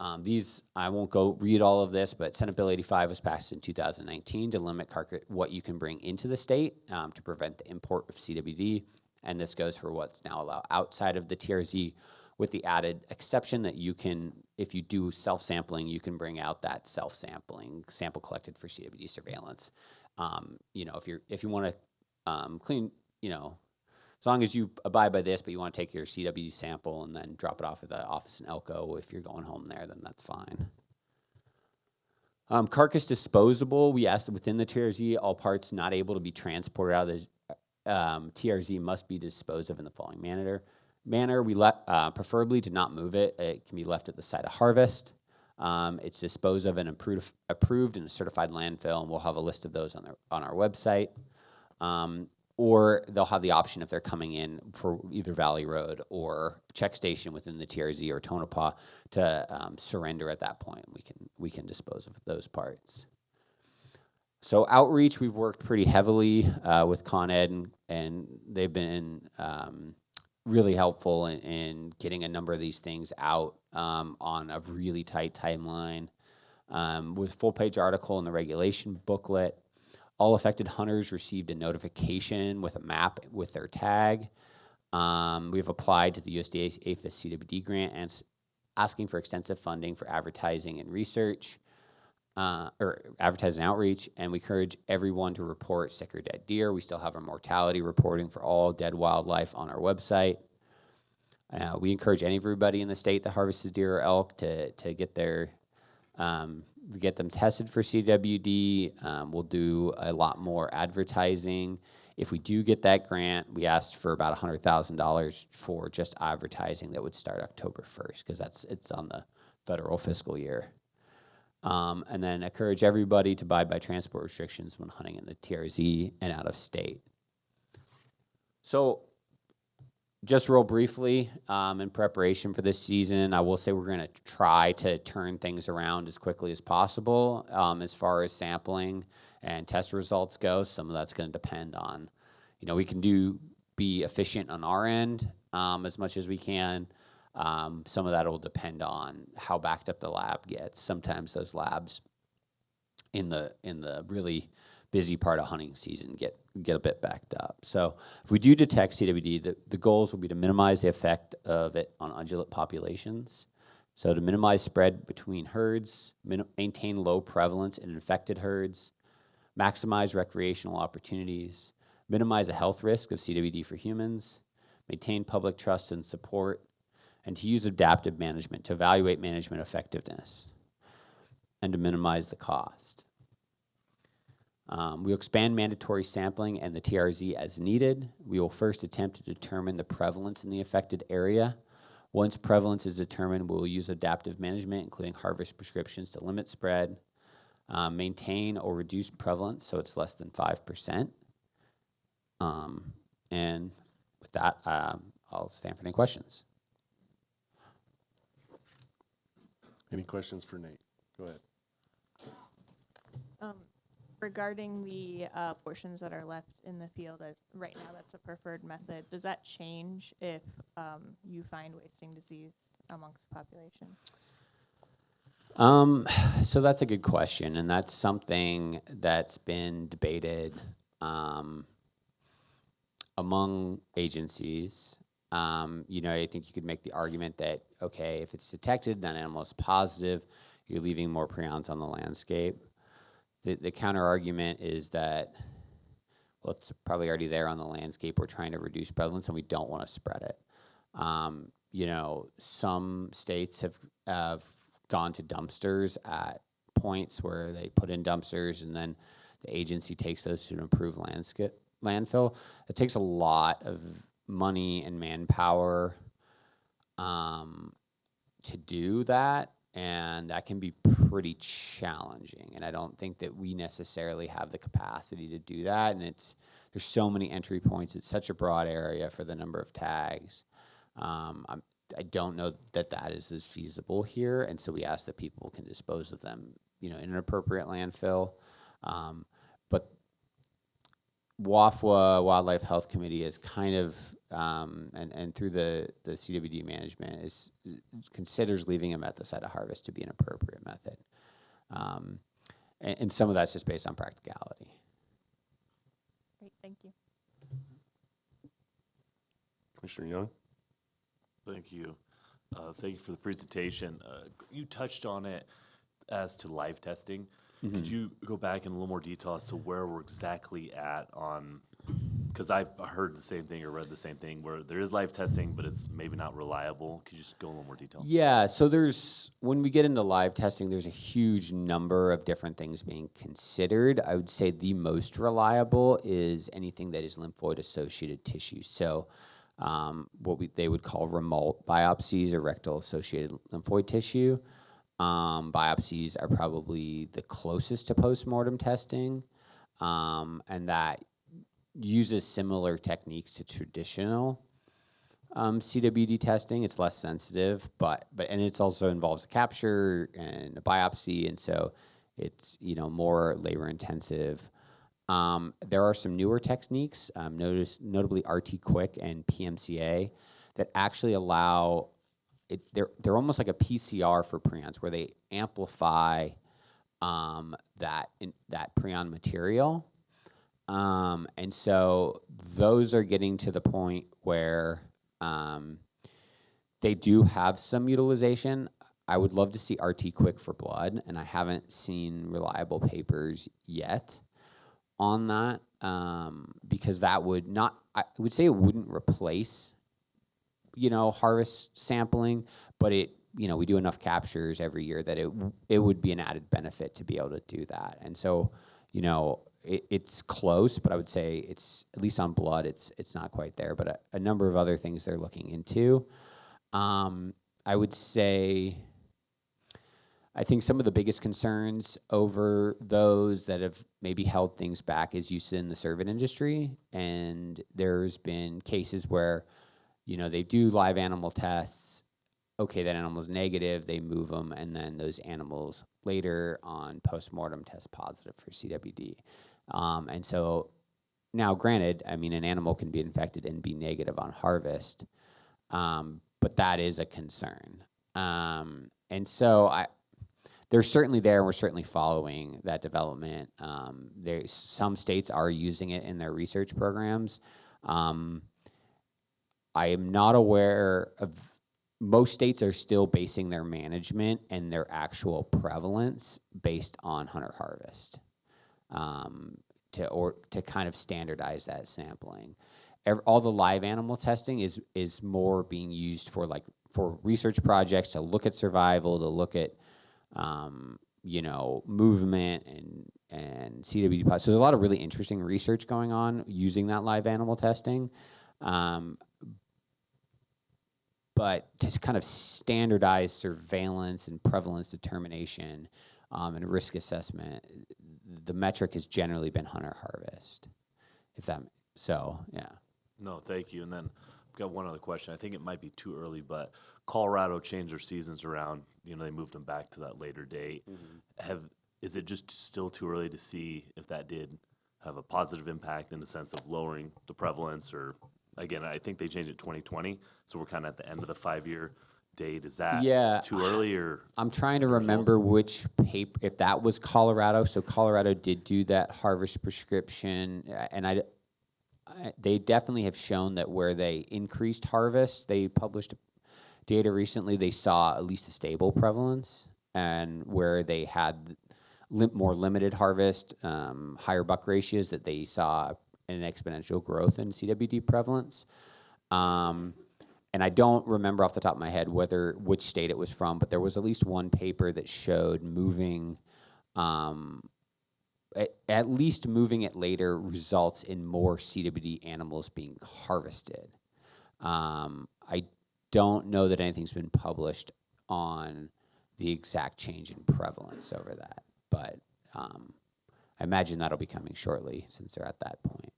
I won't go read all of this, but Senate Bill 85 was passed in 2019 to limit what you can bring into the state to prevent the import of CWD, and this goes for what's now allowed outside of the TRZ, with the added exception that you can, if you do self-sampling, you can bring out that self-sampling sample collected for CWD surveillance. If you want to clean, as long as you abide by this, but you want to take your CWD sample and then drop it off at the office in Elko, if you're going home there, then that's fine. Carcass disposable, we asked that within the TRZ, all parts not able to be transported out of the TRZ must be disposed of in the following manner. We preferably to not move it. It can be left at the site of harvest. It's disposed of and approved in a certified landfill, and we'll have a list of those on our website. Or they'll have the option if they're coming in for either Valley Road or a check station within the TRZ or Tonopah to surrender at that point. We can dispose of those parts. So outreach, we've worked pretty heavily with Con Ed, and they've been really helpful in getting a number of these things out on a really tight timeline. With full-page article in the regulation booklet. All affected hunters received a notification with a map with their tag. We have applied to the USDA's APHIS CWD grant and asking for extensive funding for advertising and research, or advertising outreach, and we encourage everyone to report sick or dead deer. We still have our mortality reporting for all dead wildlife on our website. We encourage everybody in the state that harvests deer or elk to get their get them tested for CWD. We'll do a lot more advertising. If we do get that grant, we asked for about $100,000 for just advertising that would start October 1st, because it's on the federal fiscal year. And then encourage everybody to abide by transport restrictions when hunting in the TRZ and out of state. So just real briefly, in preparation for this season, I will say we're going to try to turn things around as quickly as possible. As far as sampling and test results go, some of that's going to depend on, we can be efficient on our end as much as we can. Some of that will depend on how backed up the lab gets. Sometimes those labs in the really busy part of hunting season get a bit backed up. So if we do detect CWD, the goals will be to minimize the effect of it on ungulate populations. So to minimize spread between herds, maintain low prevalence in infected herds, maximize recreational opportunities, minimize the health risk of CWD for humans, maintain public trust and support, and to use adaptive management to evaluate management effectiveness, and to minimize the cost. We'll expand mandatory sampling and the TRZ as needed. We will first attempt to determine the prevalence in the affected area. Once prevalence is determined, we'll use adaptive management, including harvest prescriptions to limit spread, maintain or reduce prevalence so it's less than 5%. And with that, I'll stand for any questions. Any questions for Nate? Go ahead. For regarding the portions that are left in the field, as right now that's a preferred method, does that change if you find wasting disease amongst the population? So that's a good question, and that's something that's been debated among agencies. I think you could make the argument that, okay, if it's detected, that animal is positive, you're leaving more prions on the landscape. The counter argument is that, well, it's probably already there on the landscape. We're trying to reduce prevalence, and we don't want to spread it. Some states have gone to dumpsters at points where they put in dumpsters, and then the agency takes those to improve landfill. It takes a lot of money and manpower to do that, and that can be pretty challenging. And I don't think that we necessarily have the capacity to do that. And there's so many entry points. It's such a broad area for the number of tags. I don't know that is as feasible here, and so we ask that people can dispose of them, in an appropriate landfill. But WAFWA, Wildlife Health Committee, is kind of, and through the CWD management, considers leaving them at the site of harvest to be an appropriate method. And some of that's just based on practicality. Great, thank you. Commissioner Young? Thank you. Thank you for the presentation. You touched on it as to live testing. Mm-hmm. Could you go back in a little more detail as to where we're exactly at on, because I've heard the same thing or read the same thing, where there is live testing, but it's maybe not reliable. Could you just go in a little more detail? Yeah, so when we get into live testing, there's a huge number of different things being considered. I would say the most reliable is anything that is lymphoid-associated tissue. So they would call remote biopsies or rectal-associated lymphoid tissue. Biopsies are probably the closest to postmortem testing, and that uses similar techniques to traditional CWD testing. It's less sensitive, but it also involves a capture and a biopsy, and so it's more labor intensive. There are some newer techniques, notably RT-Quick and PMCA, that actually allow they're almost like a PCR for prions, where they amplify that prion material, and so those are getting to the point where they do have some utilization. I would love to see RT-Quick for blood, and I haven't seen reliable papers yet on that, because that would not. I would say it wouldn't replace harvest sampling, but we do enough captures every year that it would be an added benefit to be able to do that. And so, it's close, but I would say it's, at least on blood, it's not quite there, but a number of other things they're looking into. I would say, I think some of the biggest concerns over those that have maybe held things back is use in the cervid industry. And there's been cases where they do live animal tests. Okay, that animal's negative, they move them, and then those animals later on postmortem test positive for CWD. And so now, granted, an animal can be infected and be negative on harvest, but that is a concern. And so they're certainly there, and we're certainly following that development. Some states are using it in their research programs. I am not aware of, most states are still basing their management and their actual prevalence based on hunter harvest, to kind of standardize that sampling. All the live animal testing is more being used for research projects, to look at survival, to look at movement and CWD. So there's a lot of really interesting research going on using that live animal testing. But to kind of standardize surveillance and prevalence determination and risk assessment, the metric has generally been hunter harvest. Yeah. No, thank you. And then I've got one other question. I think it might be too early, but Colorado changed their seasons around. They moved them back to that later date. Mm-hmm. is it just still too early to see if that did have a positive impact in the sense of lowering the prevalence? Or, again, I think they changed it 2020, so we're kind of at the end of the 5-year date. Is that Yeah, too early, or? I'm trying to remember which paper, if that was Colorado. So Colorado did do that harvest prescription, and they definitely have shown that where they increased harvest, they published data recently, they saw at least a stable prevalence, and where they had more limited harvest, higher buck ratios, that they saw an exponential growth in CWD prevalence. And I don't remember off the top of my head which state it was from, but there was at least one paper that showed moving, at least moving it later results in more CWD animals being harvested. I don't know that anything's been published on the exact change in prevalence over that, but I imagine that'll be coming shortly since they're at that point.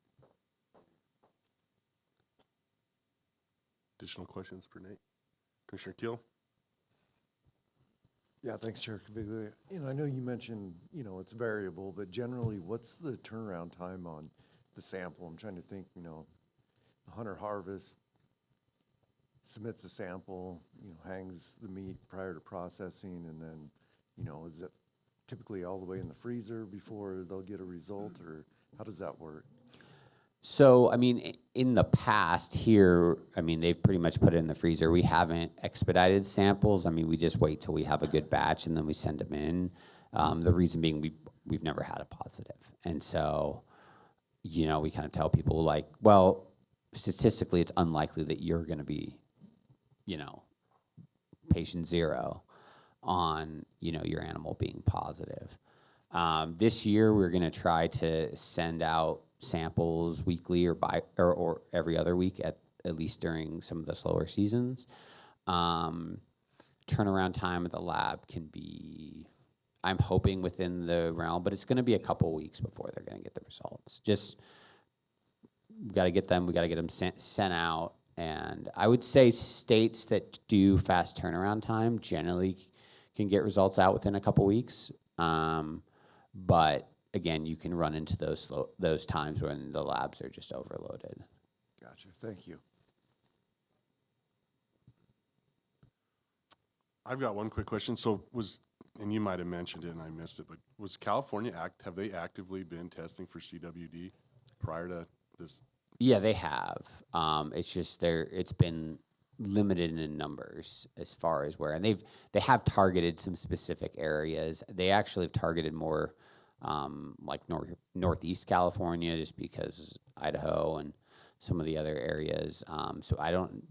Additional questions for Nate? Commissioner Keel? Yeah, thanks, Chair Caviglia. I know you mentioned, it's variable, but generally, what's the turnaround time on the sample? I'm trying to think, the hunter harvest, submits a sample, hangs the meat prior to processing, and then, is it typically all the way in the freezer before they'll get a result, or how does that work? So, I mean, in the past here, I mean, they've pretty much put it in the freezer. We haven't expedited samples. I mean, we just wait till we have a good batch and then we send them in. The reason being we've never had a positive. And so, we kind of tell people like, well, statistically, it's unlikely that you're going to be, patient 0 on, your animal being positive. This year, we're going to try to send out samples weekly or every other week at least during some of the slower seasons. Turnaround time at the lab can be, I'm hoping within the realm, but it's going to be a couple weeks before they're going to get the results. Just we got to get them sent out. And I would say states that do fast turnaround time generally can get results out within a couple weeks. But again, you can run into those times when the labs are just overloaded. Gotcha. Thank you. I've got one quick question. So and you might have mentioned it and I missed it, but was California have they actively been testing for CWD prior to this? Yeah, they have. It's just it's been limited in numbers as far as where, and they have targeted some specific areas. They actually have targeted more like Northeast California, just because Idaho and some of the other areas. So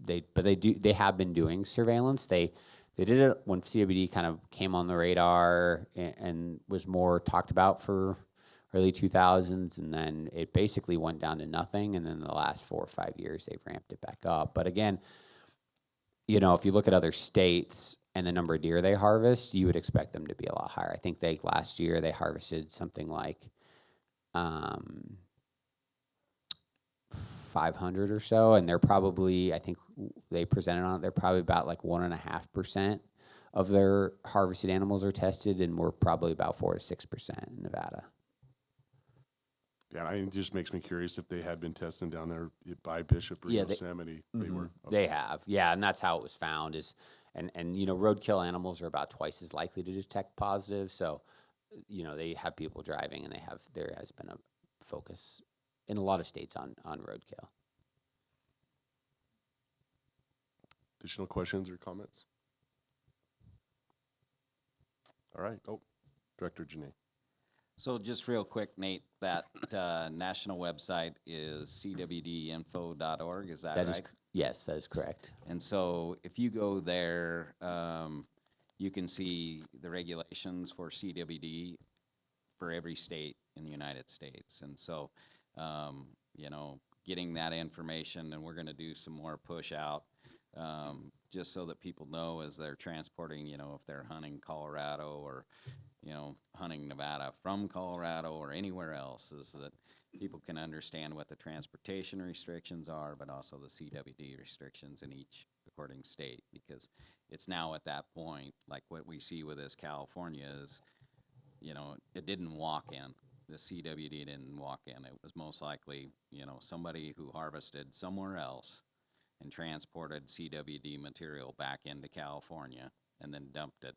they have been doing surveillance. They did it when CWD kind of came on the radar and was more talked about for early 2000s, and then it basically went down to nothing. And then the last 4 or 5 years, they've ramped it back up. But again, if you look at other states and the number of deer they harvest, you would expect them to be a lot higher. I think last year they harvested something like 500 or so, and they're probably, I think they presented on it, they're probably about like 1.5% of their harvested animals are tested, and we're probably about 4 to 6% in Nevada. Yeah, it just makes me curious if they had been testing down there by Bishop or Yosemite. They were. Okay. They have, yeah, and that's how it was found. And roadkill animals are about twice as likely to detect positive. So, they have people driving, and there has been a focus in a lot of states on roadkill. Additional questions or comments? All right. Oh, Director Janae. So just real quick, Nate, that national website is cwdinfo.org, is that right? Yes, that is correct. And so if you go there, you can see the regulations for CWD for every state in the United States. And so, getting that information, and we're going to do some more push out just so that people know as they're transporting, if they're hunting Colorado or hunting Nevada from Colorado or anywhere else, is that people can understand what the transportation restrictions are, but also the CWD restrictions in each according state, because it's now at that point, like what we see with this California is you know, it didn't walk in. The CWD didn't walk in. It was most likely, you know, somebody who harvested somewhere else and transported CWD material back into California and then dumped it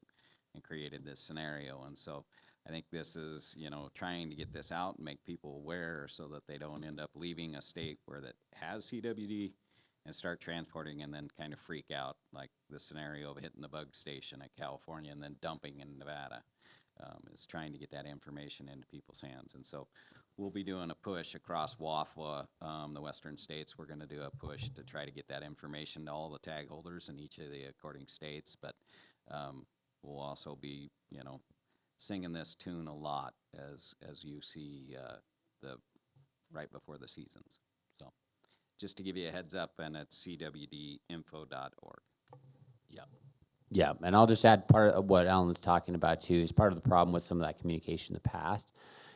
and created this scenario. And so I think this is, you know, trying to get this out and make people aware so that they don't end up leaving a state where that has CWD and start transporting and then kind of freak out, like the scenario of hitting the bug station at California and then dumping in Nevada. Is trying to get that information into people's hands. And so we'll be doing a push across WAFWA, the western states. We're going to do a push to try to get that information to all the tag holders in each of the according states. But we'll also be, you know, singing this tune a lot as you see the right before the seasons. So just to give you a heads up, and it's cwdinfo.org. Yep. Yeah, and I'll just add part of what Alan's talking about too is part of the problem with some of that communication in the past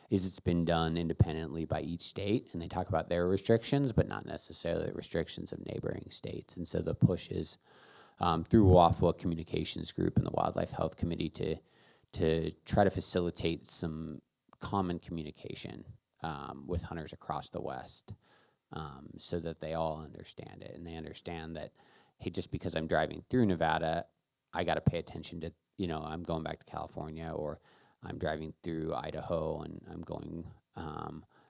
is it's been done independently by each state, and they talk about their restrictions, but not necessarily the restrictions of neighboring states. And so the push is through WAFWA Communications Group and the Wildlife Health Committee to try to facilitate some common communication with hunters across the West so that they all understand it, and they understand that, hey, just because I'm driving through Nevada, I got to pay attention to, you know, I'm going back to California, or I'm driving through Idaho and I'm going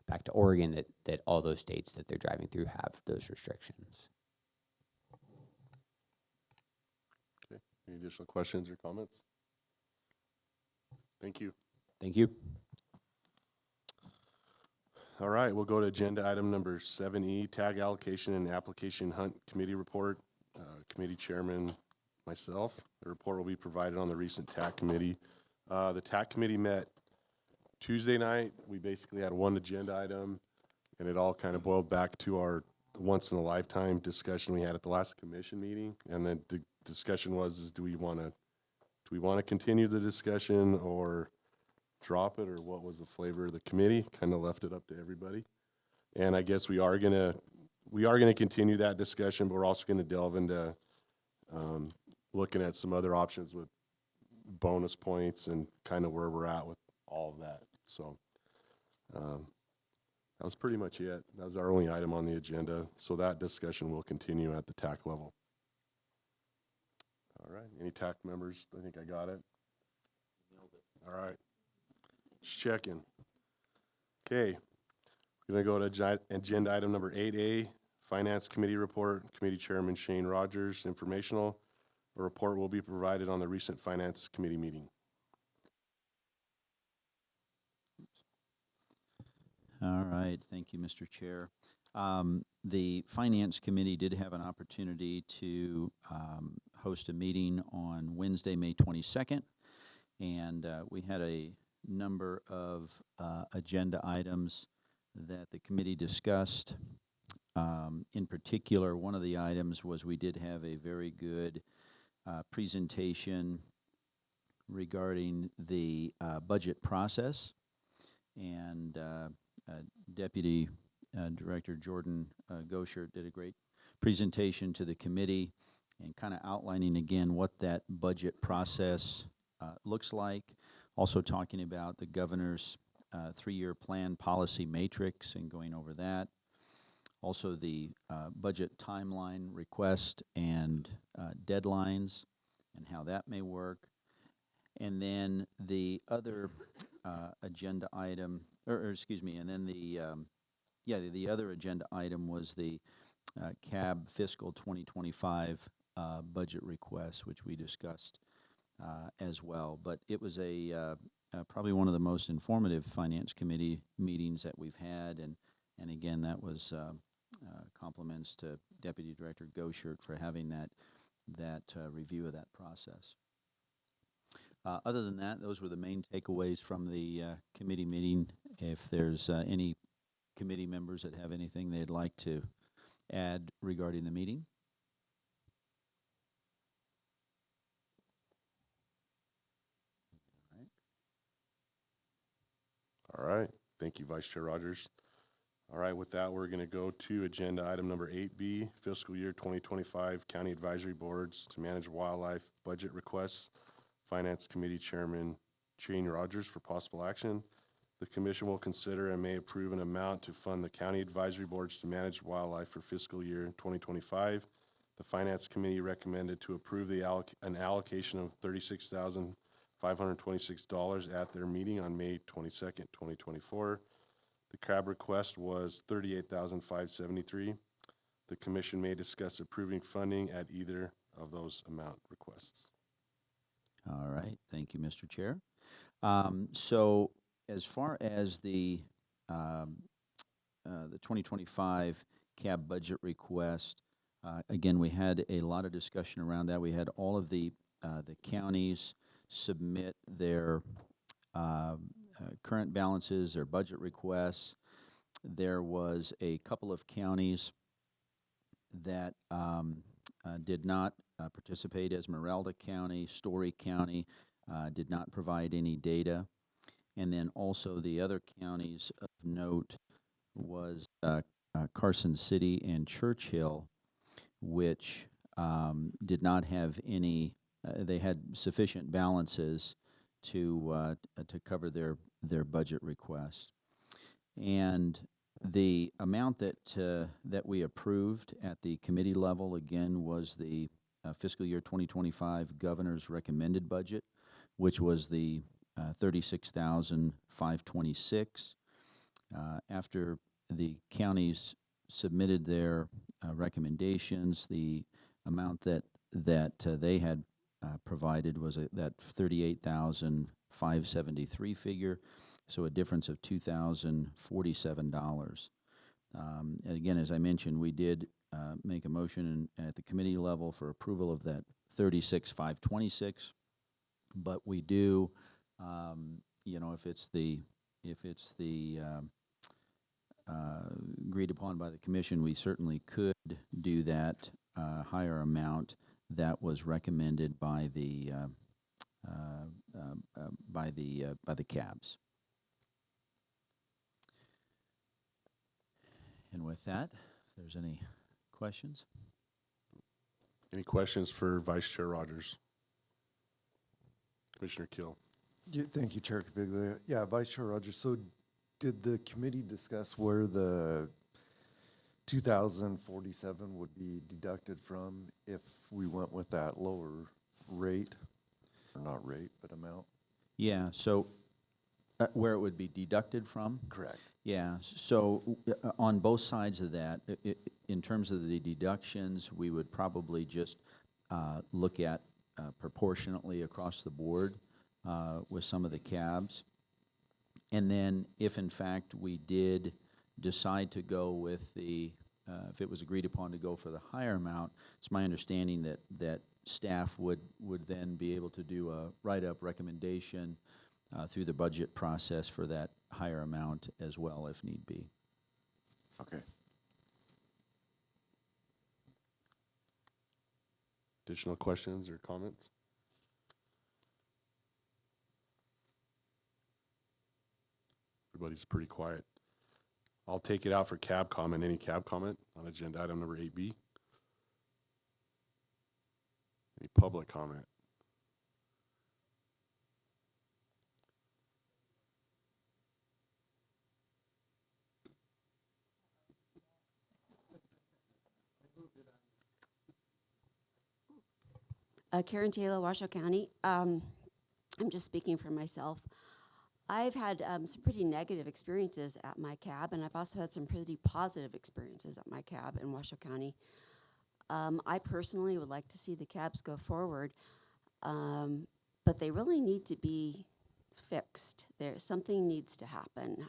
back to Oregon, that all those states that they're driving through have those restrictions. Okay. Any additional questions or comments? Thank you. Thank you. All right, we'll go to agenda item number 7E, tag allocation and application hunt committee report. Committee chairman, myself. The report will be provided on the recent TAC committee. The TAC committee met Tuesday night. We basically had one agenda item, and it all kind of boiled back to our once-in-a-lifetime discussion we had at the last commission meeting. And then the discussion was, do we want to continue the discussion or drop it, or what was the flavor of the committee? Kind of left it up to everybody. And I guess we are gonna continue that discussion, but we're also gonna delve into looking at some other options with bonus points and kind of where we're at with all of that. So that was pretty much it. That was our only item on the agenda. So that discussion will continue at the TAC level. All right, any TAC members? I think I got it. All right, just checking. Okay, we're gonna go to agenda item number 8A, Finance Committee report. Committee Chairman Shane Rogers, informational. A report will be provided on the recent Finance Committee meeting. All right, thank you, Mr. Chair. The Finance Committee did have an opportunity to host a meeting on Wednesday, May 22nd, and we had a number of agenda items that the committee discussed. In particular, one of the items was we did have a very good presentation regarding the budget process, and Deputy Director Jordan Gosher did a great presentation to the committee and kind of outlining again what that budget process looks like, also talking about the governor's 3-year plan policy matrix and going over that. Also the budget timeline request and deadlines and how that may work. And then the other agenda item, or excuse me, and then the other agenda item was the CAB fiscal 2025 budget request, which we discussed as well. But it was probably one of the most informative Finance Committee meetings that we've had, and again, that was compliments to Deputy Director Goshert for having that review of that process. Other than that, those were the main takeaways from the committee meeting. If there's any committee members that have anything they'd like to add regarding the meeting. All right, thank you, Vice Chair Rogers. All right, with that, we're going to go to agenda item number 8B, fiscal year 2025 County Advisory Boards to Manage Wildlife Budget Requests. Finance Committee Chairman Shane Rogers for possible action. The commission will consider and may approve an amount to fund the county advisory boards to manage wildlife for fiscal year 2025. The finance committee recommended to approve an allocation of $36,526 at their meeting on May 22nd, 2024. The CAB request was $38,573. The commission may discuss approving funding at either of those amount requests. All right, thank you, Mr. Chair. So as far as the 2025 CAB budget request, again, we had a lot of discussion around that. We had all of the counties submit their current balances, their budget requests. There was a couple of counties that did not participate. Esmeralda County, Story County did not provide any data. And then also the other counties of note was Carson City and Churchill, which did not have any, they had sufficient balances to cover their budget request. And the amount that we approved at the committee level, again, was the fiscal year 2025 governor's recommended budget, which was the $36,526. After the counties submitted their recommendations, the amount that they had provided was that $38,573 figure, so a difference of $2,047. And again, as I mentioned, we did make a motion at the committee level for approval of that $36,526, but we do, if it's the agreed upon by the commission, we certainly could do that higher amount that was recommended by the CABs. And with that, if there's any questions? Any questions for Vice Chair Rogers? Commissioner Kill. Thank you, Chair Capiglia. Yeah, Vice Chair Rogers, so did the committee discuss where the 2,047 would be deducted from if we went with that lower rate? Or not rate, but amount? Yeah, so where it would be deducted from? Correct. Yeah, so on both sides of that, in terms of the deductions, we would probably just look at proportionately across the board with some of the CABs. And then if in fact we did decide to go with if it was agreed upon to go for the higher amount, it's my understanding that staff would then be able to do a write-up recommendation through the budget process for that higher amount as well, if need be. Okay. Additional questions or comments? Everybody's pretty quiet. I'll take it out for CAB comment. Any CAB comment on agenda item number 8B? Any public comment? Karen Taylor, Washoe County. I'm just speaking for myself. I've had some pretty negative experiences at my CAB, and I've also had some pretty positive experiences at my CAB in Washoe County. I personally would like to see the CABs go forward, but they really need to be fixed. Something needs to happen.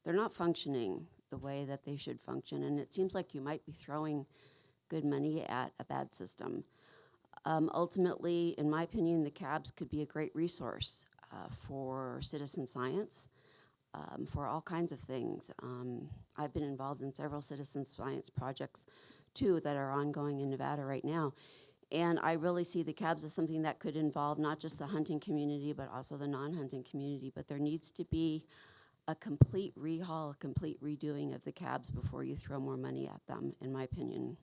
They're not functioning the way that they should function, and it seems like you might be throwing good money at a bad system. Ultimately, in my opinion, the CABs could be a great resource for citizen science, for all kinds of things. I've been involved in several citizen science projects, too, that are ongoing in Nevada right now. And I really see the CABs as something that could involve not just the hunting community, but also the non-hunting community. But there needs to be a complete rehaul, a complete redoing of the CABs before you throw more money at them, in my opinion.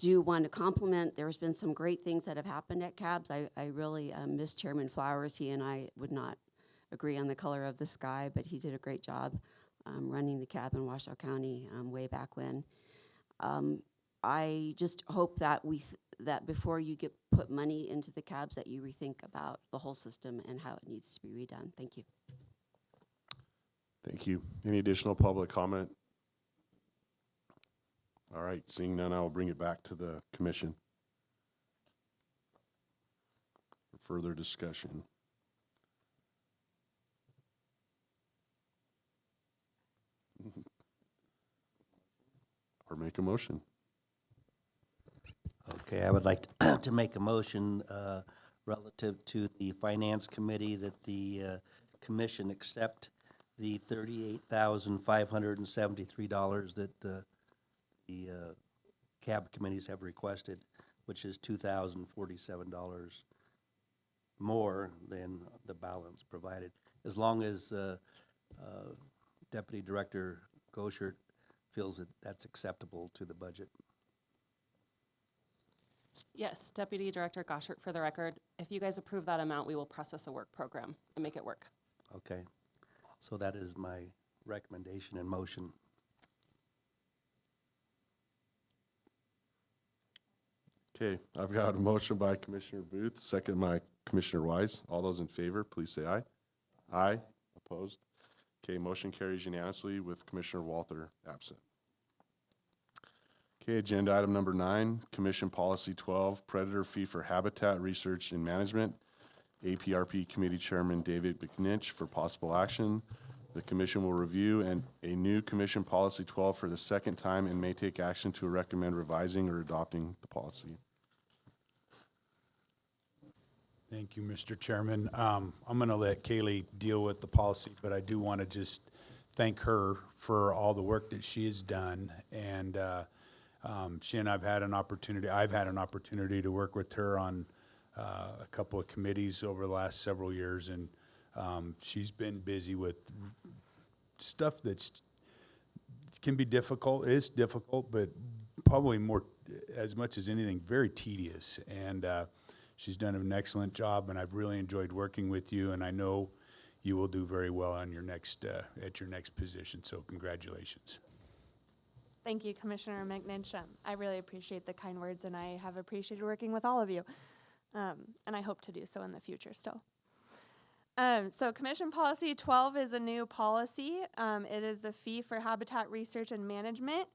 do want to compliment, there's been some great things that have happened at CABS. I really miss Chairman Flowers. He and I would not agree on the color of the sky, but he did a great job running the CAB in Washoe County way back when. I just hope that that before you put money into the CABs, that you rethink about the whole system and how it needs to be redone. Thank you. Thank you. Any additional public comment? All right, seeing none, I will bring it back to the commission for further discussion. Or make a motion. Okay, I would like to make a motion relative to the Finance Committee that the commission accept the $38,573 that the CAB committees have requested, which is $2,047 more than the balance provided, as long as Deputy Director Goshert feels that that's acceptable to the budget. Yes, Deputy Director Goshert, for the record, if you guys approve that amount, we will process a work program and make it work. Okay, so that is my recommendation and motion. Okay, I've got a motion by Commissioner Booth, second by Commissioner Wise. All those in favor, please say aye. Aye. Opposed? Okay, motion carries unanimously with Commissioner Walther absent. Okay, agenda item number 9, Commission Policy 12, Predator Fee for Habitat Research and Management. APRP Committee Chairman David McNinch for possible action. The commission will review a new Commission Policy 12 for the second time and may take action to recommend revising or adopting the policy. Thank you, Mr. Chairman. I'm going to let Kaylee deal with the policy, but I do want to just thank her for all the work that she has done. And she and I've had an opportunity to work with her on a couple of committees over the last several years, and she's been busy with stuff that's can be difficult, is difficult, but probably more, as much as anything, very tedious. And she's done an excellent job, and I've really enjoyed working with you, and I know you will do very well on your next at your next position. So congratulations. Thank you, Commissioner McNinch. I really appreciate the kind words, and I have appreciated working with all of you. And I hope to do so in the future still. So Commission Policy 12 is a new policy. It is the fee for habitat research and management.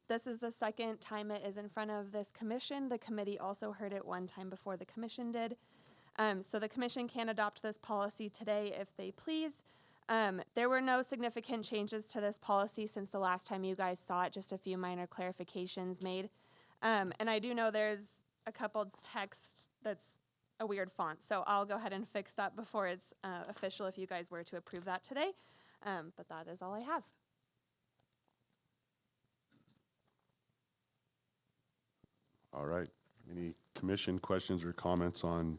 This is the second time it is in front of this commission. The committee also heard it one time before the commission did. So the commission can adopt this policy today if they please. There were no significant changes to this policy since the last time you guys saw it, just a few minor clarifications made. And I do know there's a couple text that's a weird font, so I'll go ahead and fix that before it's official if you guys were to approve that today. But that is all I have. All right. Any commission questions or comments on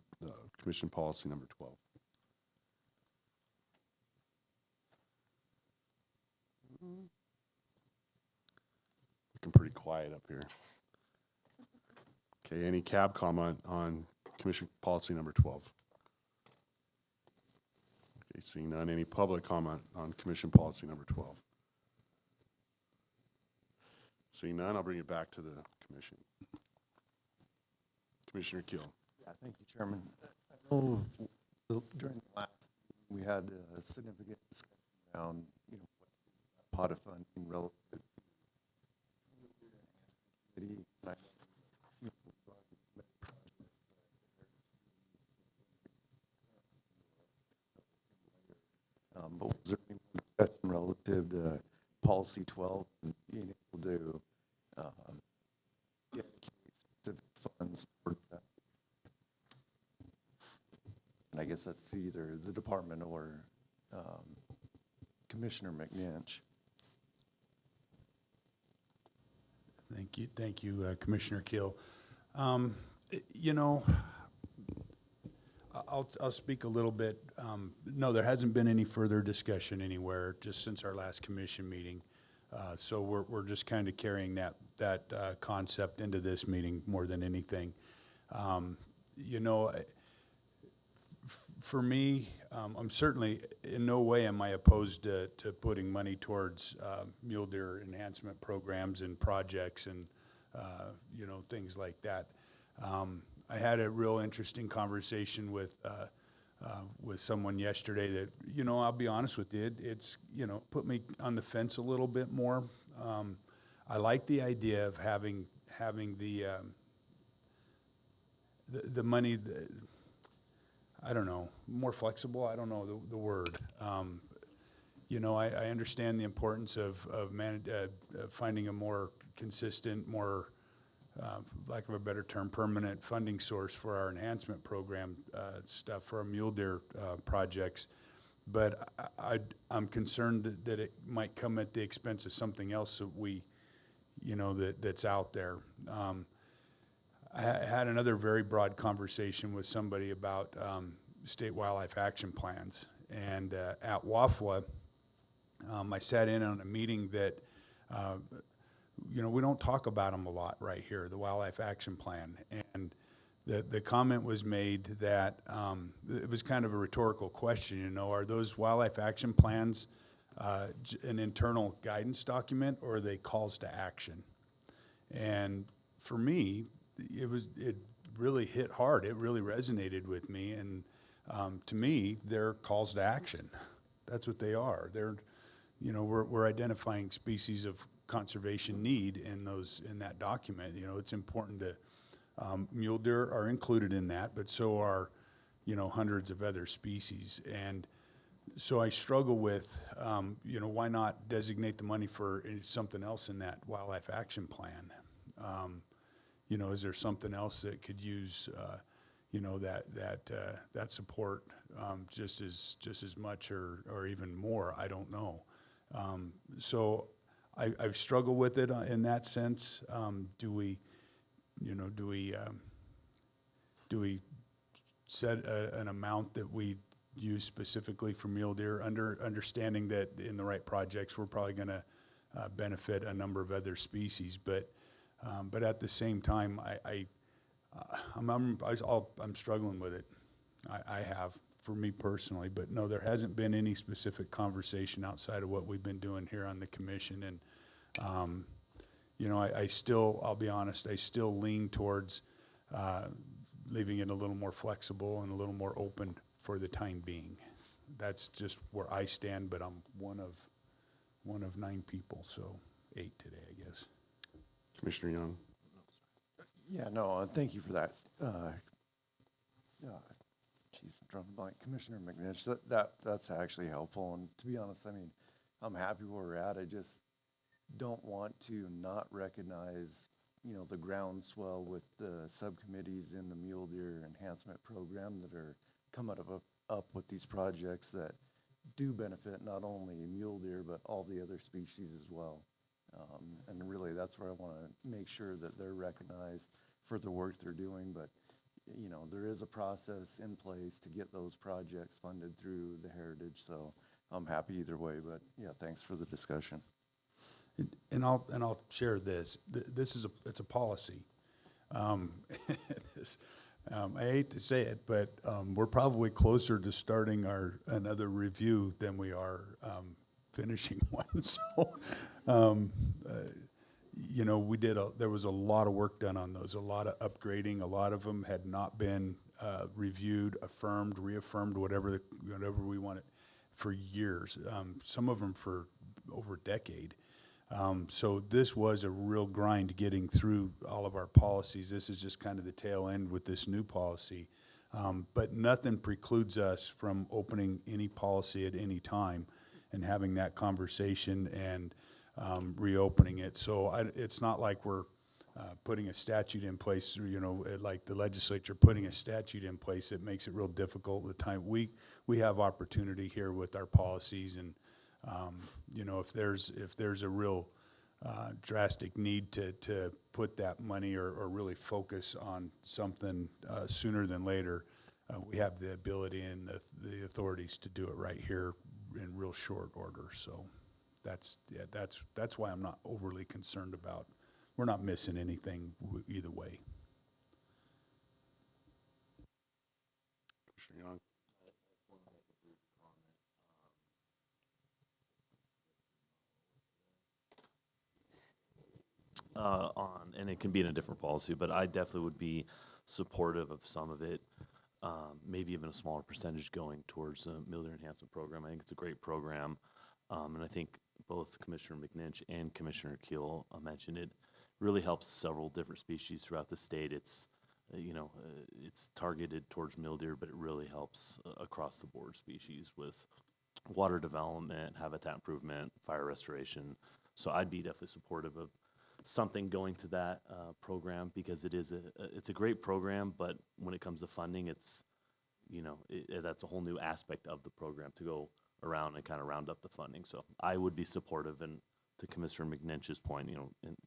Commission Policy number 12? Looking pretty quiet up here. Okay, any CAB comment on Commission Policy number 12? Okay, seeing none. Any public comment on Commission Policy number 12? Seeing none, I'll bring it back to the commission. Commissioner Keel. Yeah, thank you, Chairman. I know during the last, we had a significant discussion around, pot of funding relative to but was there any discussion relative to Policy 12 and being able to get specific funds for that? And I guess that's either the department or Commissioner McNinch. Thank you, Commissioner Keel. I'll speak a little bit. No, there hasn't been any further discussion anywhere just since our last commission meeting So we're just kind of carrying that concept into this meeting more than anything. You know, for me, I'm certainly, in no way am I opposed to putting money towards mule deer enhancement programs and projects and, you know, things like that. I had a real interesting conversation with someone yesterday that, you know, I'll be honest with you, it's, you know, put me on the fence a little bit more. I like the idea of having the money, I don't know, more flexible, I don't know the word. You know, I understand the importance of finding a more consistent, more, lack of a better term, permanent funding source for our enhancement program stuff, for our mule deer projects. But I'm concerned that it might come at the expense of something else that we, you know, that's out there. I had another very broad conversation with somebody about state wildlife action plans. And at WAFWA, I sat in on a meeting that, you know, we don't talk about them a lot right here, the wildlife action plan. And the comment was made that it was kind of a rhetorical question, you know, are those wildlife action plans an internal guidance document, or are they calls to action? And for me, it really hit hard. It really resonated with me. And to me, they're calls to action. That's what they are. They're, you know, we're identifying species of conservation need in that document. You know, it's important to, mule deer are included in that, but so are, you know, hundreds of other species. And so I struggle with, you know, why not designate the money for something else in that wildlife action plan? You know, is there something else that could use, you know, that support just as much or even more? I don't know. So I've struggled with it in that sense. Do we set an amount that we use specifically for mule deer, understanding that in the right projects we're probably going to benefit a number of other species, but at the same time, I'm struggling with it. I have, for me personally, but no, there hasn't been any specific conversation outside of what we've been doing here on the commission. And you know, I'll be honest, I still lean towards leaving it a little more flexible and a little more open for the time being. That's just where I stand, but I'm one of 9 people, so 8 today, I guess. Commissioner Young. Yeah, no, thank you for that. Geez, I'm drawing a blank. Commissioner McNitch, that's actually helpful. And to be honest, I mean, I'm happy where we're at. I just don't want to not recognize, you know, the groundswell with the subcommittees in the mule deer enhancement program that are coming up with these projects that do benefit not only mule deer, but all the other species as well. And really, that's where I want to make sure that they're recognized for the work they're doing. But, you know, there is a process in place to get those projects funded through the Heritage. So I'm happy either way. But yeah, thanks for the discussion. And I'll share this. It's a policy. I hate to say it, but we're probably closer to starting another review than we are finishing one. So, you know, there was a lot of work done on those, a lot of upgrading. A lot of them had not been reviewed, affirmed, reaffirmed, whatever we want it, for years. Some of them for over a decade. So this was a real grind getting through all of our policies. This is just kind of the tail end with this new policy. But nothing precludes us from opening any policy at any time and having that conversation and reopening it. So it's not like we're putting a statute in place, you know, like the legislature putting a statute in place that makes it real difficult with time. We have opportunity here with our policies, and you know, if there's a real drastic need to put that money or really focus on something sooner than later, we have the ability and the authorities to do it right here in real short order. So That's why I'm not overly concerned about, we're not missing anything either way. Commissioner Young? And it can be in a different policy, but I definitely would be supportive of some of it. Maybe even a smaller percentage going towards a meal deer enhancement program. I think it's a great program. And I think both Commissioner McNinch and Commissioner Keel mentioned it really helps several different species throughout the state. It's, it's targeted towards mule deer, but it really helps across the board species with water development, habitat improvement, fire restoration. So I'd be definitely supportive of something going to that program, because it's a great program, but when it comes to funding, it's, that's a whole new aspect of the program to go around and kind of round up the funding. So I would be supportive, and to Commissioner McNinch's point, it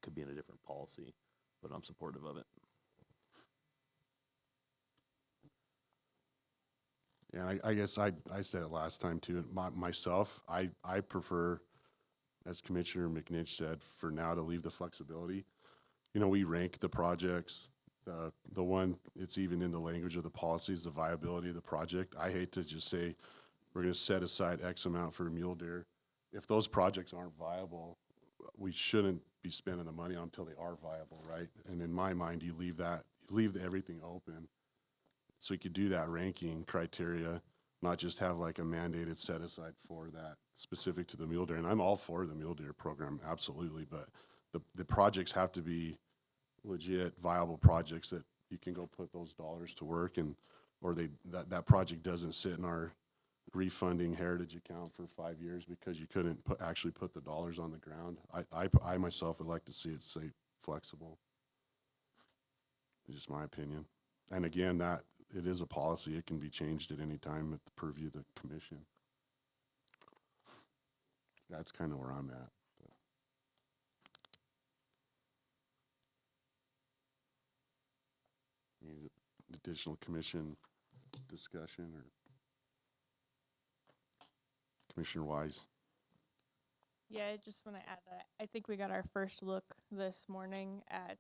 could be in a different policy, but I'm supportive of it. Yeah, I guess I said it last time too. Myself, I prefer, as Commissioner McNinch said, for now to leave the flexibility. We rank the projects. The one, it's even in the language of the policies, the viability of the project. I hate to just say, we're going to set aside X amount for mule deer. If those projects aren't viable, we shouldn't be spending the money on until they are viable, right? And in my mind, you leave everything open. So you could do that ranking criteria, not just have like a mandated set aside for that specific to the mule deer. And I'm all for the mule deer program, absolutely. But the projects have to be legit, viable projects that you can go put those dollars to work, or that project doesn't sit in our refunding heritage account for 5 years because you couldn't actually put the dollars on the ground. I myself would like to see it stay flexible. It's just my opinion. And again, that it is a policy. It can be changed at any time at the purview of the commission. That's kind of where I'm at. Any additional commission discussion, or Commissioner Wise? Yeah, I just want to add that I think we got our first look this morning at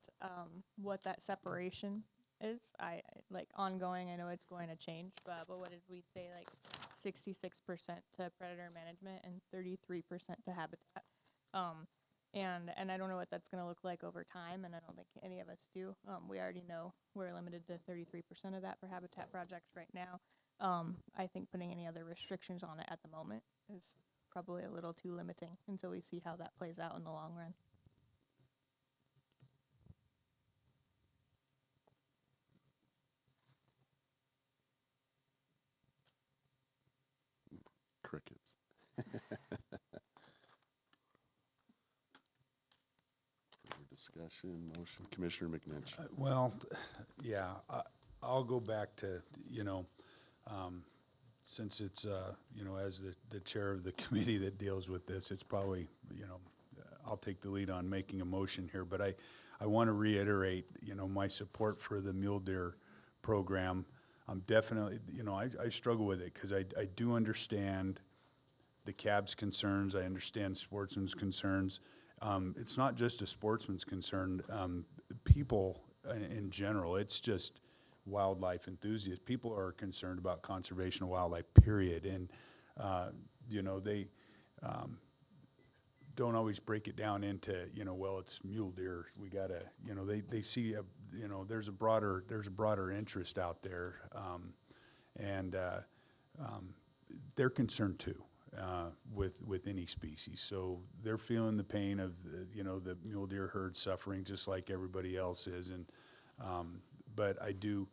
what that separation is. I like ongoing. I know it's going to change, but what did we say? Like 66% to predator management and 33% to habitat. And I don't know what that's going to look like over time, and I don't think any of us do. We already know we're limited to 33% of that for habitat projects right now. I think putting any other restrictions on it at the moment is probably a little too limiting until we see how that plays out in the long run. Crickets. Further discussion, motion, Commissioner McNinch. Yeah, I'll go back to, since it's, as the chair of the committee that deals with this, it's probably, I'll take the lead on making a motion here, but I want to reiterate, my support for the mule deer program. I'm definitely, I struggle with it because I do understand the cab's concerns. I understand sportsmen's concerns. It's not just a sportsman's concern. People in general, it's just wildlife enthusiasts. People are concerned about conservation of wildlife, period. And, they don't always break it down into, well, it's mule deer. We gotta, they see, there's a broader interest out there. And they're concerned too, with any species. So they're feeling the pain of the mule deer herd suffering just like everybody else is. And, but I do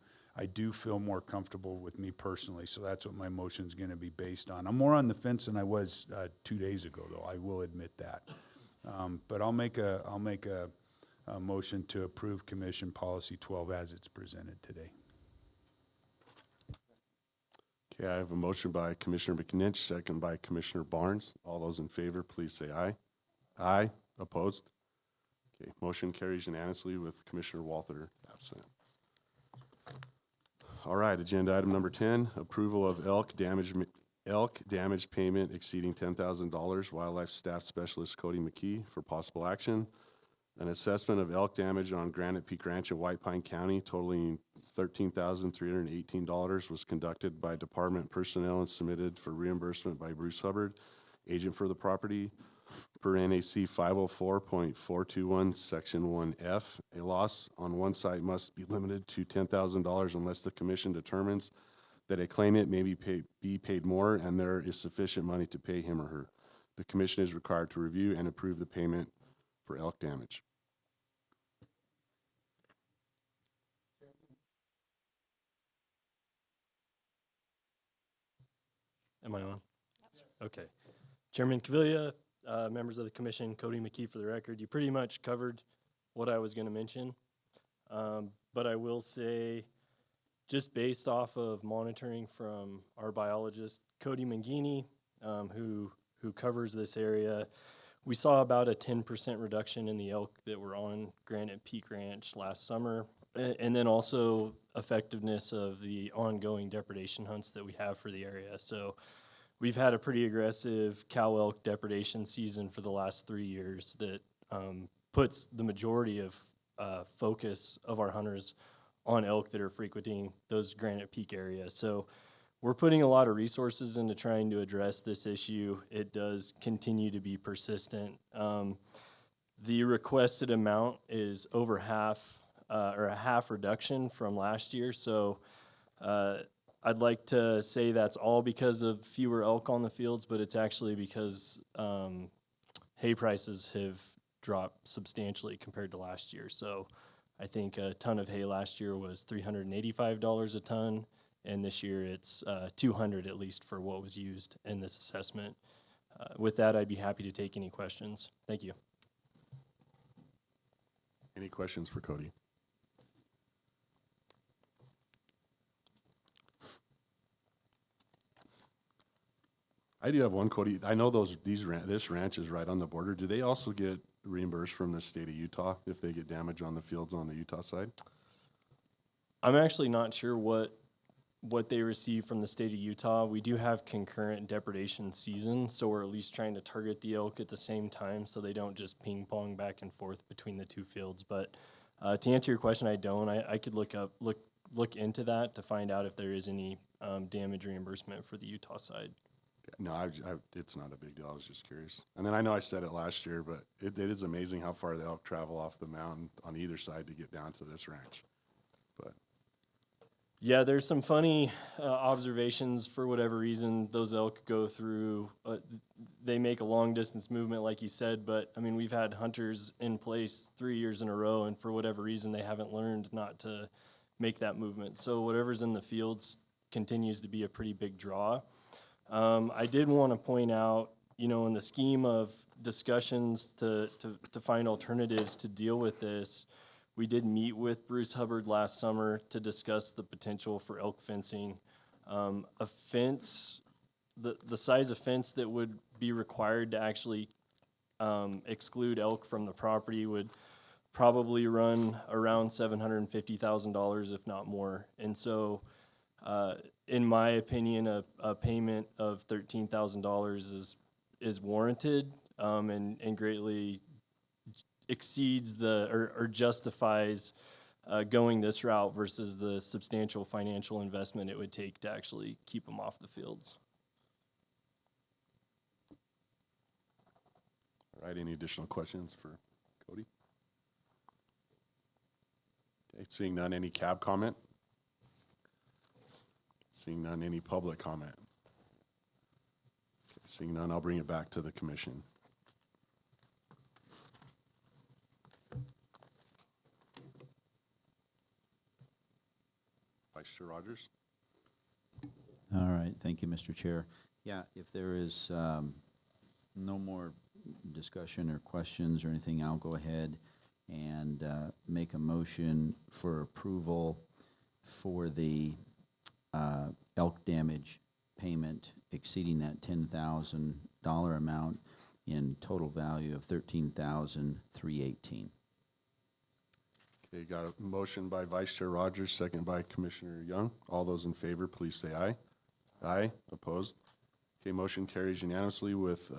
feel more comfortable with me personally, so that's what my motion's gonna be based on. I'm more on the fence than I was 2 days ago, though, I will admit that. But I'll make a motion to approve Commission Policy 12 as it's presented today. Okay, I have a motion by Commissioner McNinch, second by Commissioner Barnes. All those in favor, please say aye. Aye. Opposed? Okay, motion carries unanimously with Commissioner Walther absent. All right, agenda item number 10, approval of elk damage elk damage payment exceeding $10,000, Wildlife Staff Specialist Cody McKee for possible action. An assessment of elk damage on Granite Peak Ranch in White Pine County totaling $13,318 was conducted by department personnel and submitted for reimbursement by Bruce Hubbard, agent for the property. Per NAC 504.421, Section 1F, a loss on one site must be limited to $10,000 unless the commission determines that a claimant may be paid more and there is sufficient money to pay him or her. The commission is required to review and approve the payment for elk damage. Am I on? Okay. Chairman Cavilla, members of the commission, Cody McKee for the record, you pretty much covered what I was going to mention. But I will say, just based off of monitoring from our biologist, Cody Mangini, who covers this area, we saw about a 10% reduction in the elk that were on Granite Peak Ranch last summer, and then also effectiveness of the ongoing depredation hunts that we have for the area. So we've had a pretty aggressive cow elk depredation season for the last 3 years that puts the majority of focus of our hunters on elk that are frequenting those Granite Peak areas. So we're putting a lot of resources into trying to address this issue. It does continue to be persistent. The requested amount is over half, or a half reduction from last year. So I'd like to say that's all because of fewer elk on the fields, but it's actually because hay prices have dropped substantially compared to last year. So I think a ton of hay last year was $385 a ton, and this year it's $200 at least for what was used in this assessment. With that, I'd be happy to take any questions. Thank you. Any questions for Cody? I do have one, Cody. I know this ranch is right on the border. Do they also get reimbursed from the state of Utah if they get damage on the fields on the Utah side? I'm actually not sure what they receive from the state of Utah. We do have concurrent depredation seasons, so we're at least trying to target the elk at the same time so they don't just ping pong back and forth between the two fields. But to answer your question, I don't. I could look into that to find out if there is any damage reimbursement for the Utah side. No, it's not a big deal. I was just curious. And then I know I said it last year, but it is amazing how far the elk travel off the mountain on either side to get down to this ranch. But yeah, there's some funny observations. For whatever reason, those elk go through, they make a long distance movement like you said, but I mean, we've had hunters in place 3 years in a row, and for whatever reason, they haven't learned not to make that movement. So whatever's in the fields continues to be a pretty big draw. I did want to point out, in the scheme of discussions to find alternatives to deal with this, we did meet with Bruce Hubbard last summer to discuss the potential for elk fencing. A fence, the size of fence that would be required to actually exclude elk from the property would probably run around $750,000, if not more. And so, in my opinion, a payment of $13,000 is warranted and greatly exceeds or justifies going this route versus the substantial financial investment it would take to actually keep them off the fields. all right, any additional questions for Cody? Okay, seeing none, any cab comment? Seeing none, any public comment? Okay, seeing none, I'll bring it back to the commission. Vice Chair Rogers? All right, thank you, Mr. Chair. Yeah, if there is no more discussion or questions or anything, I'll go ahead and make a motion for approval for the elk damage payment exceeding that $10,000 amount in total value of $13,318. Okay, got a motion by Vice Chair Rogers, second by Commissioner Young. All those in favor, please say aye. Aye, opposed? Okay, motion carries unanimously with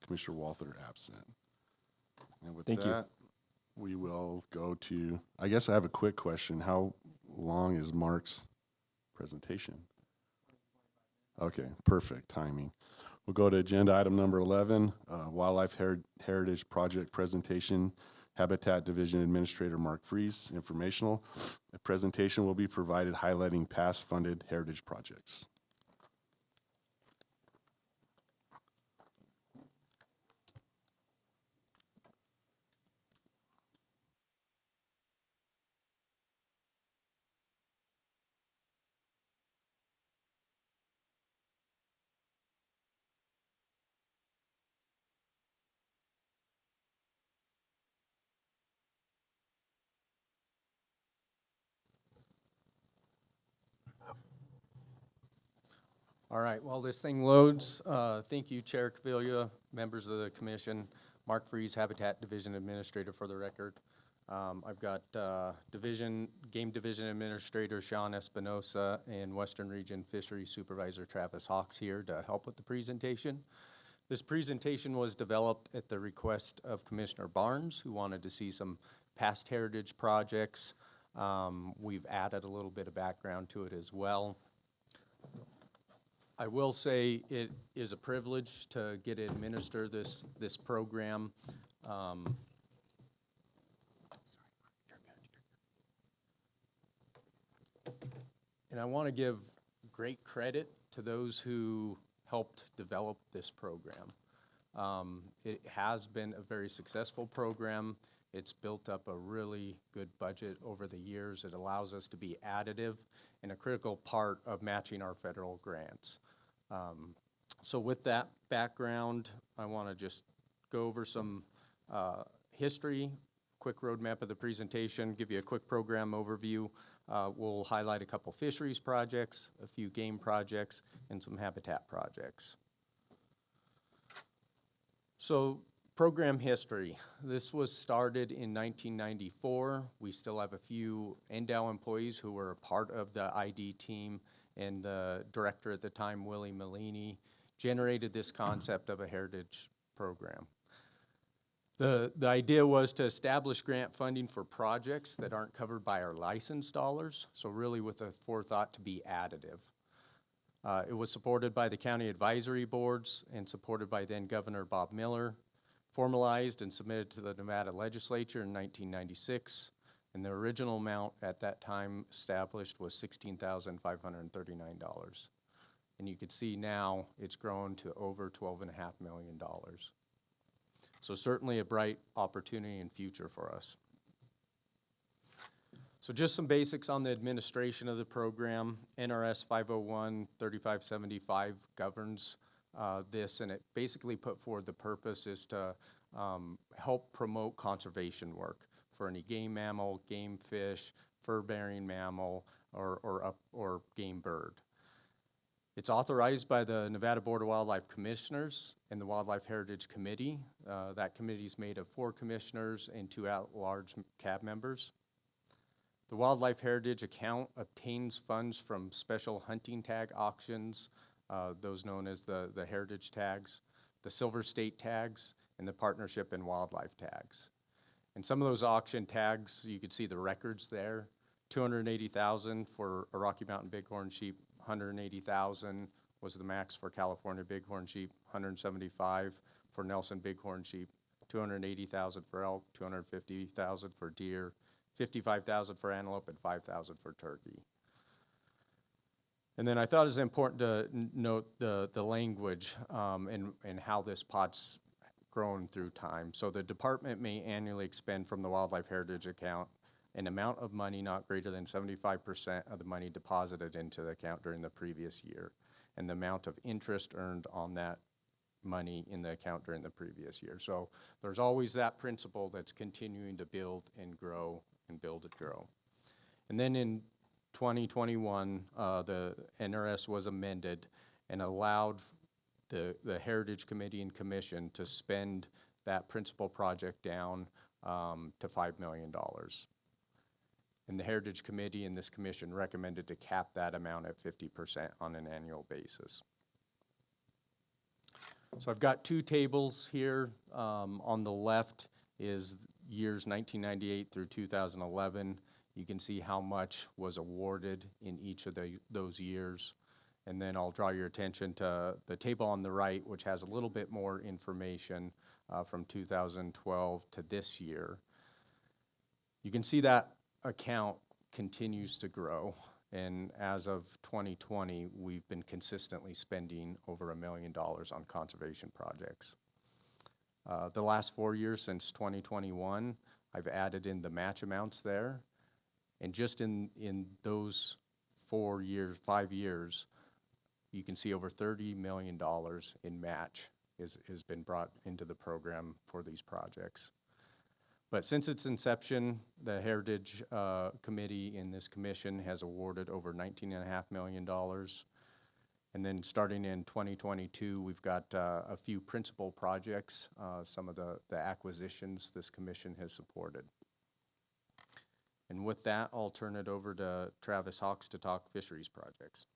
Commissioner Walther absent. And with Thank you. that, we will go to, I guess I have a quick question. How long is Mark's presentation? Okay, perfect timing. We'll go to agenda item number 11, Wildlife Heritage Project Presentation, Habitat Division Administrator Mark Fries, informational. A presentation will be provided highlighting past funded heritage projects. All right, while this thing loads, thank you, Chair Cavilla, members of the commission, Mark Fries, Habitat Division Administrator for the record. I've got Game Division Administrator Sean Espinosa and Western Region Fisheries Supervisor Travis Hawks here to help with the presentation. This presentation was developed at the request of Commissioner Barnes, who wanted to see some past heritage projects. We've added a little bit of background to it as well. I will say it is a privilege to get to administer this program. And I want to give great credit to those who helped develop this program. It has been a very successful program. It's built up a really good budget over the years. It allows us to be additive and a critical part of matching our federal grants. So with that background, I want to just go over some history, quick roadmap of the presentation, give you a quick program overview. We'll highlight a couple fisheries projects, a few game projects, and some habitat projects. So program history. This was started in 1994. We still have a few NDOW employees who were a part of the ID team, and the director at the time, Willie Malini, generated this concept of a heritage program. The idea was to establish grant funding for projects that aren't covered by our license dollars, so really with a forethought to be additive. It was supported by the county advisory boards and supported by then Governor Bob Miller, formalized and submitted to the Nevada legislature in 1996, and the original amount at that time established was $16,539. And you can see now it's grown to over $12.5 million. So certainly a bright opportunity and future for us. So just some basics on the administration of the program. NRS 501-3575 governs this, and it basically put forward the purpose is to help promote conservation work for any game mammal, game fish, fur-bearing mammal, or game bird. It's authorized by the Nevada Board of Wildlife Commissioners and the Wildlife Heritage Committee. That committee is made of 4 commissioners and 2 at-large CAB members. The Wildlife Heritage account obtains funds from special hunting tag auctions, those known as the heritage tags, the silver state tags, and the partnership and wildlife tags. And some of those auction tags, you can see the records there. $280,000 for a Rocky Mountain bighorn sheep, $180,000 was the max for California bighorn sheep, $175,000 for Nelson bighorn sheep, $280,000 for elk, $250,000 for deer, $55,000 for antelope, and $5,000 for turkey. And then I thought it was important to note the language and how this pot's grown through time. So the department may annually expend from the Wildlife Heritage account an amount of money not greater than 75% of the money deposited into the account during the previous year, and the amount of interest earned on that money in the account during the previous year. So there's always that principle that's continuing to build and grow and build and grow. And then in 2021, the NRS was amended and allowed the Heritage Committee and Commission to spend that principal project down to $5 million. And the Heritage Committee and this commission recommended to cap that amount at 50% on an annual basis. So I've got two tables here. On the left is years 1998 through 2011. You can see how much was awarded in each of those years. And then I'll draw your attention to the table on the right, which has a little bit more information from 2012 to this year. You can see that account continues to grow. And as of 2020, we've been consistently spending over $1 million on conservation projects. The last 4 years since 2021, I've added in the match amounts there. And just in those 4 years, 5 years, you can see over $30 million in match has been brought into the program for these projects. But since its inception, the Heritage Committee in this commission has awarded over $19.5 million. And then starting in 2022, we've got a few principal projects, some of the acquisitions this commission has supported. And with that, I'll turn it over to Travis Hawks to talk fisheries projects.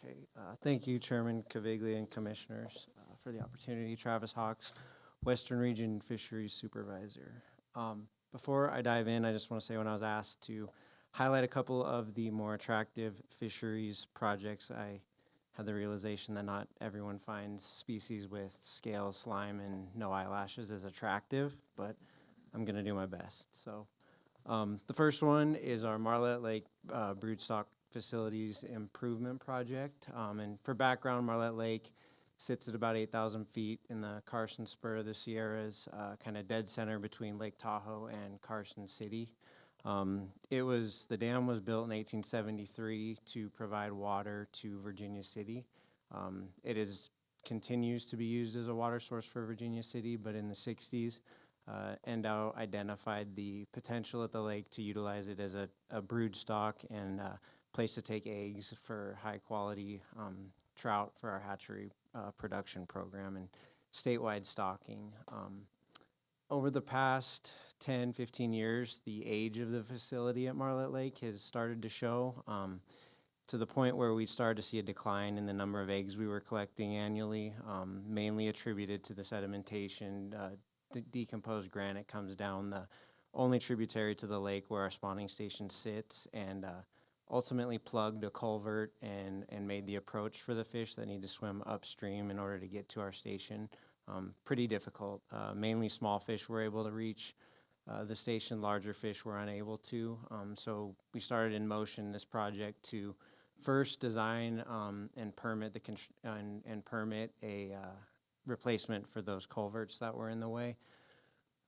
Okay, thank you, Chairman Caviglia and Commissioners, for the opportunity. Travis Hawks, Western Region Fisheries Supervisor. Before I dive in, I just want to say when I was asked to highlight a couple of the more attractive fisheries projects, I had the realization that not everyone finds species with scales, slime, and no eyelashes as attractive, but I'm going to do my best. So the first one is our Marlette Lake Broodstock Facilities Improvement Project. And for background, Marlette Lake sits at about 8,000 feet in the Carson Spur of the Sierras, kind of dead center between Lake Tahoe and Carson City. The dam was built in 1873 to provide water to Virginia City. It continues to be used as a water source for Virginia City, but in the 60s, NDOW identified the potential at the lake to utilize it as a brood stock and place to take eggs for high quality trout for our hatchery production program and statewide stocking. Over the past 10, 15 years, the age of the facility at Marlette Lake has started to show to the point where we started to see a decline in the number of eggs we were collecting annually, mainly attributed to the sedimentation. Decomposed granite comes down the only tributary to the lake where our spawning station sits, and ultimately plugged a culvert and made the approach for the fish that need to swim upstream in order to get to our station pretty difficult. Mainly small fish were able to reach the station, larger fish were unable to. So we started in motion this project to first design and permit permit a replacement for those culverts that were in the way.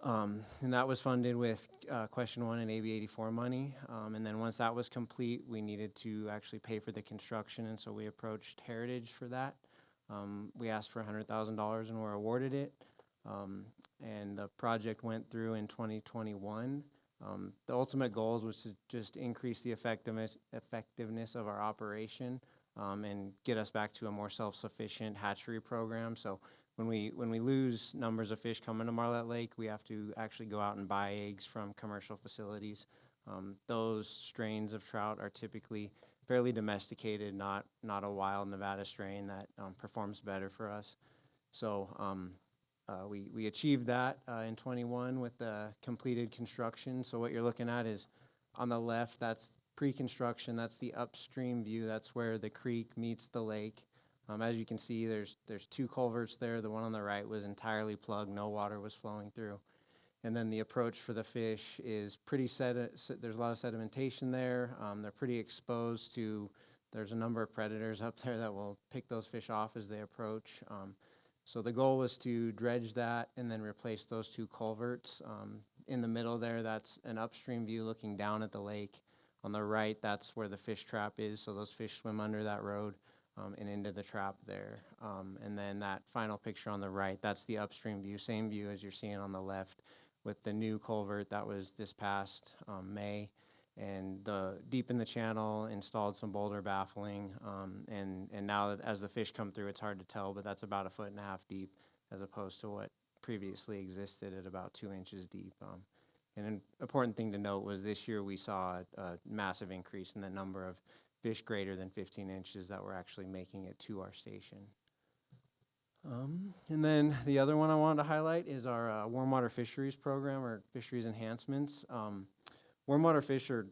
And that was funded with Question 1 and AB 84 money. And then once that was complete, we needed to actually pay for the construction, and so we approached Heritage for that. We asked for $100,000 and were awarded it. And the project went through in 2021. The ultimate goals was to just increase the effectiveness of our operation and get us back to a more self-sufficient hatchery program. So when we lose numbers of fish coming to Marlette Lake, we have to actually go out and buy eggs from commercial facilities. Those strains of trout are typically fairly domesticated, not a wild Nevada strain that performs better for us. So we achieved that in 21 with the completed construction. So what you're looking at is on the left, that's pre-construction, that's the upstream view, that's where the creek meets the lake. As you can see, there's two culverts there. The one on the right was entirely plugged, no water was flowing through. And then the approach for the fish is pretty there's a lot of sedimentation there. They're pretty exposed to, there's a number of predators up there that will pick those fish off as they approach. So the goal was to dredge that and then replace those two culverts. In the middle there, that's an upstream view looking down at the lake. On the right, that's where the fish trap is, so those fish swim under that road and into the trap there. And then that final picture on the right, that's the upstream view, same view as you're seeing on the left with the new culvert that was this past May. And deep in the channel, installed some boulder baffling. And now as the fish come through, it's hard to tell, but that's about 1.5 feet deep as opposed to what previously existed at about 2 inches deep. And an important thing to note was this year we saw a massive increase in the number of fish greater than 15 inches that were actually making it to our station. And then the other one I wanted to highlight is our warm water fisheries program, or fisheries enhancements. Warm water fish are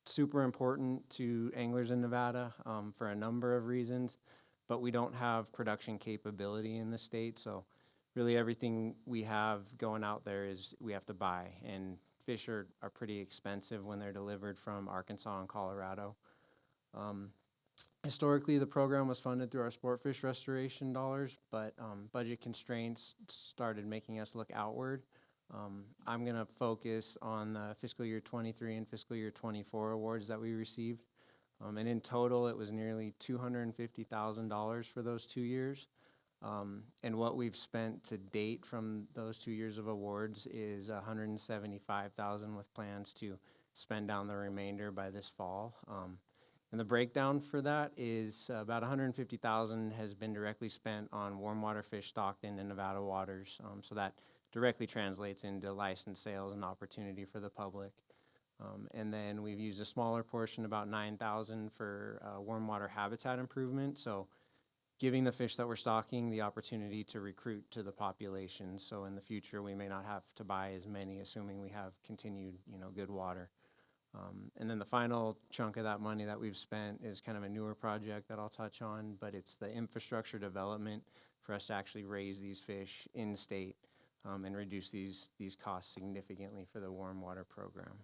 super important to anglers in Nevada for a number of reasons, but we don't have production capability in the state, so really everything we have going out there is we have to buy, and fish are pretty expensive when they're delivered from Arkansas and Colorado. Historically, the program was funded through our sport fish restoration dollars, but budget constraints started making us look outward. I'm going to focus on the fiscal year 23 and fiscal year 24 awards that we received. And in total, it was nearly $250,000 for those 2 years. And what we've spent to date from those 2 years of awards is $175,000, with plans to spend down the remainder by this fall. And the breakdown for that is about $150,000 has been directly spent on warm water fish stocked in Nevada waters. So that directly translates into license sales and opportunity for the public. And then we've used a smaller portion, about $9,000, for warm water habitat improvement. So giving the fish that we're stocking the opportunity to recruit to the population. So in the future, we may not have to buy as many, assuming we have continued, good water. And then the final chunk of that money that we've spent is kind of a newer project that I'll touch on, but it's the infrastructure development for us to actually raise these fish in state and reduce these costs significantly for the warm water program.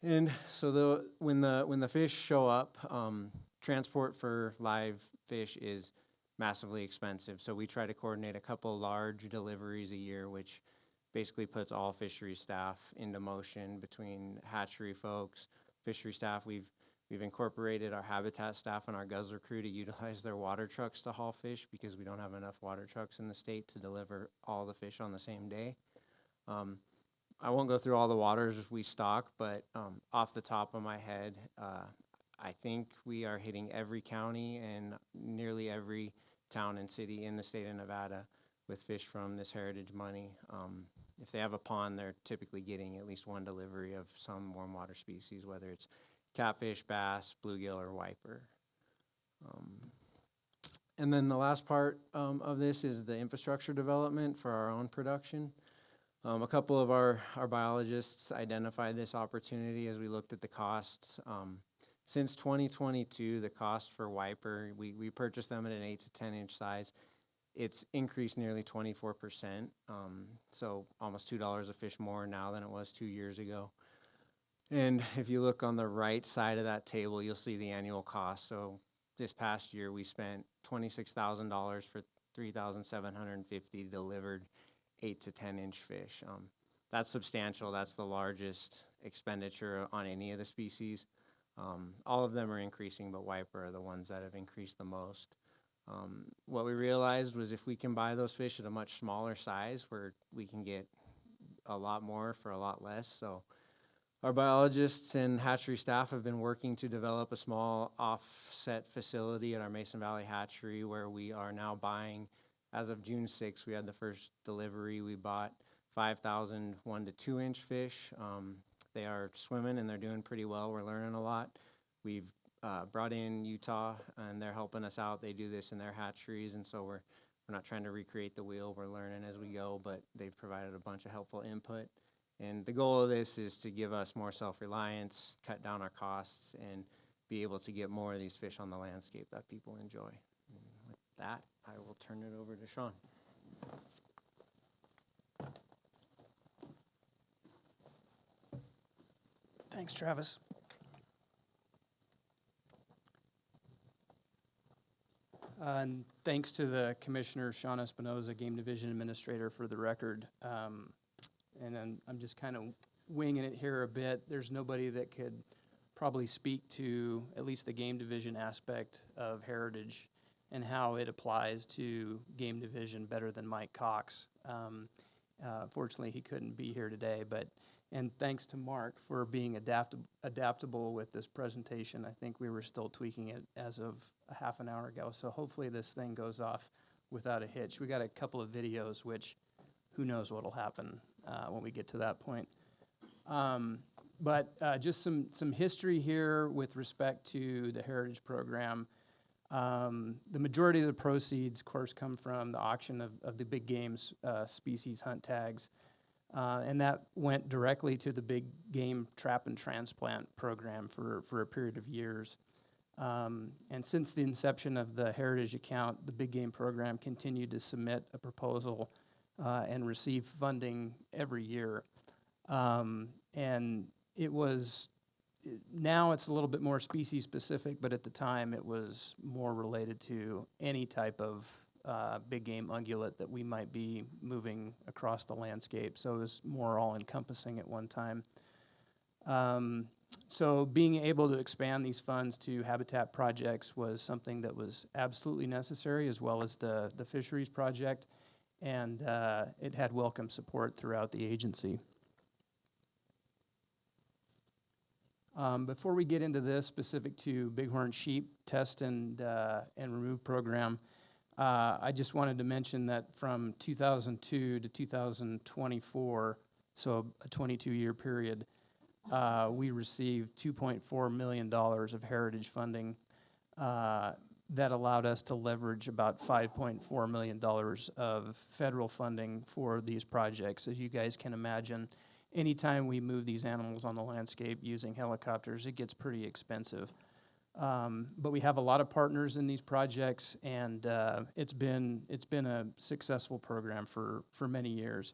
And so when the fish show up, transport for live fish is massively expensive. So we try to coordinate a couple large deliveries a year, which basically puts all fishery staff into motion between hatchery folks, fishery staff. We've incorporated our habitat staff and our guzzler crew to utilize their water trucks to haul fish, because we don't have enough water trucks in the state to deliver all the fish on the same day. I won't go through all the waters we stock, but off the top of my head, I think we are hitting every county and nearly every town and city in the state of Nevada with fish from this heritage money. If they have a pond, they're typically getting at least one delivery of some warm water species, whether it's catfish, bass, bluegill, or wiper. And then the last part of this is the infrastructure development for our own production. A couple of our biologists identified this opportunity as we looked at the costs. Since 2022, the cost for wiper, we purchased them at an 8 to 10 inch size. It's increased nearly 24%, so almost $2 a fish more now than it was 2 years ago. And if you look on the right side of that table, you'll see the annual cost. So this past year, we spent $26,000 for 3,750 delivered 8 to 10 inch fish. That's substantial. That's the largest expenditure on any of the species. All of them are increasing, but wiper are the ones that have increased the most. What we realized was if we can buy those fish at a much smaller size, where we can get a lot more for a lot less. So our biologists and hatchery staff have been working to develop a small offset facility at our Mason Valley hatchery, where we are now buying, as of June 6th, we had the first delivery. We bought 5,000 1 to 2 inch fish. They are swimming and they're doing pretty well. We're learning a lot. We've brought in Utah, and they're helping us out. They do this in their hatcheries, and so we're not trying to recreate the wheel. We're learning as we go, but they've provided a bunch of helpful input. And the goal of this is to give us more self-reliance, cut down our costs, and be able to get more of these fish on the landscape that people enjoy. And with that, I will turn it over to Sean. Thanks, Travis. And thanks to the Commissioner, Sean Espinoza, Game Division Administrator, for the record. And then I'm just kind of winging it here a bit. There's nobody that could probably speak to at least the Game Division aspect of heritage and how it applies to Game Division better than Mike Cox. Fortunately, he couldn't be here today, and thanks to Mark for being adaptable with this presentation. I think we were still tweaking it as of a half an hour ago, so hopefully this thing goes off without a hitch. We got a couple of videos, which who knows what'll happen when we get to that point. But just some history here with respect to the Heritage Program. The majority of the proceeds, of course, come from the auction of the big game species hunt tags. And that went directly to the big game trap and transplant program for a period of years. And since the inception of the Heritage account, the big game program continued to submit a proposal and receive funding every year. And it was, now it's a little bit more species specific, but at the time it was more related to any type of big game ungulate that we might be moving across the landscape. So it was more all encompassing at one time. So being able to expand these funds to habitat projects was something that was absolutely necessary, as well as the fisheries project, and it had welcome support throughout the agency. Before we get into this specific to bighorn sheep test and remove program, I just wanted to mention that from 2002 to 2024, so a 22-year period, we received $2.4 million of heritage funding that allowed us to leverage about $5.4 million of federal funding for these projects. As you guys can imagine, anytime we move these animals on the landscape using helicopters, it gets pretty expensive. But we have a lot of partners in these projects, and it's been a successful program for many years.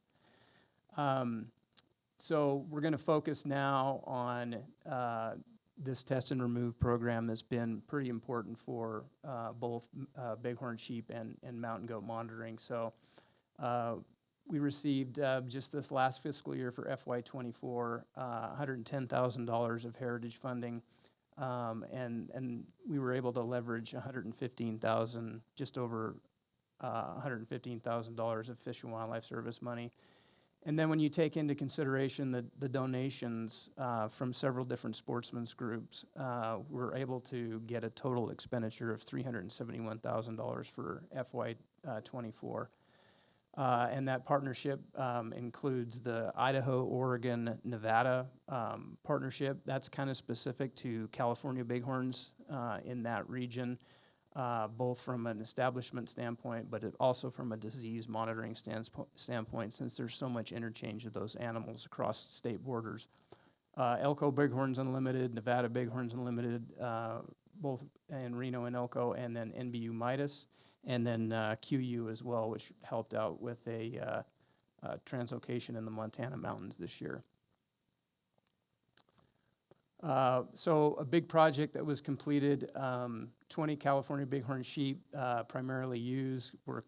So we're going to focus now on this test and remove program that's been pretty important for both bighorn sheep and mountain goat monitoring. So we received just this last fiscal year for FY24 $110,000 of heritage funding, and we were able to leverage $115,000, just over $115,000 of Fish and Wildlife Service money. And then when you take into consideration the donations from several different sportsmen's groups, we're able to get a total expenditure of $371,000 for FY24. And that partnership includes the Idaho, Oregon, Nevada partnership. That's kind of specific to California bighorns in that region, both from an establishment standpoint, but also from a disease monitoring standpoint, since there's so much interchange of those animals across state borders. Elko Bighorns Unlimited, Nevada Bighorns Unlimited, both in Reno and Elko, and then NBU Midas, and then QU as well, which helped out with a translocation in the Montana mountains this year. So a big project that was completed, 20 California bighorn sheep, primarily used, were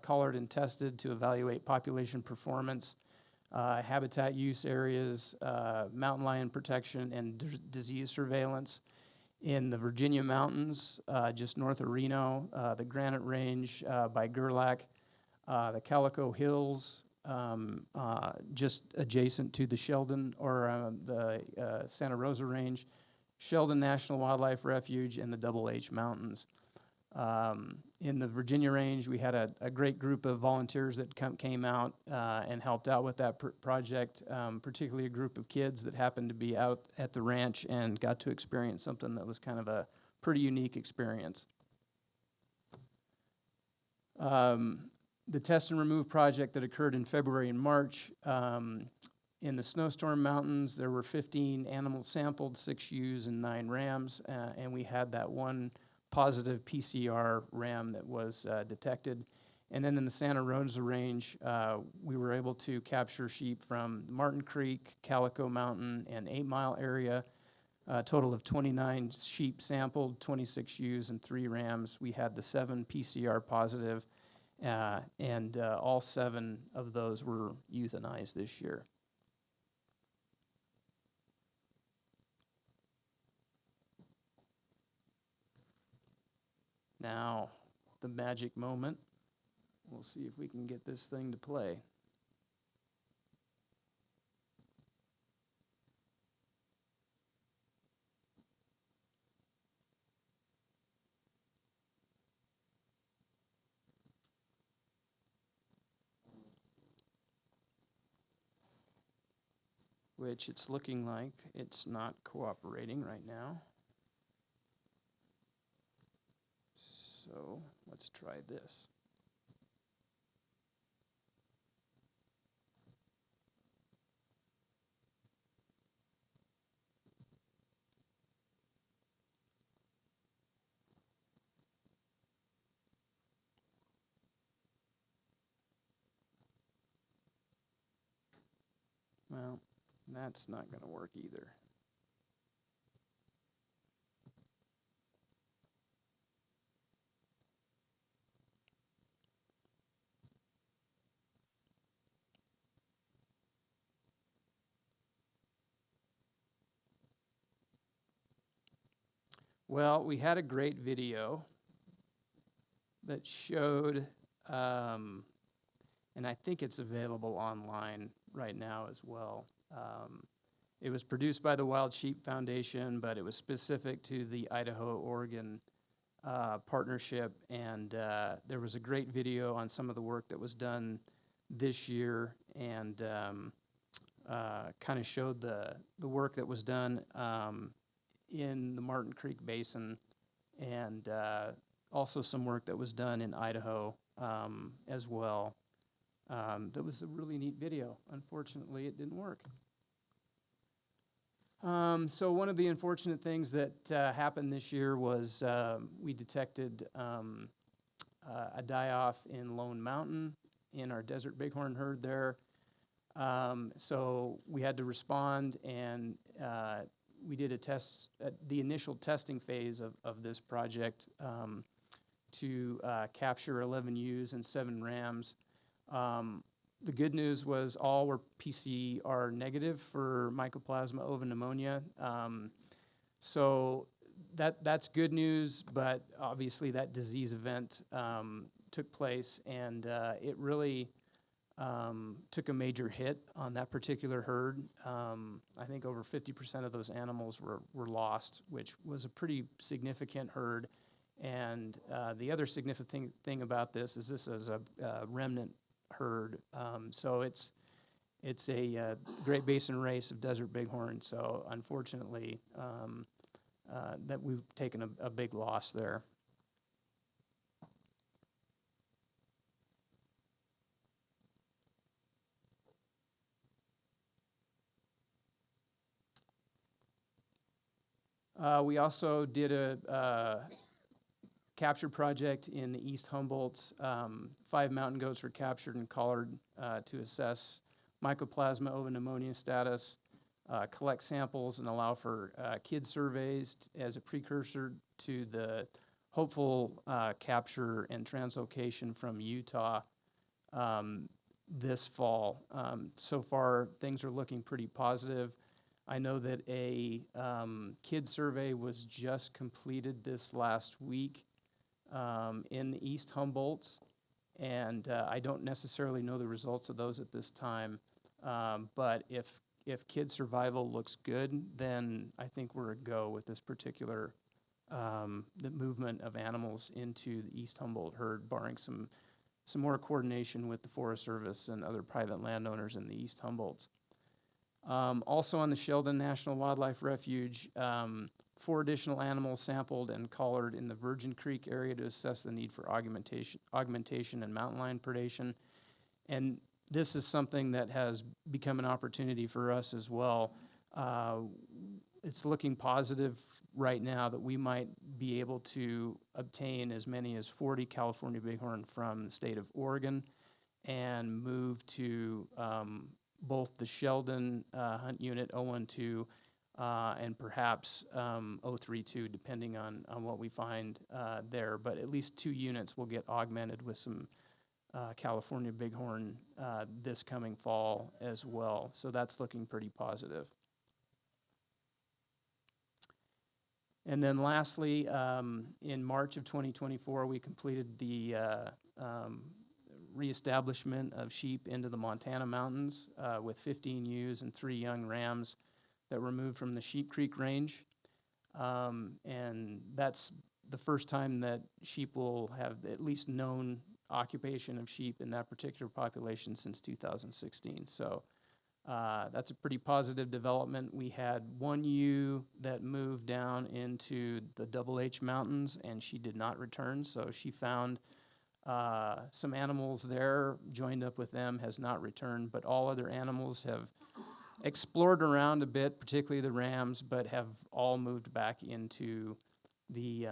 collared and tested to evaluate population performance, habitat use areas, mountain lion protection, and disease surveillance. In the Virginia mountains, just north of Reno, the Granite Range by Gerlach, the Calico Hills, just adjacent to the Sheldon or the Santa Rosa Range, Sheldon National Wildlife Refuge, and the Double H Mountains. In the Virginia Range, we had a great group of volunteers that came out and helped out with that project, particularly a group of kids that happened to be out at the ranch and got to experience something that was kind of a pretty unique experience. The test and remove project that occurred in February and March, in the Snowstorm Mountains, there were 15 animals sampled, 6 ewes and 9 rams, and we had that one positive PCR ram that was detected. And then in the Santa Rosa Range, we were able to capture sheep from Martin Creek, Calico Mountain, and 8 Mile area. A total of 29 sheep sampled, 26 ewes and 3 rams. We had the 7 PCR positive, and all 7 of those were euthanized this year. Now, the magic moment. We'll see if we can get this thing to play. which it's looking like it's not cooperating right now. So let's try this. Well, that's not going to work either. Well, we had a great video that showed, and I think it's available online right now as well. It was produced by the Wild Sheep Foundation, but it was specific to the Idaho-Oregon partnership, and there was a great video on some of the work that was done this year, and kind of showed the work that was done in the Martin Creek Basin, and also some work that was done in Idaho as well. That was a really neat video. Unfortunately, it didn't work. So one of the unfortunate things that happened this year was we detected a die-off in Lone Mountain in our desert bighorn herd there. So we had to respond, and we did a test, the initial testing phase of this project to capture 11 ewes and 7 rams. The good news was all were PCR negative for Mycoplasma ovipneumonia. So that's good news, but obviously that disease event took place, and it really took a major hit on that particular herd. I think over 50% of those animals were lost, which was a pretty significant herd. And the other significant thing about this is a remnant herd. So it's a Great Basin race of desert bighorn. So unfortunately, that we've taken a big loss there. We also did a capture project in the East Humboldt. 5 mountain goats were captured and collared to assess Mycoplasma ovipneumonia status, collect samples, and allow for kid surveys as a precursor to the hopeful capture and translocation from Utah this fall. So far, things are looking pretty positive. I know that a kid survey was just completed this last week in the East Humboldt, and I don't necessarily know the results of those at this time. But if kid survival looks good, then I think we're a go with this particular the movement of animals into the East Humboldt herd, barring some more coordination with the Forest Service and other private landowners in the East Humboldt. Also on the Sheldon National Wildlife Refuge, 4 additional animals sampled and collared in the Virgin Creek area to assess the need for augmentation and mountain lion predation. And this is something that has become an opportunity for us as well. It's looking positive right now that we might be able to obtain as many as 40 California bighorn from the state of Oregon and move to both the Sheldon Hunt Unit 012 and perhaps 032, depending on what we find there. But at least 2 units will get augmented with some California bighorn this coming fall as well. So that's looking pretty positive. And then lastly, in March of 2024, we completed the reestablishment of sheep into the Montana mountains with 15 ewes and 3 young rams that were moved from the Sheep Creek Range. And that's the first time that sheep will have at least known occupation of sheep in that particular population since 2016. So That's a pretty positive development. We had one ewe that moved down into the Double H Mountains, and she did not return, so she found some animals there, joined up with them, has not returned, but all other animals have explored around a bit, particularly the rams, but have all moved back into the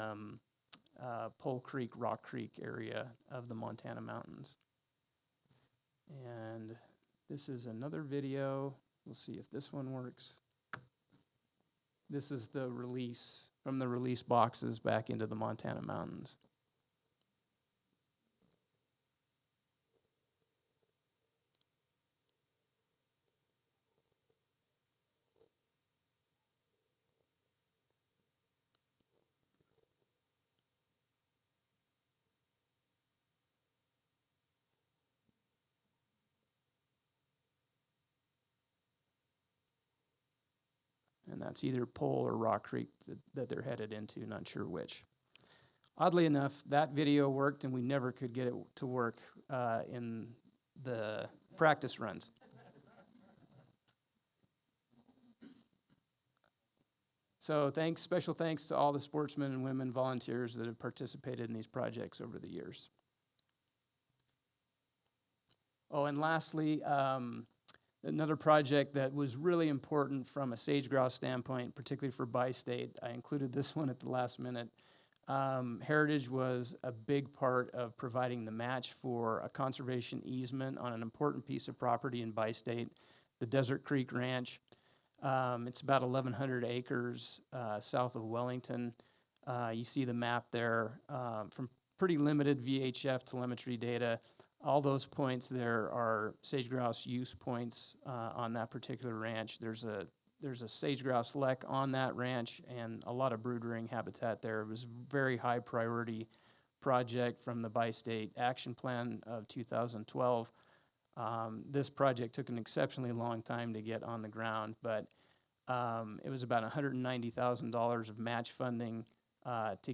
Pole Creek, Rock Creek area of the Montana mountains. And this is another video. We'll see if this one works. This is the release from the release boxes back into the Montana mountains. And that's either Pole or Rock Creek that they're headed into, not sure which. Oddly enough, that video worked, and we never could get it to work in the practice runs. So special thanks to all the sportsmen and women volunteers that have participated in these projects over the years. Oh, and lastly, another project that was really important from a sage grouse standpoint, particularly for bi-state. I included this one at the last minute. Heritage was a big part of providing the match for a conservation easement on an important piece of property in bi-state, the Desert Creek Ranch. It's about 1,100 acres south of Wellington. You see the map there from pretty limited VHF telemetry data. All those points there are sage grouse use points on that particular ranch. There's a sage grouse lek on that ranch and a lot of brood rearing habitat there. It was a very high priority project from the Bi-State Action Plan of 2012. This project took an exceptionally long time to get on the ground, but it was about $190,000 of match funding to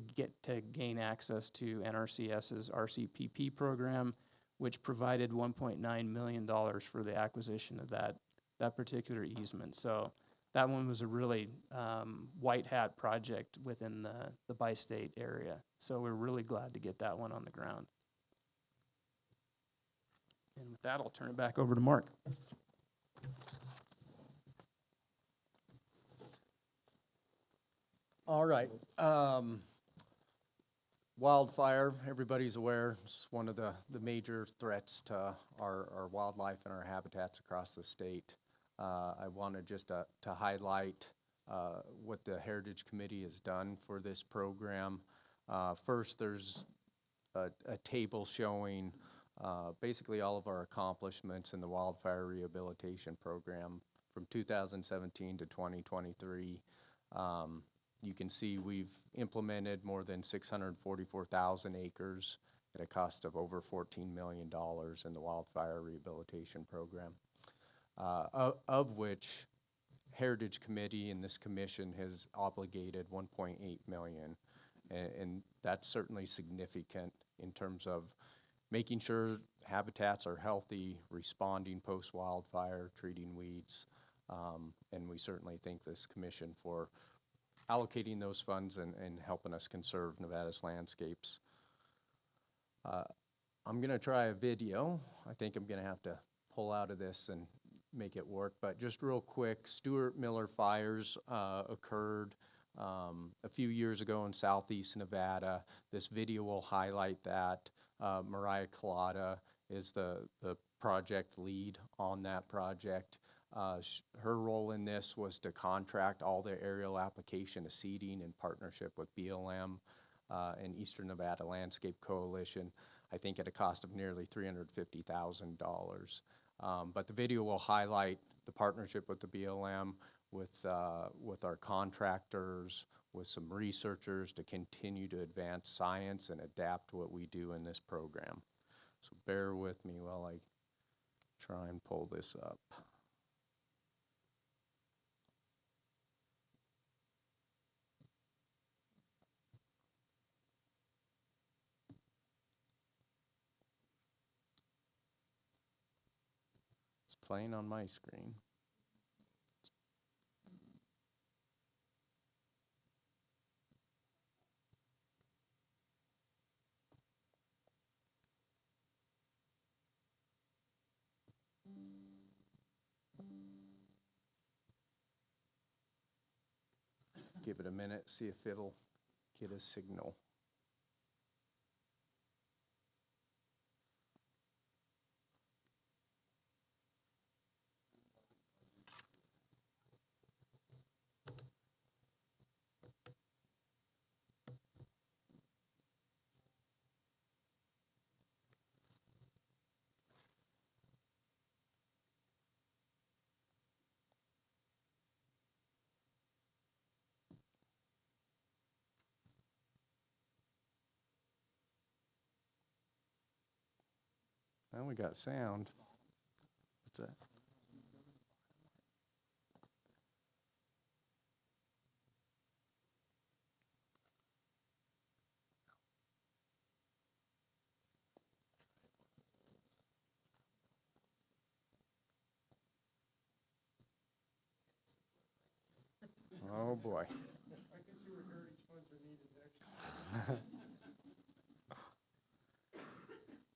gain access to NRCS's RCPP program, which provided $1.9 million for the acquisition of that particular easement. So that one was a really white hat project within the Bi-State area. So we're really glad to get that one on the ground. And with that, I'll turn it back over to Mark. All right. Wildfire, everybody's aware, it's one of the major threats to our wildlife and our habitats across the state. I wanted just to highlight what the Heritage Committee has done for this program. First, there's a table showing basically all of our accomplishments in the wildfire rehabilitation program from 2017 to 2023. You can see we've implemented more than 644,000 acres at a cost of over $14 million in the wildfire rehabilitation program, of which Heritage Committee and this commission has obligated $1.8 million. And that's certainly significant in terms of making sure habitats are healthy, responding post-wildfire, treating weeds. And we certainly thank this commission for allocating those funds and helping us conserve Nevada's landscapes. I'm gonna try a video. I think I'm gonna have to pull out of this and make it work, but just real quick, Stuart Miller fires occurred a few years ago in southeast Nevada. This video will highlight that. Mariah Collada is the project lead on that project. Her role in this was to contract all the aerial application of seeding in partnership with BLM and Eastern Nevada Landscape Coalition, I think at a cost of nearly $350,000. But the video will highlight the partnership with the BLM, with our contractors, with some researchers to continue to advance science and adapt what we do in this program. So bear with me while I try and pull this up. It's playing on my screen. give it a minute, see if it'll get a signal. Well, we got sound. What's that? Oh, boy.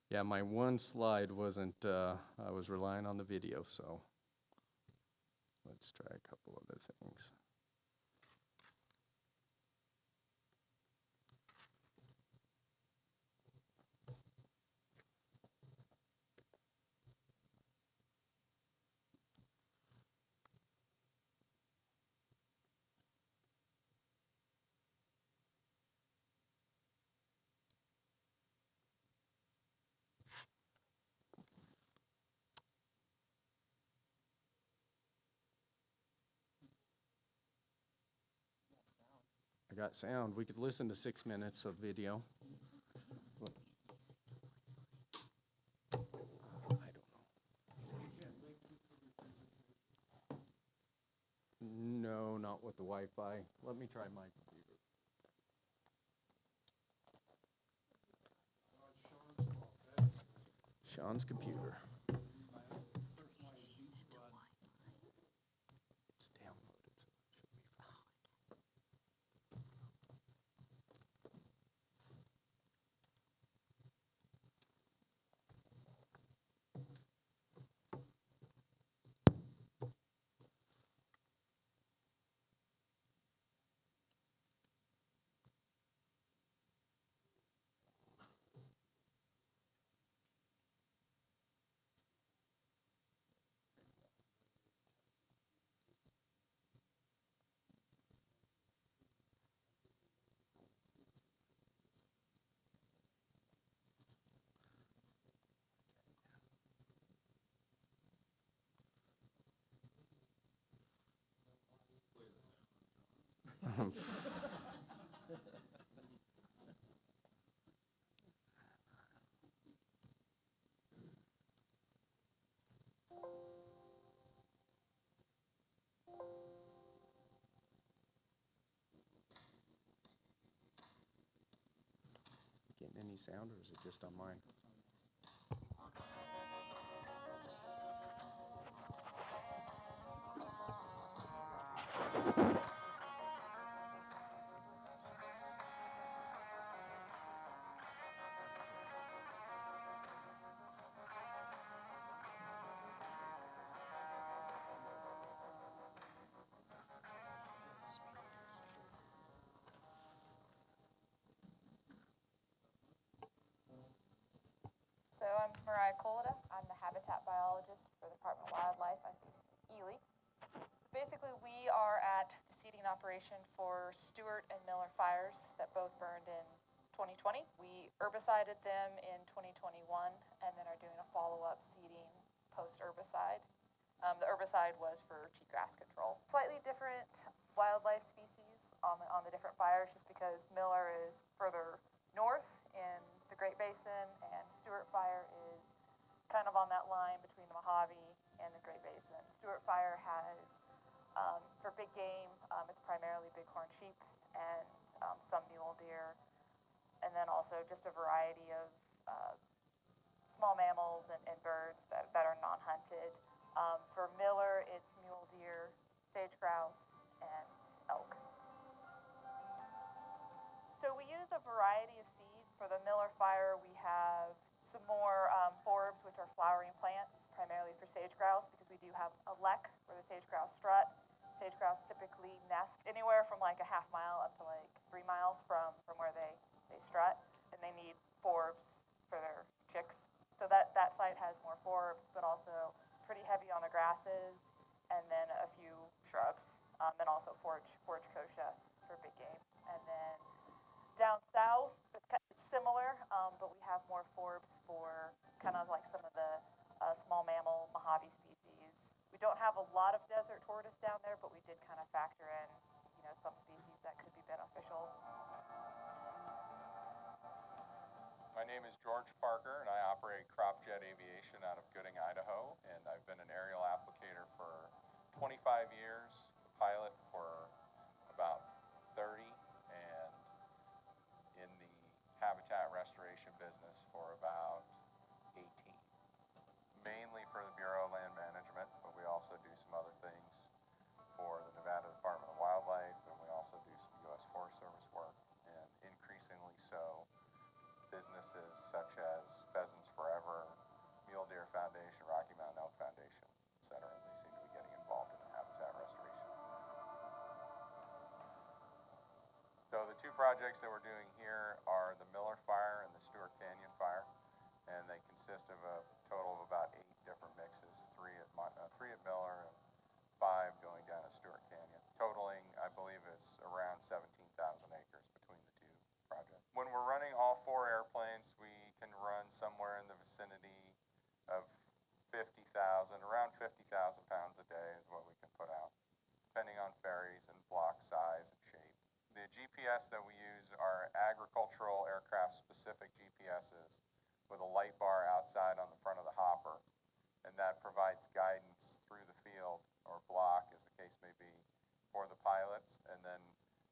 Yeah, my one slide wasn't, I was relying on the video, so let's try a couple other things. I got sound. We could listen to 6 minutes of video. I don't know. No, not with the Wi-Fi. Let me try my computer. Sean's computer. It's downloaded, so it should be fine. Getting any sound, or is it just on mine? So I'm Mariah Colada. I'm the habitat biologist for the Department of Wildlife. I'm based in Ely. So basically, we are at the seeding operation for Stewart and Miller fires that both burned in 2020. We herbicided them in 2021 and then are doing a follow-up seeding post-herbicide. The herbicide was for cheatgrass control. Slightly different wildlife species on the different fires just because Miller is further north in the Great Basin and Stewart Fire is kind of on that line between the Mojave and the Great Basin. Stewart Fire has, for big game, it's primarily bighorn sheep and some mule deer, and then also just a variety of small mammals and birds that are non-hunted. For Miller, it's mule deer, sage grouse, and elk. So we use a variety of seeds. For the Miller fire, we have some more forbs, which are flowering plants, primarily for sage grouse, because we do have a lek, or the sage grouse strut, sage grouse typically nest anywhere from like a half mile up to like 3 miles from where they strut, and they need forbs for their chicks. So that site has more forbs, but also pretty heavy on the grasses, and then a few shrubs, and also forage kochia for big game. And then down south, it's similar, but we have more forbs for kind of like some of the small mammal Mojave species. We don't have a lot of desert tortoise down there, but we did kind of factor in, some species that could be beneficial. My name is George Parker, and I operate Cropjet Aviation out of Gooding, Idaho, and I've been an aerial applicator for 25 years, a pilot for about 30, and in the habitat restoration business for about 18. Mainly for the Bureau of Land Management, but we also do some other things for the Nevada Department of Wildlife, and we also do some U.S. Forest Service work, and increasingly so businesses such as Pheasants Forever, Mule Deer Foundation, Rocky Mountain Elk Foundation, et cetera. They seem to be getting involved in the habitat restoration. So the two projects that we're doing here are the Miller Fire and the Stewart Canyon Fire, and they consist of a total of about 8 different mixes, 3 at Miller and 5 going down at Stewart Canyon. Totaling, I believe, is around 17,000 acres between the two projects. When we're running all 4 airplanes, we can run somewhere in the vicinity of 50,000, around 50,000 pounds a day is what we can put out, depending on ferries and block size and shape. The GPS that we use are agricultural aircraft specific GPSs with a light bar outside on the front of the hopper, and that provides guidance through the field or block, as the case may be, for the pilots. And then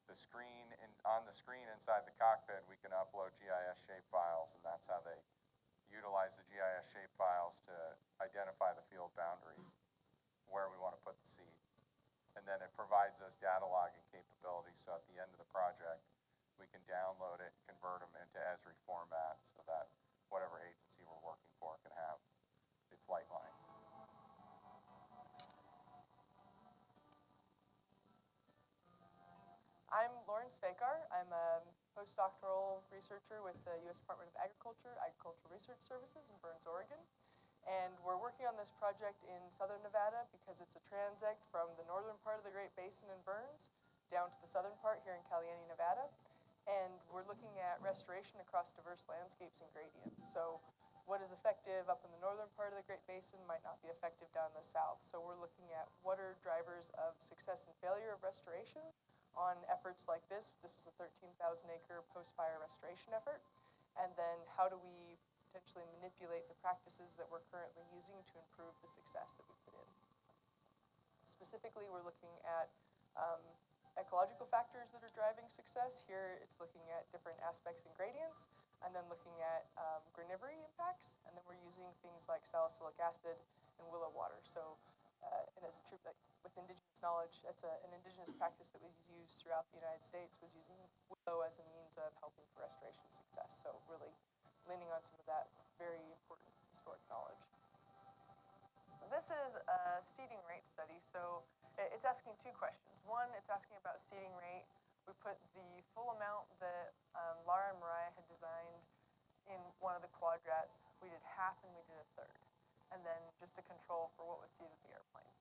the screen, on the screen inside the cockpit, we can upload GIS shape files, and that's how they utilize the GIS shape files to identify the field boundaries, where we want to put the seed. And then it provides us data logging capability, so at the end of the project, we can download it, convert them into Esri format, so that whatever agency we're working for can have the flight lines. I'm Lauren Svekar. I'm a postdoctoral researcher with the U.S. Department of Agriculture, Agricultural Research Services in Burns, Oregon. And we're working on this project in southern Nevada because it's a transect from the northern part of the Great Basin in Burns down to the southern part here in Caliente, Nevada. And we're looking at restoration across diverse landscapes and gradients. So what is effective up in the northern part of the Great Basin might not be effective down in the south. So we're looking at what are drivers of success and failure of restoration on efforts like this. This was a 13,000 acre post-fire restoration effort. And then how do we potentially manipulate the practices that we're currently using to improve the success that we put in. Specifically, we're looking at ecological factors that are driving success. Here it's looking at different aspects and gradients, and then looking at granivory impacts, and then we're using things like salicylic acid and willow water. So, and as a troop, like with indigenous knowledge, that's an indigenous practice that was used throughout the United States, was using willow as a means of helping for restoration success. So really leaning on some of that very important historic knowledge. This is a seeding rate study. So it's asking 2 questions. One, it's asking about seeding rate. We put the full amount that Laura and Mariah had designed in one of the quadrats. We did half and we did a third. And then just a control for what was seeded the airplane.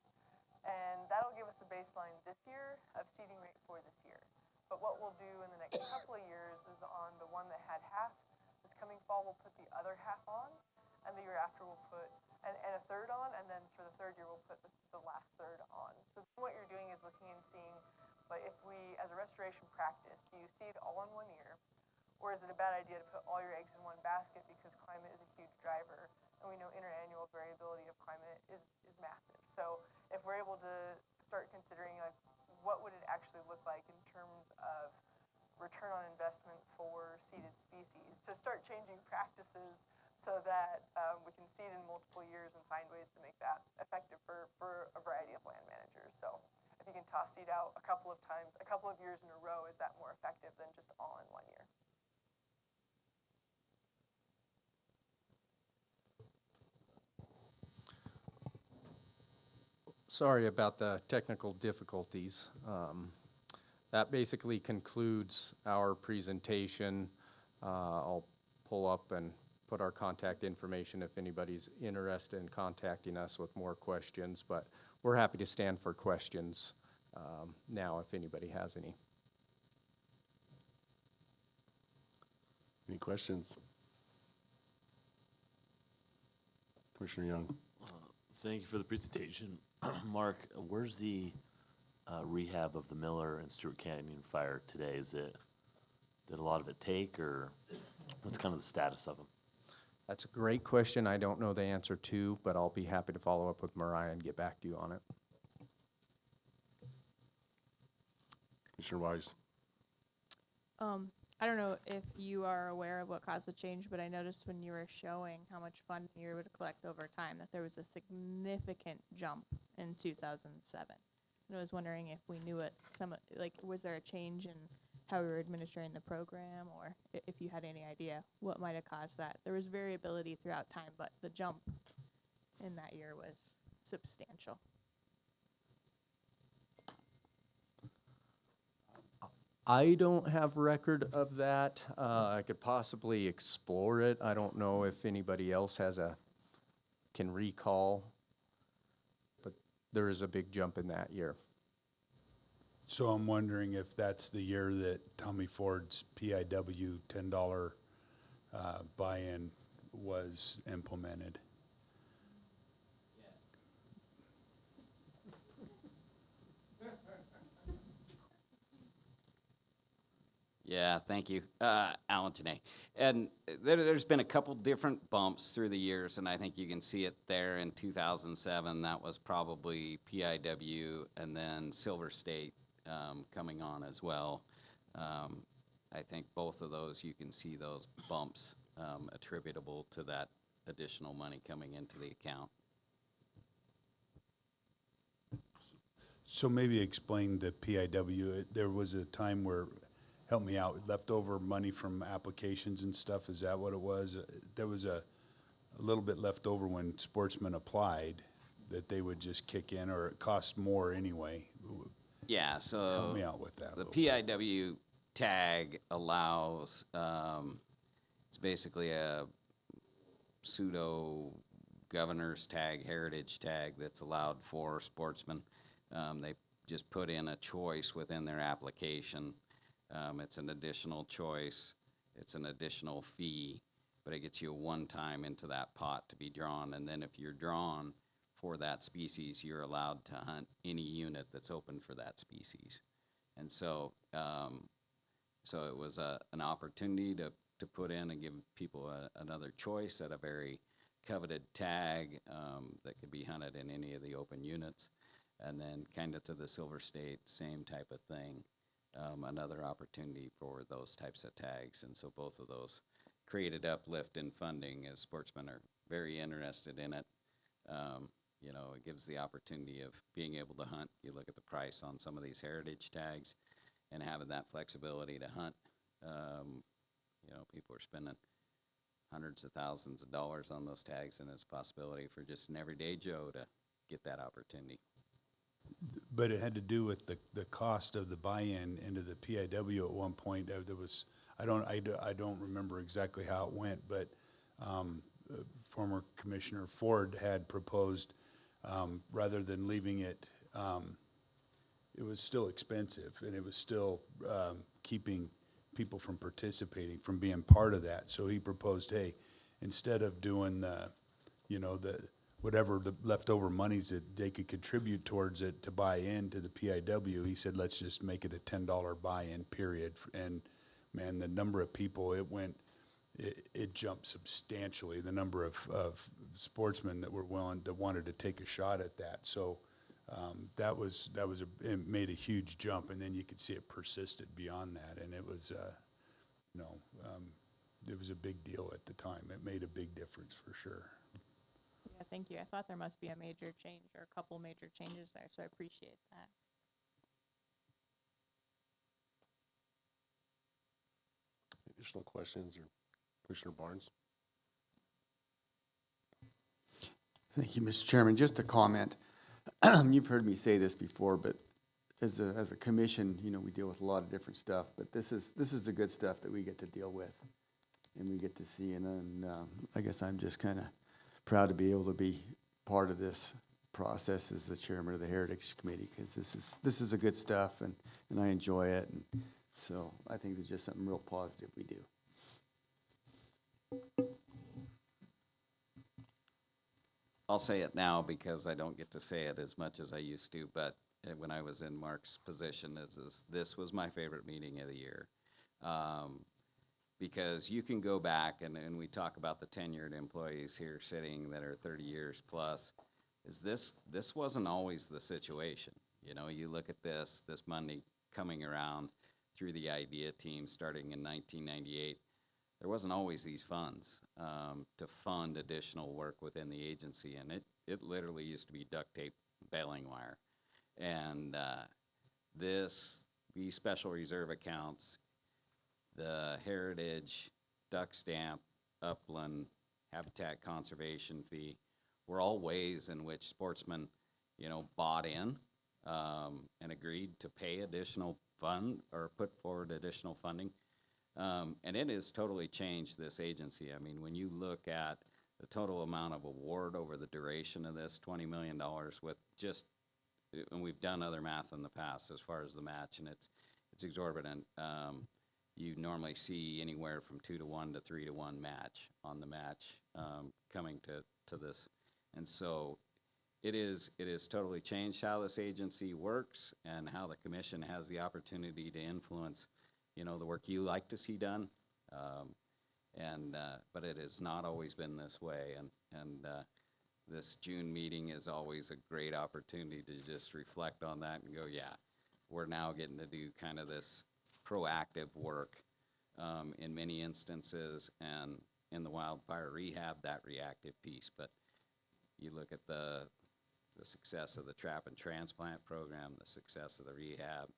And that'll give us a baseline this year of seeding rate for this year. But what we'll do in the next couple of years is on the one that had half, this coming fall we'll put the other half on, and the year after we'll put and a third on, and then for the third year we'll put the last third on. So what you're doing is looking and seeing, like, if we, as a restoration practice, do you seed all in one year, or is it a bad idea to put all your eggs in one basket because climate is a huge driver, and we know interannual variability of climate is massive. So if we're able to start considering, like, what would it actually look like in terms of return on investment for seeded species, to start changing practices so that we can seed in multiple years and find ways to make that effective for a variety of land managers. So if you can toss seed out a couple of times, a couple of years in a row, is that more effective than just all in one year? Sorry about the technical difficulties. That basically concludes our presentation. I'll pull up and put our contact information if anybody's interested in contacting us with more questions, but we're happy to stand for questions now if anybody has any. Any questions? Commissioner Young. Thank you for the presentation. Mark, where's the rehab of the Miller and Stewart Canyon fire today? Did a lot of it take, or what's kind of the status of them? That's a great question. I don't know the answer to, but I'll be happy to follow up with Mariah and get back to you on it. Commissioner Wise. I don't know if you are aware of what caused the change, but I noticed when you were showing how much funding you were able to collect over time that there was a significant jump in 2007. And I was wondering if we knew it, was there a change in how we were administering the program, or if you had any idea what might have caused that? There was variability throughout time, but the jump in that year was substantial. I don't have record of that. I could possibly explore it. I don't know if anybody else can recall, but there is a big jump in that year. So I'm wondering if that's the year that Tommy Ford's PIW $10 buy-in was implemented. Yeah, thank you, Alan Tanay. And there's been a couple different bumps through the years, and I think you can see it there in 2007. That was probably PIW, and then Silver State coming on as well. I think both of those, you can see those bumps attributable to that additional money coming into the account. So maybe explain the PIW. There was a time where, help me out, leftover money from applications and stuff. Is that what it was? There was a little bit left over when sportsmen applied that they would just kick in, or it cost more anyway. Yeah, so help me out with that. The PIW tag allows, it's basically a pseudo governor's tag, heritage tag that's allowed for sportsmen. They just put in a choice within their application. It's an additional choice, it's an additional fee, but it gets you a one-time into that pot to be drawn. And then if you're drawn for that species, you're allowed to hunt any unit that's open for that species. And so, so it was an opportunity to put in and give people another choice at a very coveted tag that could be hunted in any of the open units. And then kind of to the Silver State, same type of thing. Another opportunity for those types of tags. And so both of those created uplift in funding as sportsmen are very interested in it. You know, it gives the opportunity of being able to hunt. You look at the price on some of these heritage tags and having that flexibility to hunt. You know, people are spending hundreds of thousands of dollars on those tags, and it's a possibility for just an everyday Joe to get that opportunity. But it had to do with the cost of the buy-in into the PIW at one point. There was, I don't remember exactly how it went, but former Commissioner Ford had proposed, rather than leaving it, it was still expensive, and it was still keeping people from participating, from being part of that. So he proposed, hey, instead of doing whatever the leftover monies that they could contribute towards it to buy into the PIW, he said, let's just make it a $10 buy-in, period. And man, the number of people, it jumped substantially, the number of sportsmen that wanted to take a shot at that. So it made a huge jump, and then you could see it persisted beyond that. And it was, it was a big deal at the time. It made a big difference for sure. Yeah, thank you. I thought there must be a major change or a couple major changes there, so I appreciate that. Additional questions, or Commissioner Barnes? Thank you, Mr. Chairman. Just a comment. you've heard me say this before, but as a commission, you know, we deal with a lot of different stuff, but this is the good stuff that we get to deal with and we get to see. And I guess I'm just kind of proud to be able to be part of this process as the chairman of the Heritage Committee, because this is a good stuff, and I enjoy it. And so I think it's just something real positive we do. I'll say it now because I don't get to say it as much as I used to, but when I was in Mark's position, this was my favorite meeting of the year. Because you can go back, and we talk about the tenured employees here sitting that are 30 years plus, this wasn't always the situation. You know, you look at this money coming around through the IDEA team starting in 1998. There wasn't always these funds to fund additional work within the agency, and it literally used to be duct tape, baling wire. And these special reserve accounts, the Heritage, Duck Stamp, Upland, Habitat Conservation Fee, were all ways in which sportsmen, you know, bought in and agreed to pay additional fund or put forward additional funding. And it has totally changed this agency. I mean, when you look at the total amount of award over the duration of this, $20 million with just, and we've done other math in the past as far as the match, and it's exorbitant. You normally see anywhere from 2-to-1 to 3-to-1 match on the match coming to this. And so it is totally changed how this agency works and how the commission has the opportunity to influence, you know, the work you like to see done. But it has not always been this way. And this June meeting is always a great opportunity to just reflect on that and go, yeah, we're now getting to do kind of this proactive work in many instances, and in the wildfire rehab, that reactive piece. But you look at the success of the trap and transplant program, the success of the rehab,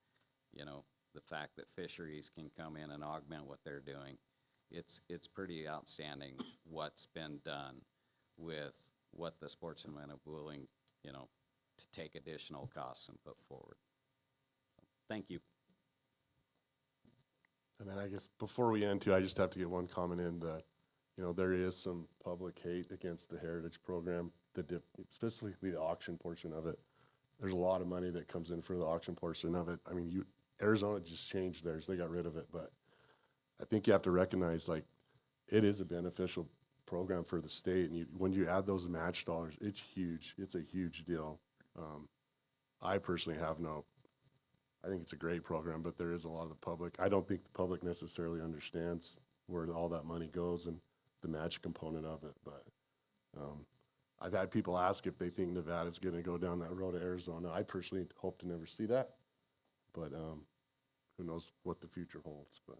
you know, the fact that fisheries can come in and augment what they're doing. It's pretty outstanding what's been done with what the sportsmen are willing, you know, to take additional costs and put forward. Thank you. And then I guess before we end too, I just have to get one comment in that, you know, there is some public hate against the Heritage program, specifically the auction portion of it. There's a lot of money that comes in for the auction portion of it. I mean, Arizona just changed theirs. They got rid of it. But I think you have to recognize, like, it is a beneficial program for the state. And when you add those match dollars, it's huge. It's a huge deal. I personally I think it's a great program, but there is a lot of the public. I don't think the public necessarily understands where all that money goes and the match component of it. But I've had people ask if they think Nevada's going to go down that road to Arizona. I personally hope to never see that, but who knows what the future holds. But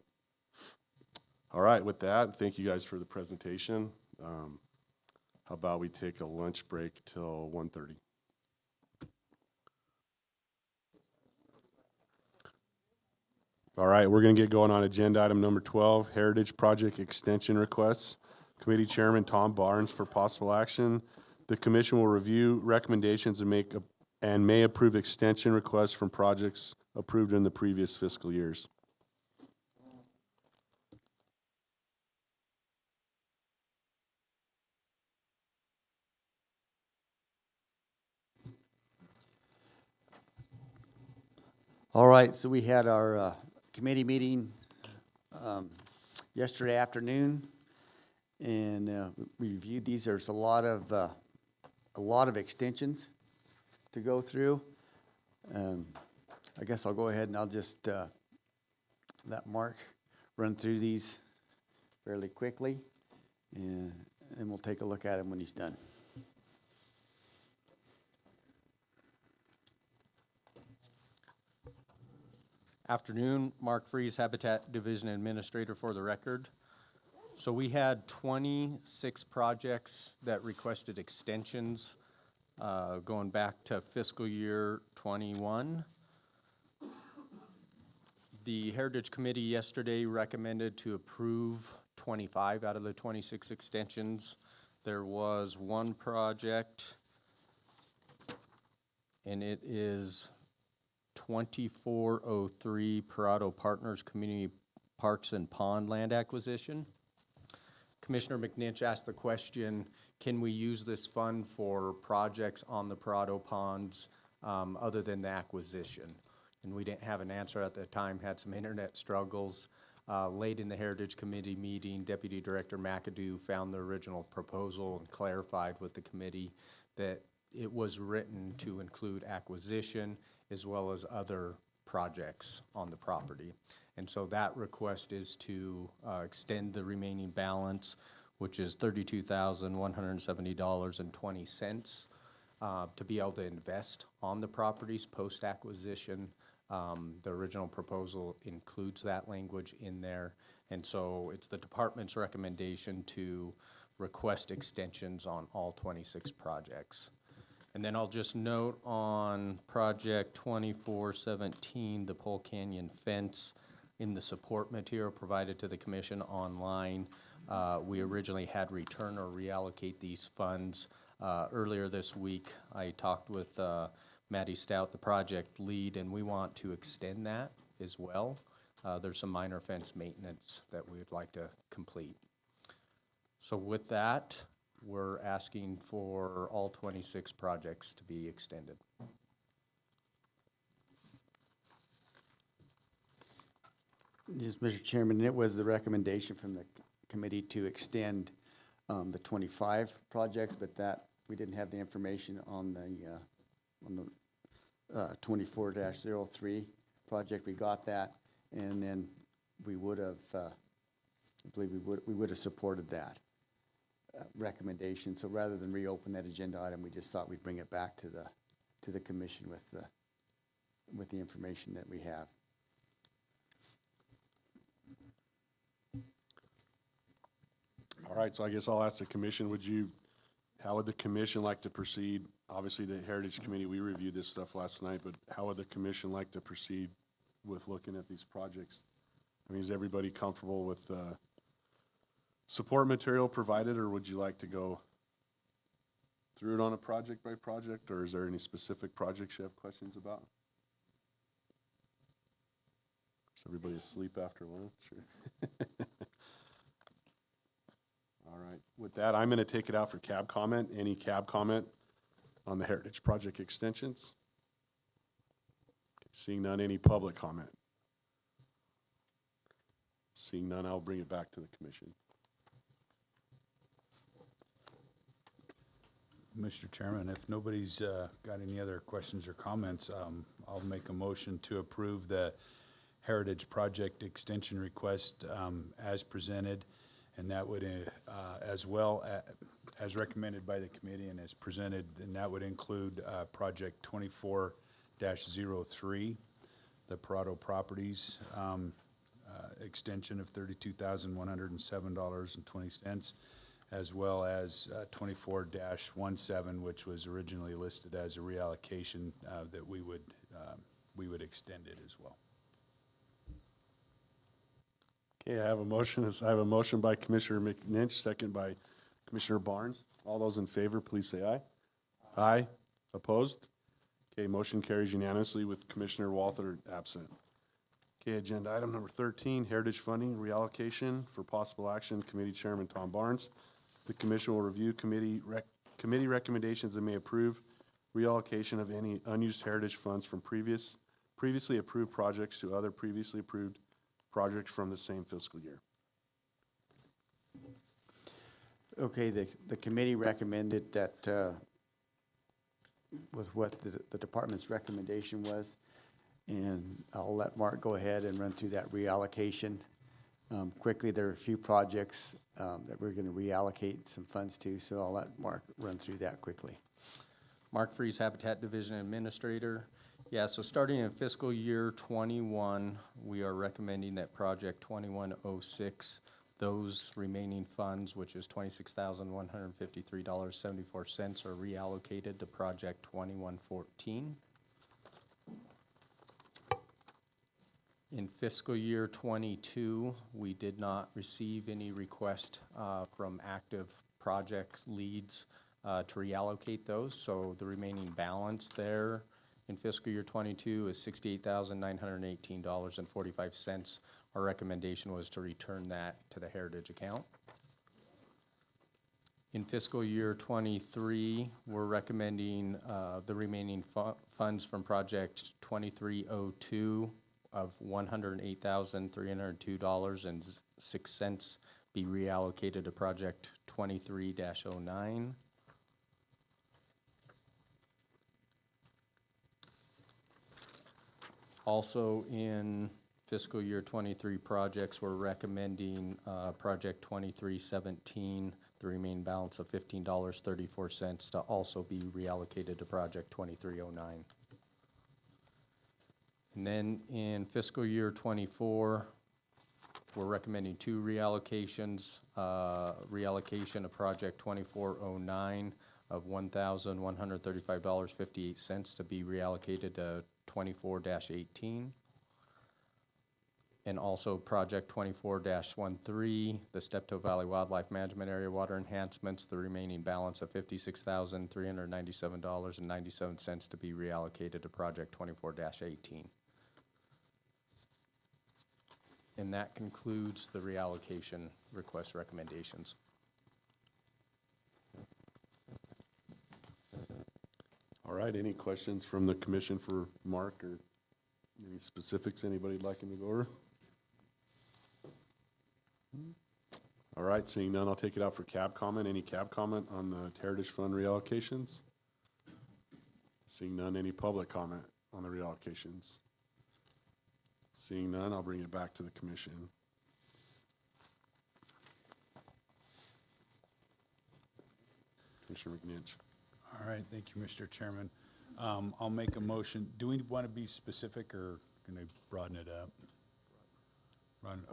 all right, with that, thank you guys for the presentation. How about we take a lunch break till 1:30? All right, we're going to get going on agenda item number 12, Heritage Project Extension Requests. Committee Chairman Tom Barnes for possible action. The commission will review recommendations and may approve extension requests from projects approved in the previous fiscal years. All right, so we had our committee meeting yesterday afternoon, and we reviewed these. There's a lot of extensions to go through. I guess I'll go ahead and I'll just let Mark run through these fairly quickly, and we'll take a look at him when he's done. Afternoon, Mark Fries, Habitat Division Administrator for the record. So we had 26 projects that requested extensions going back to fiscal year 21. The Heritage Committee yesterday recommended to approve 25 out of the 26 extensions. There was one project and it is 2403 Parado Partners Community Parks and Pond Land Acquisition. Commissioner McNinch asked the question, can we use this fund for projects on the Parado ponds other than the acquisition? And we didn't have an answer at the time, had some internet struggles. Late in the Heritage Committee meeting, Deputy Director McAdoo found the original proposal and clarified with the committee that it was written to include acquisition as well as other projects on the property. And so that request is to extend the remaining balance, which is $32,170.20, to be able to invest on the properties post-acquisition. The original proposal includes that language in there. And so it's the department's recommendation to request extensions on all 26 projects. And then I'll just note on project 2417, the Pole Canyon fence, in the support material provided to the commission online, we originally had return or reallocate these funds. Earlier this week, I talked with Maddie Stout, the project lead, and we want to extend that as well. There's some minor fence maintenance that we would like to complete. So with that, we're asking for all 26 projects to be extended. Yes, Mr. Chairman, it was the recommendation from the committee to extend the 25 projects, but that, we didn't have the information on the 24-03 project. We got that, and then we would have, I believe we would have supported that recommendation. So rather than reopen that agenda item, we just thought we'd bring it back to the commission with the information that we have. All right, so I guess I'll ask the commission, how would the commission like to proceed? Obviously, the Heritage Committee, we reviewed this stuff last night, but how would the commission like to proceed with looking at these projects? I mean, is everybody comfortable with support material provided, or would you like to go through it on a project by project, or is there any specific projects you have questions about? Is everybody asleep after lunch? All right, with that, I'm gonna take it out for cab comment. Any cab comment on the Heritage Project extensions? Okay, seeing none, any public comment? Seeing none, I'll bring it back to the commission. Mr. Chairman, if nobody's got any other questions or comments, I'll make a motion to approve the Heritage Project extension request as presented, and that would, as well as recommended by the committee and as presented, and that would include Project 24-03, the Parado Properties extension of $32,107.20, as well as 24-17, which was originally listed as a reallocation that we would extend it as well. Okay, I have a motion by Commissioner McNinch, second by Commissioner Barnes. All those in favor, please say aye. Aye. Opposed? Okay, motion carries unanimously with Commissioner Walther absent. Okay, agenda item number 13, Heritage Funding Reallocation for Possible Action, Committee Chairman Tom Barnes. The commission will review committee recommendations and may approve reallocation of any unused heritage funds from previously approved projects to other previously approved projects from the same fiscal year. Okay, the committee recommended that with what the department's recommendation was, and I'll let Mark go ahead and run through that reallocation. Quickly, there are a few projects that we're going to reallocate some funds to, so I'll let Mark run through that quickly. Mark Freese, Habitat Division Administrator. Yeah, so starting in fiscal year 21, we are recommending that project 2106, those remaining funds, which is $26,153.74, are reallocated to project 2114. In fiscal year 22, we did not receive any request from active project leads to reallocate those, so the remaining balance there in fiscal year '22 is $68,918.45. Our recommendation was to return that to the Heritage account. In fiscal year '23, we're recommending the remaining funds from project 2302 of $108,302.06 be reallocated to project 23-09. Also in fiscal year '23 projects, we're recommending project 2317, the remaining balance of $15.34 to also be reallocated to project 2309. And then in fiscal year '24, we're recommending two reallocations. Reallocation of project 2409 of $1,135.58 to be reallocated to 24-18. And also project 24-13, the Steptoe Valley Wildlife Management Area water enhancements, the remaining balance of $56,397.97 to be reallocated to project 24-18. And that concludes the reallocation request recommendations. All right, any questions from the commission for Mark or any specifics anybody'd like him to go over? All right, seeing none, I'll take it out for cab comment. Any cab comment on the Heritage Fund reallocations? Seeing none, any public comment on the reallocations? Seeing none, I'll bring it back to the commission. Commissioner McNinch. All right, thank you, Mr. Chairman. I'll make a motion. Do we want to be specific, or can I broaden it up?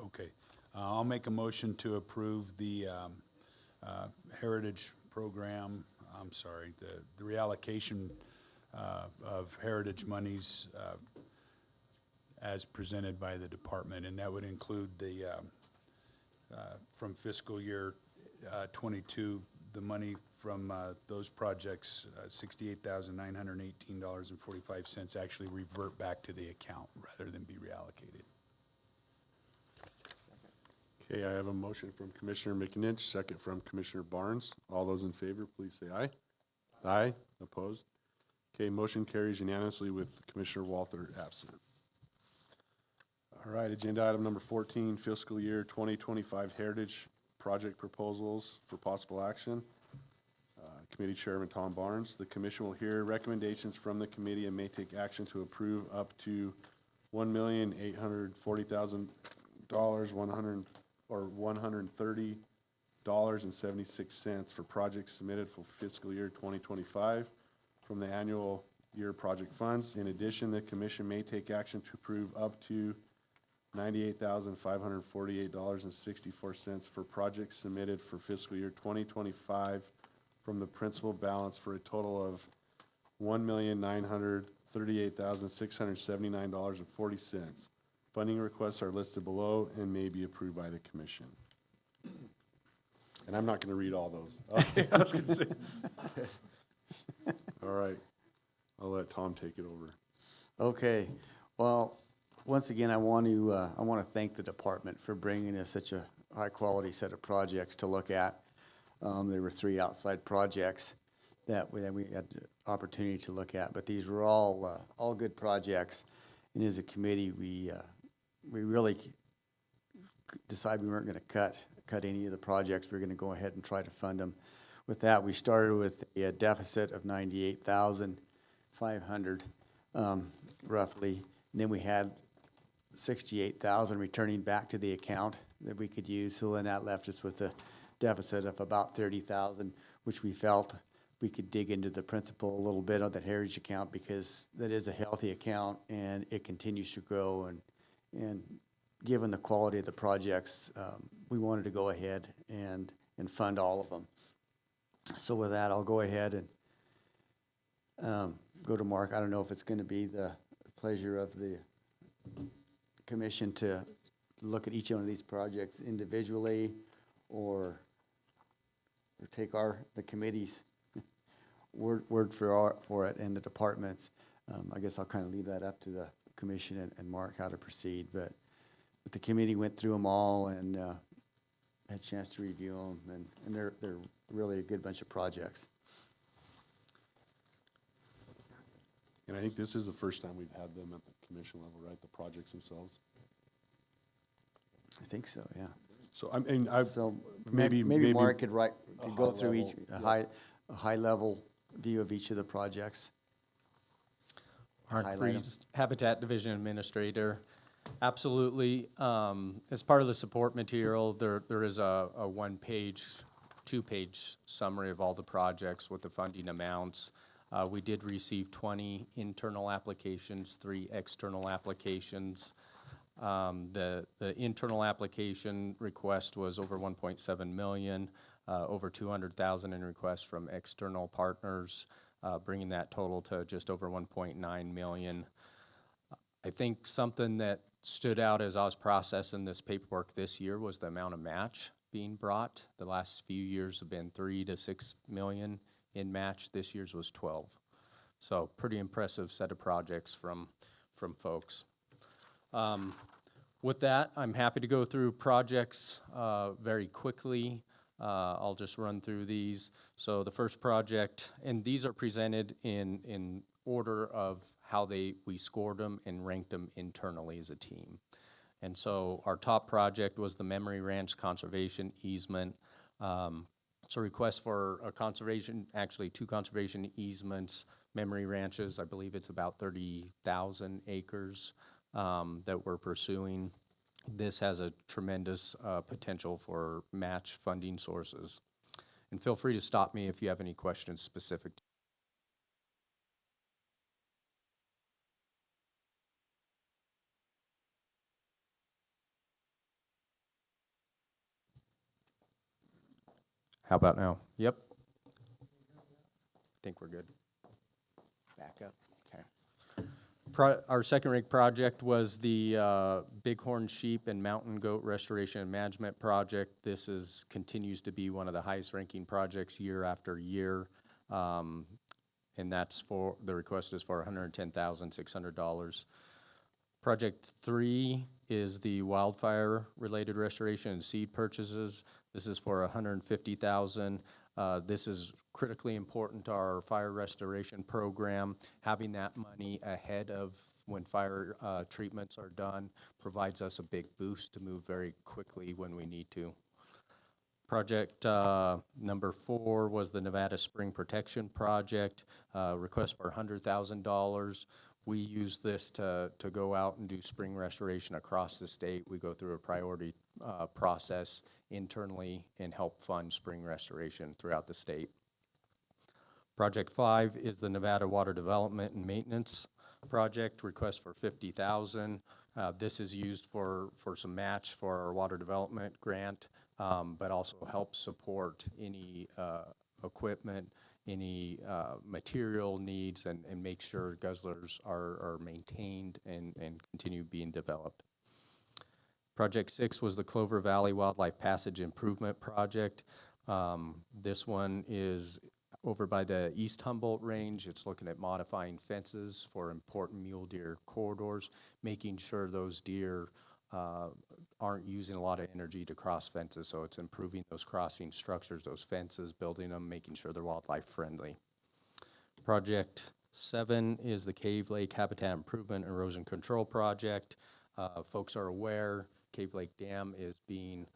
Okay. I'll make a motion to approve the Heritage Program, the reallocation of Heritage monies as presented by the department, and that would include the, from fiscal year '22, the money from those projects, $68,918.45 actually revert back to the account rather than be reallocated. Okay, I have a motion from Commissioner McNinch, second from Commissioner Barnes. All those in favor, please say aye. Aye. Opposed? Okay, motion carries unanimously with Commissioner Walther absent. All right, agenda item number 14, fiscal year 2025 Heritage Project Proposals for possible action. Committee Chairman Tom Barnes. The commission will hear recommendations from the committee and may take action to approve up to $1,840,000, $130.76 for projects submitted for fiscal year 2025 from the annual year project funds. In addition, the commission may take action to approve up to $98,548.64 for projects submitted for fiscal year 2025 from the principal balance for a total of $1,938,679.40. Funding requests are listed below and may be approved by the commission. And I'm not going to read all those. Okay, I was going to say. All right, I'll let Tom take it over. Okay, well, once again, I want to thank the department for bringing us such a high-quality set of projects to look at. There were 3 outside projects that we had the opportunity to look at, but these were all good projects. And as a committee, we really decided we weren't going to cut any of the projects. We were going to go ahead and try to fund them. With that, we started with a deficit of $98,500 roughly. And then we had $68,000 returning back to the account that we could use. So then that left us with a deficit of about $30,000, which we felt we could dig into the principal a little bit on that Heritage account, because that is a healthy account and it continues to grow. And given the quality of the projects, we wanted to go ahead and fund all of them. So with that, I'll go ahead and go to Mark. I don't know if it's going to be the pleasure of the commission to look at each one of these projects individually, or take the committee's word for it and the departments. I guess I'll kind of leave that up to the commission and Mark how to proceed, but the committee went through them all and had a chance to review them, and they're really a good bunch of projects. And I think this is the first time we've had them at the commission level, right, the projects themselves? I think so, yeah. So, I mean, So maybe Mark could go through each, high a high-level view of each of the projects. Mark Highlight 'em. Freeze, Habitat Division Administrator. Absolutely. As part of the support material, there is a one-page, two-page summary of all the projects with the funding amounts. We did receive 20 internal applications, 3 external applications. The internal application request was over 1.7 million, over 200,000 in requests from external partners, bringing that total to just over 1.9 million. I think something that stood out as I was processing this paperwork this year was the amount of match being brought. The last few years have been 3 to 6 million in match. This year's was 12. So pretty impressive set of projects from folks. With that, I'm happy to go through projects very quickly. I'll just run through these. So the first project, and these are presented in order of how we scored them and ranked them internally as a team. And so our top project was the Memory Ranch Conservation Easement. It's a request for a conservation, actually 2 conservation easements, Memory Ranches. I believe it's about 30,000 acres that we're pursuing. This has a tremendous potential for match funding sources. And feel free to stop me if you have any questions specific. How about now? Yep. I think we're good. Back up. Okay. Our second rig project was the Bighorn Sheep and Mountain Goat Restoration and Management Project. This continues to be one of the highest ranking projects year after year. And that's the request is for $110,600. Project 3 is the wildfire-related restoration and seed purchases. This is for $150,000. This is critically important to our fire restoration program. Having that money ahead of when fire treatments are done provides us a big boost to move very quickly when we need to. Project number 4 was the Nevada Spring Protection Project, request for $100,000. We use this to go out and do spring restoration across the state. We go through a priority process internally and help fund spring restoration throughout the state. Project 5 is the Nevada Water Development and Maintenance Project, request for $50,000. This is used for some match for our water development grant, but also helps support any equipment, any material needs, and make sure guzzlers are maintained and continue being developed. Project 6 was the Clover Valley Wildlife Passage Improvement Project. This one is over by the East Humboldt Range. It's looking at modifying fences for important mule deer corridors, making sure those deer aren't using a lot of energy to cross fences. So it's improving those crossing structures, those fences, building them, making sure they're wildlife friendly. Project 7 is the Cave Lake Habitat Improvement and Erosion Control Project. Folks are aware Cave Lake Dam is being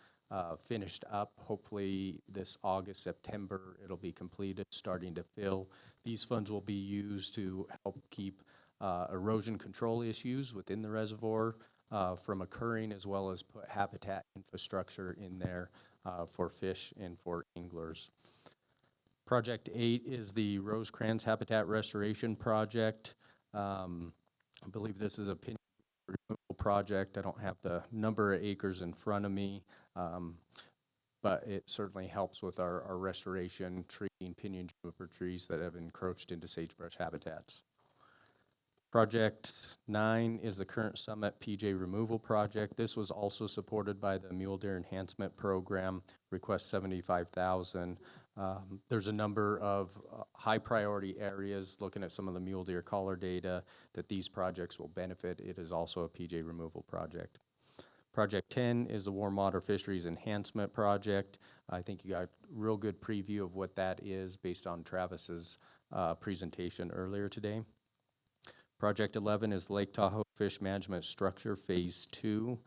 finished up. Hopefully this August, September, it'll be completed, starting to fill. These funds will be used to help keep erosion control issues within the reservoir from occurring, as well as put habitat infrastructure in there for fish and for anglers. Project 8 is the Rosecrans Habitat Restoration Project. I believe this is a pinyon removal project. I don't have the number of acres in front of me, but it certainly helps with our restoration, treating pinyon juniper trees that have encroached into sagebrush habitats. Project 9 is the Current Summit PJ Removal Project. This was also supported by the Mule Deer Enhancement Program, request $75,000. There's a number of high priority areas, looking at some of the mule deer collar data, that these projects will benefit. It is also a PJ removal project. Project 10 is the Warm Water Fisheries Enhancement Project. I think you got a real good preview of what that is based on Travis's presentation earlier today. Project 11 is Lake Tahoe Fish Management Structure Phase 2.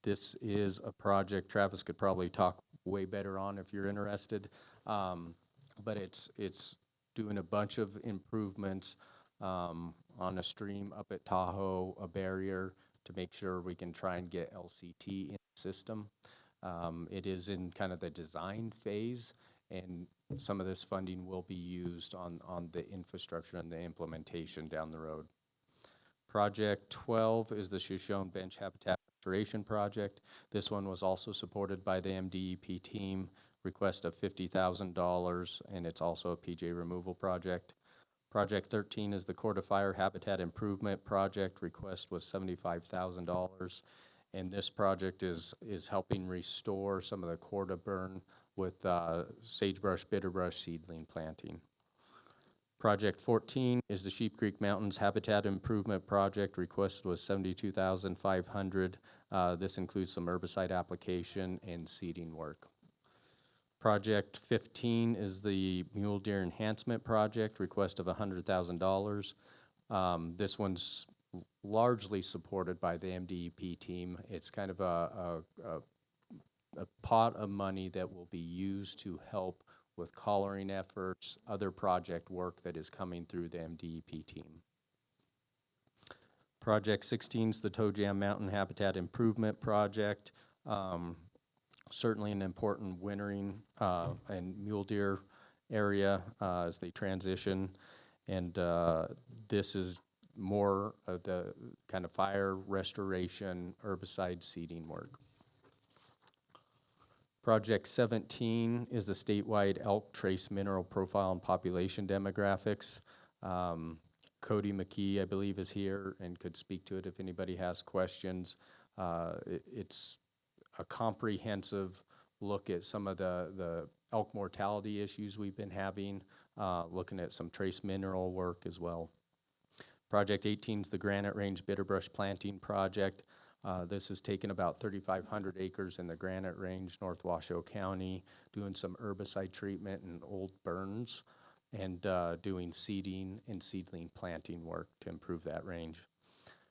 This is a project Travis could probably talk way better on if you're interested. But it's doing a bunch of improvements on a stream up at Tahoe, a barrier, to make sure we can try and get LCT in the system. It is in kind of the design phase, and some of this funding will be used on the infrastructure and the implementation down the road. Project 12 is the Shoshone Bench Habitat Restoration Project. This one was also supported by the MDEP team, request of $50,000, and it's also a PJ removal project. Project 13 is the Corda Fire Habitat Improvement Project. Request was $75,000. And this project is helping restore some of the Corda burn with sagebrush, bitterbrush seedling planting. Project 14 is the Sheep Creek Mountains Habitat Improvement Project. Request was $72,500. This includes some herbicide application and seeding work. Project 15 is the Mule Deer Enhancement Project, request of $100,000. This one's largely supported by the MDEP team. It's kind of a pot of money that will be used to help with collaring efforts, other project work that is coming through the MDEP team. Project 16 is the Toe Jam Mountain Habitat Improvement Project. Certainly an important wintering and mule deer area as they transition. And this is more of the kind of fire restoration, herbicide seeding work. Project 17 is the statewide elk trace mineral profile and population demographics. Cody McKee, I believe, is here and could speak to it if anybody has questions. It's a comprehensive look at some of the elk mortality issues we've been having, looking at some trace mineral work as well. Project 18 is the Granite Range Bitterbrush Planting Project. This has taken about 3,500 acres in the Granite Range, North Washoe County, doing some herbicide treatment and old burns, and doing seeding and seedling planting work to improve that range.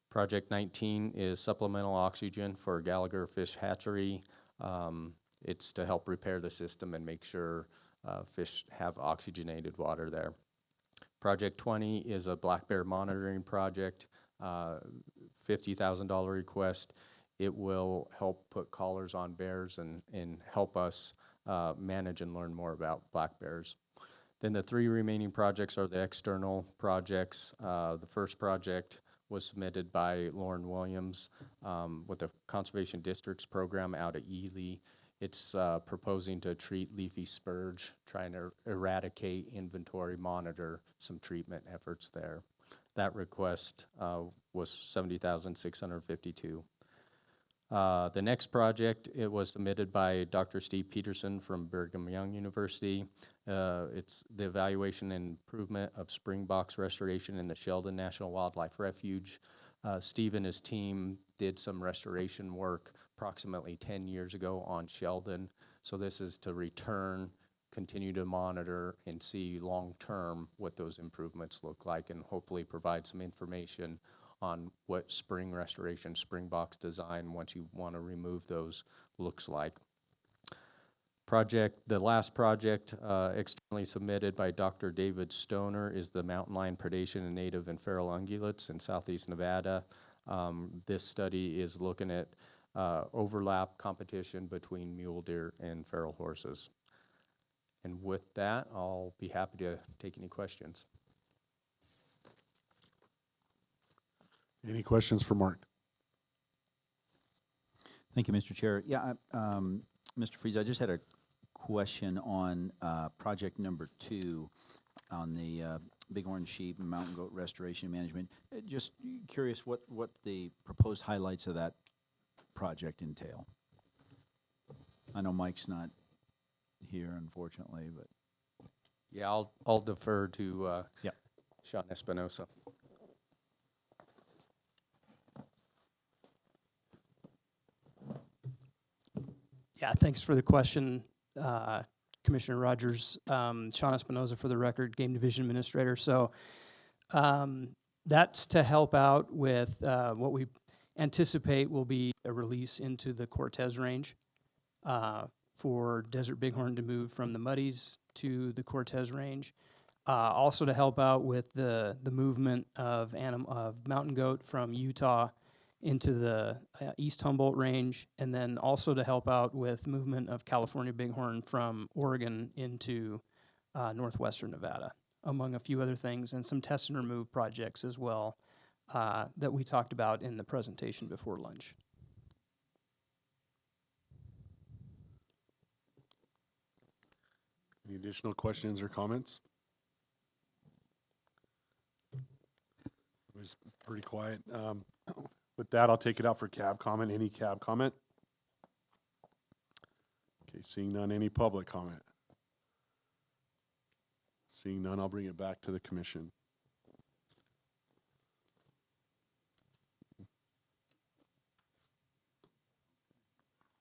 Project 19 is supplemental oxygen for Gallagher Fish Hatchery. It's to help repair the system and make sure fish have oxygenated water there. Project 20 is a black bear monitoring project, $50,000 request. It will help put collars on bears and help us manage and learn more about black bears. Then the three remaining projects are the external projects. The first project was submitted by Lauren Williams with the Conservation Districts program out of Ely. It's proposing to treat leafy spurge, trying to eradicate, inventory, monitor some treatment efforts there. That request was $70,652. The next project, it was submitted by Dr. Steve Peterson from Brigham Young University. It's the evaluation and improvement of springboks restoration in the Sheldon National Wildlife Refuge. Steve and his team did some restoration work approximately 10 years ago on Sheldon. So this is to return, continue to monitor, and see long-term what those improvements look like, and hopefully provide some information on what spring restoration, springboks design, once you want to remove those, looks like. The last project externally submitted by Dr. David Stoner is the mountain lion predation in native and feral ungulates in southeast Nevada. This study is looking at overlap competition between mule deer and feral horses. And with that, I'll be happy to take any questions. Any questions for Mark? Thank you, Mr. Chair. Yeah, Mr. Freeze, I just had a question on project number 2 on the bighorn sheep and mountain goat restoration management. Just curious what the proposed highlights of that project entail. I know Mike's not here, unfortunately, but Yeah, I'll defer to Yeah. Sean Espinosa. Yeah, thanks for the question, Commissioner Rogers. Sean Espinoza for the record, Game Division Administrator. So that's to help out with what we anticipate will be a release into the Cortez Range for Desert Bighorn to move from the Muddies to the Cortez Range. Also to help out with the movement of mountain goat from Utah into the East Humboldt Range, and then also to help out with movement of California bighorn from Oregon into northwestern Nevada, among a few other things, and some test and remove projects as well that we talked about in the presentation before lunch. Any additional questions or comments? It was pretty quiet. With that, I'll take it out for cab comment. Any cab comment? Okay, seeing none, any public comment? Seeing none, I'll bring it back to the commission.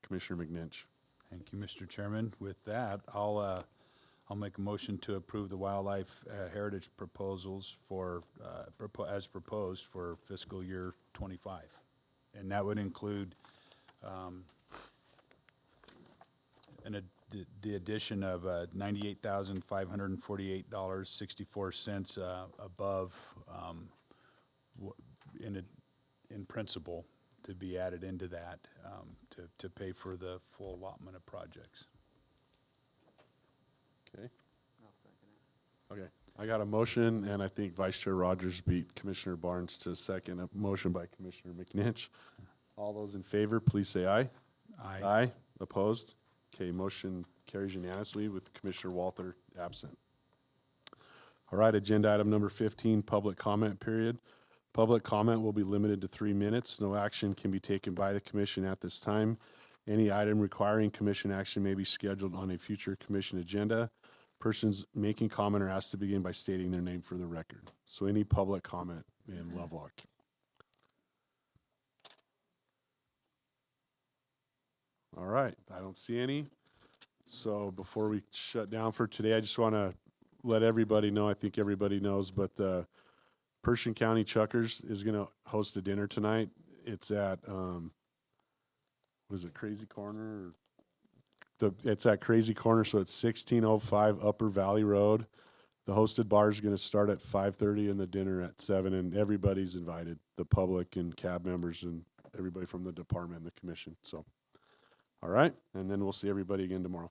Commissioner McNinch. Thank you, Mr. Chairman. With that, I'll make a motion to approve the wildlife heritage proposals for, as proposed for fiscal year '25. And that would include the addition of $98,548.64 above in principle to be added into that to pay for the full allotment of projects. Okay. Okay, I got a motion, and I think Vice Chair Rogers beat Commissioner Barnes to second. A motion by Commissioner McNinch. All those in favor, please say aye. Aye. Aye. Opposed? Okay, motion carries unanimously with Commissioner Walther absent. All right, agenda item number 15, public comment period. Public comment will be limited to 3 minutes. No action can be taken by the commission at this time. Any item requiring commission action may be scheduled on a future commission agenda. Persons making comment are asked to begin by stating their name for the record. So any public comment in Lovelock? All right, I don't see any. So before we shut down for today, I just want to let everybody know, I think everybody knows, but the Pershing County Chuckers is going to host a dinner tonight. It's at, what is it, Crazy Corner? It's at Crazy Corner, so it's 1605 Upper Valley Road. The hosted bar is going to start at 5:30 and the dinner at 7, and everybody's invited, the public and cab members and everybody from the department and the commission. So, all right, and then we'll see everybody again tomorrow.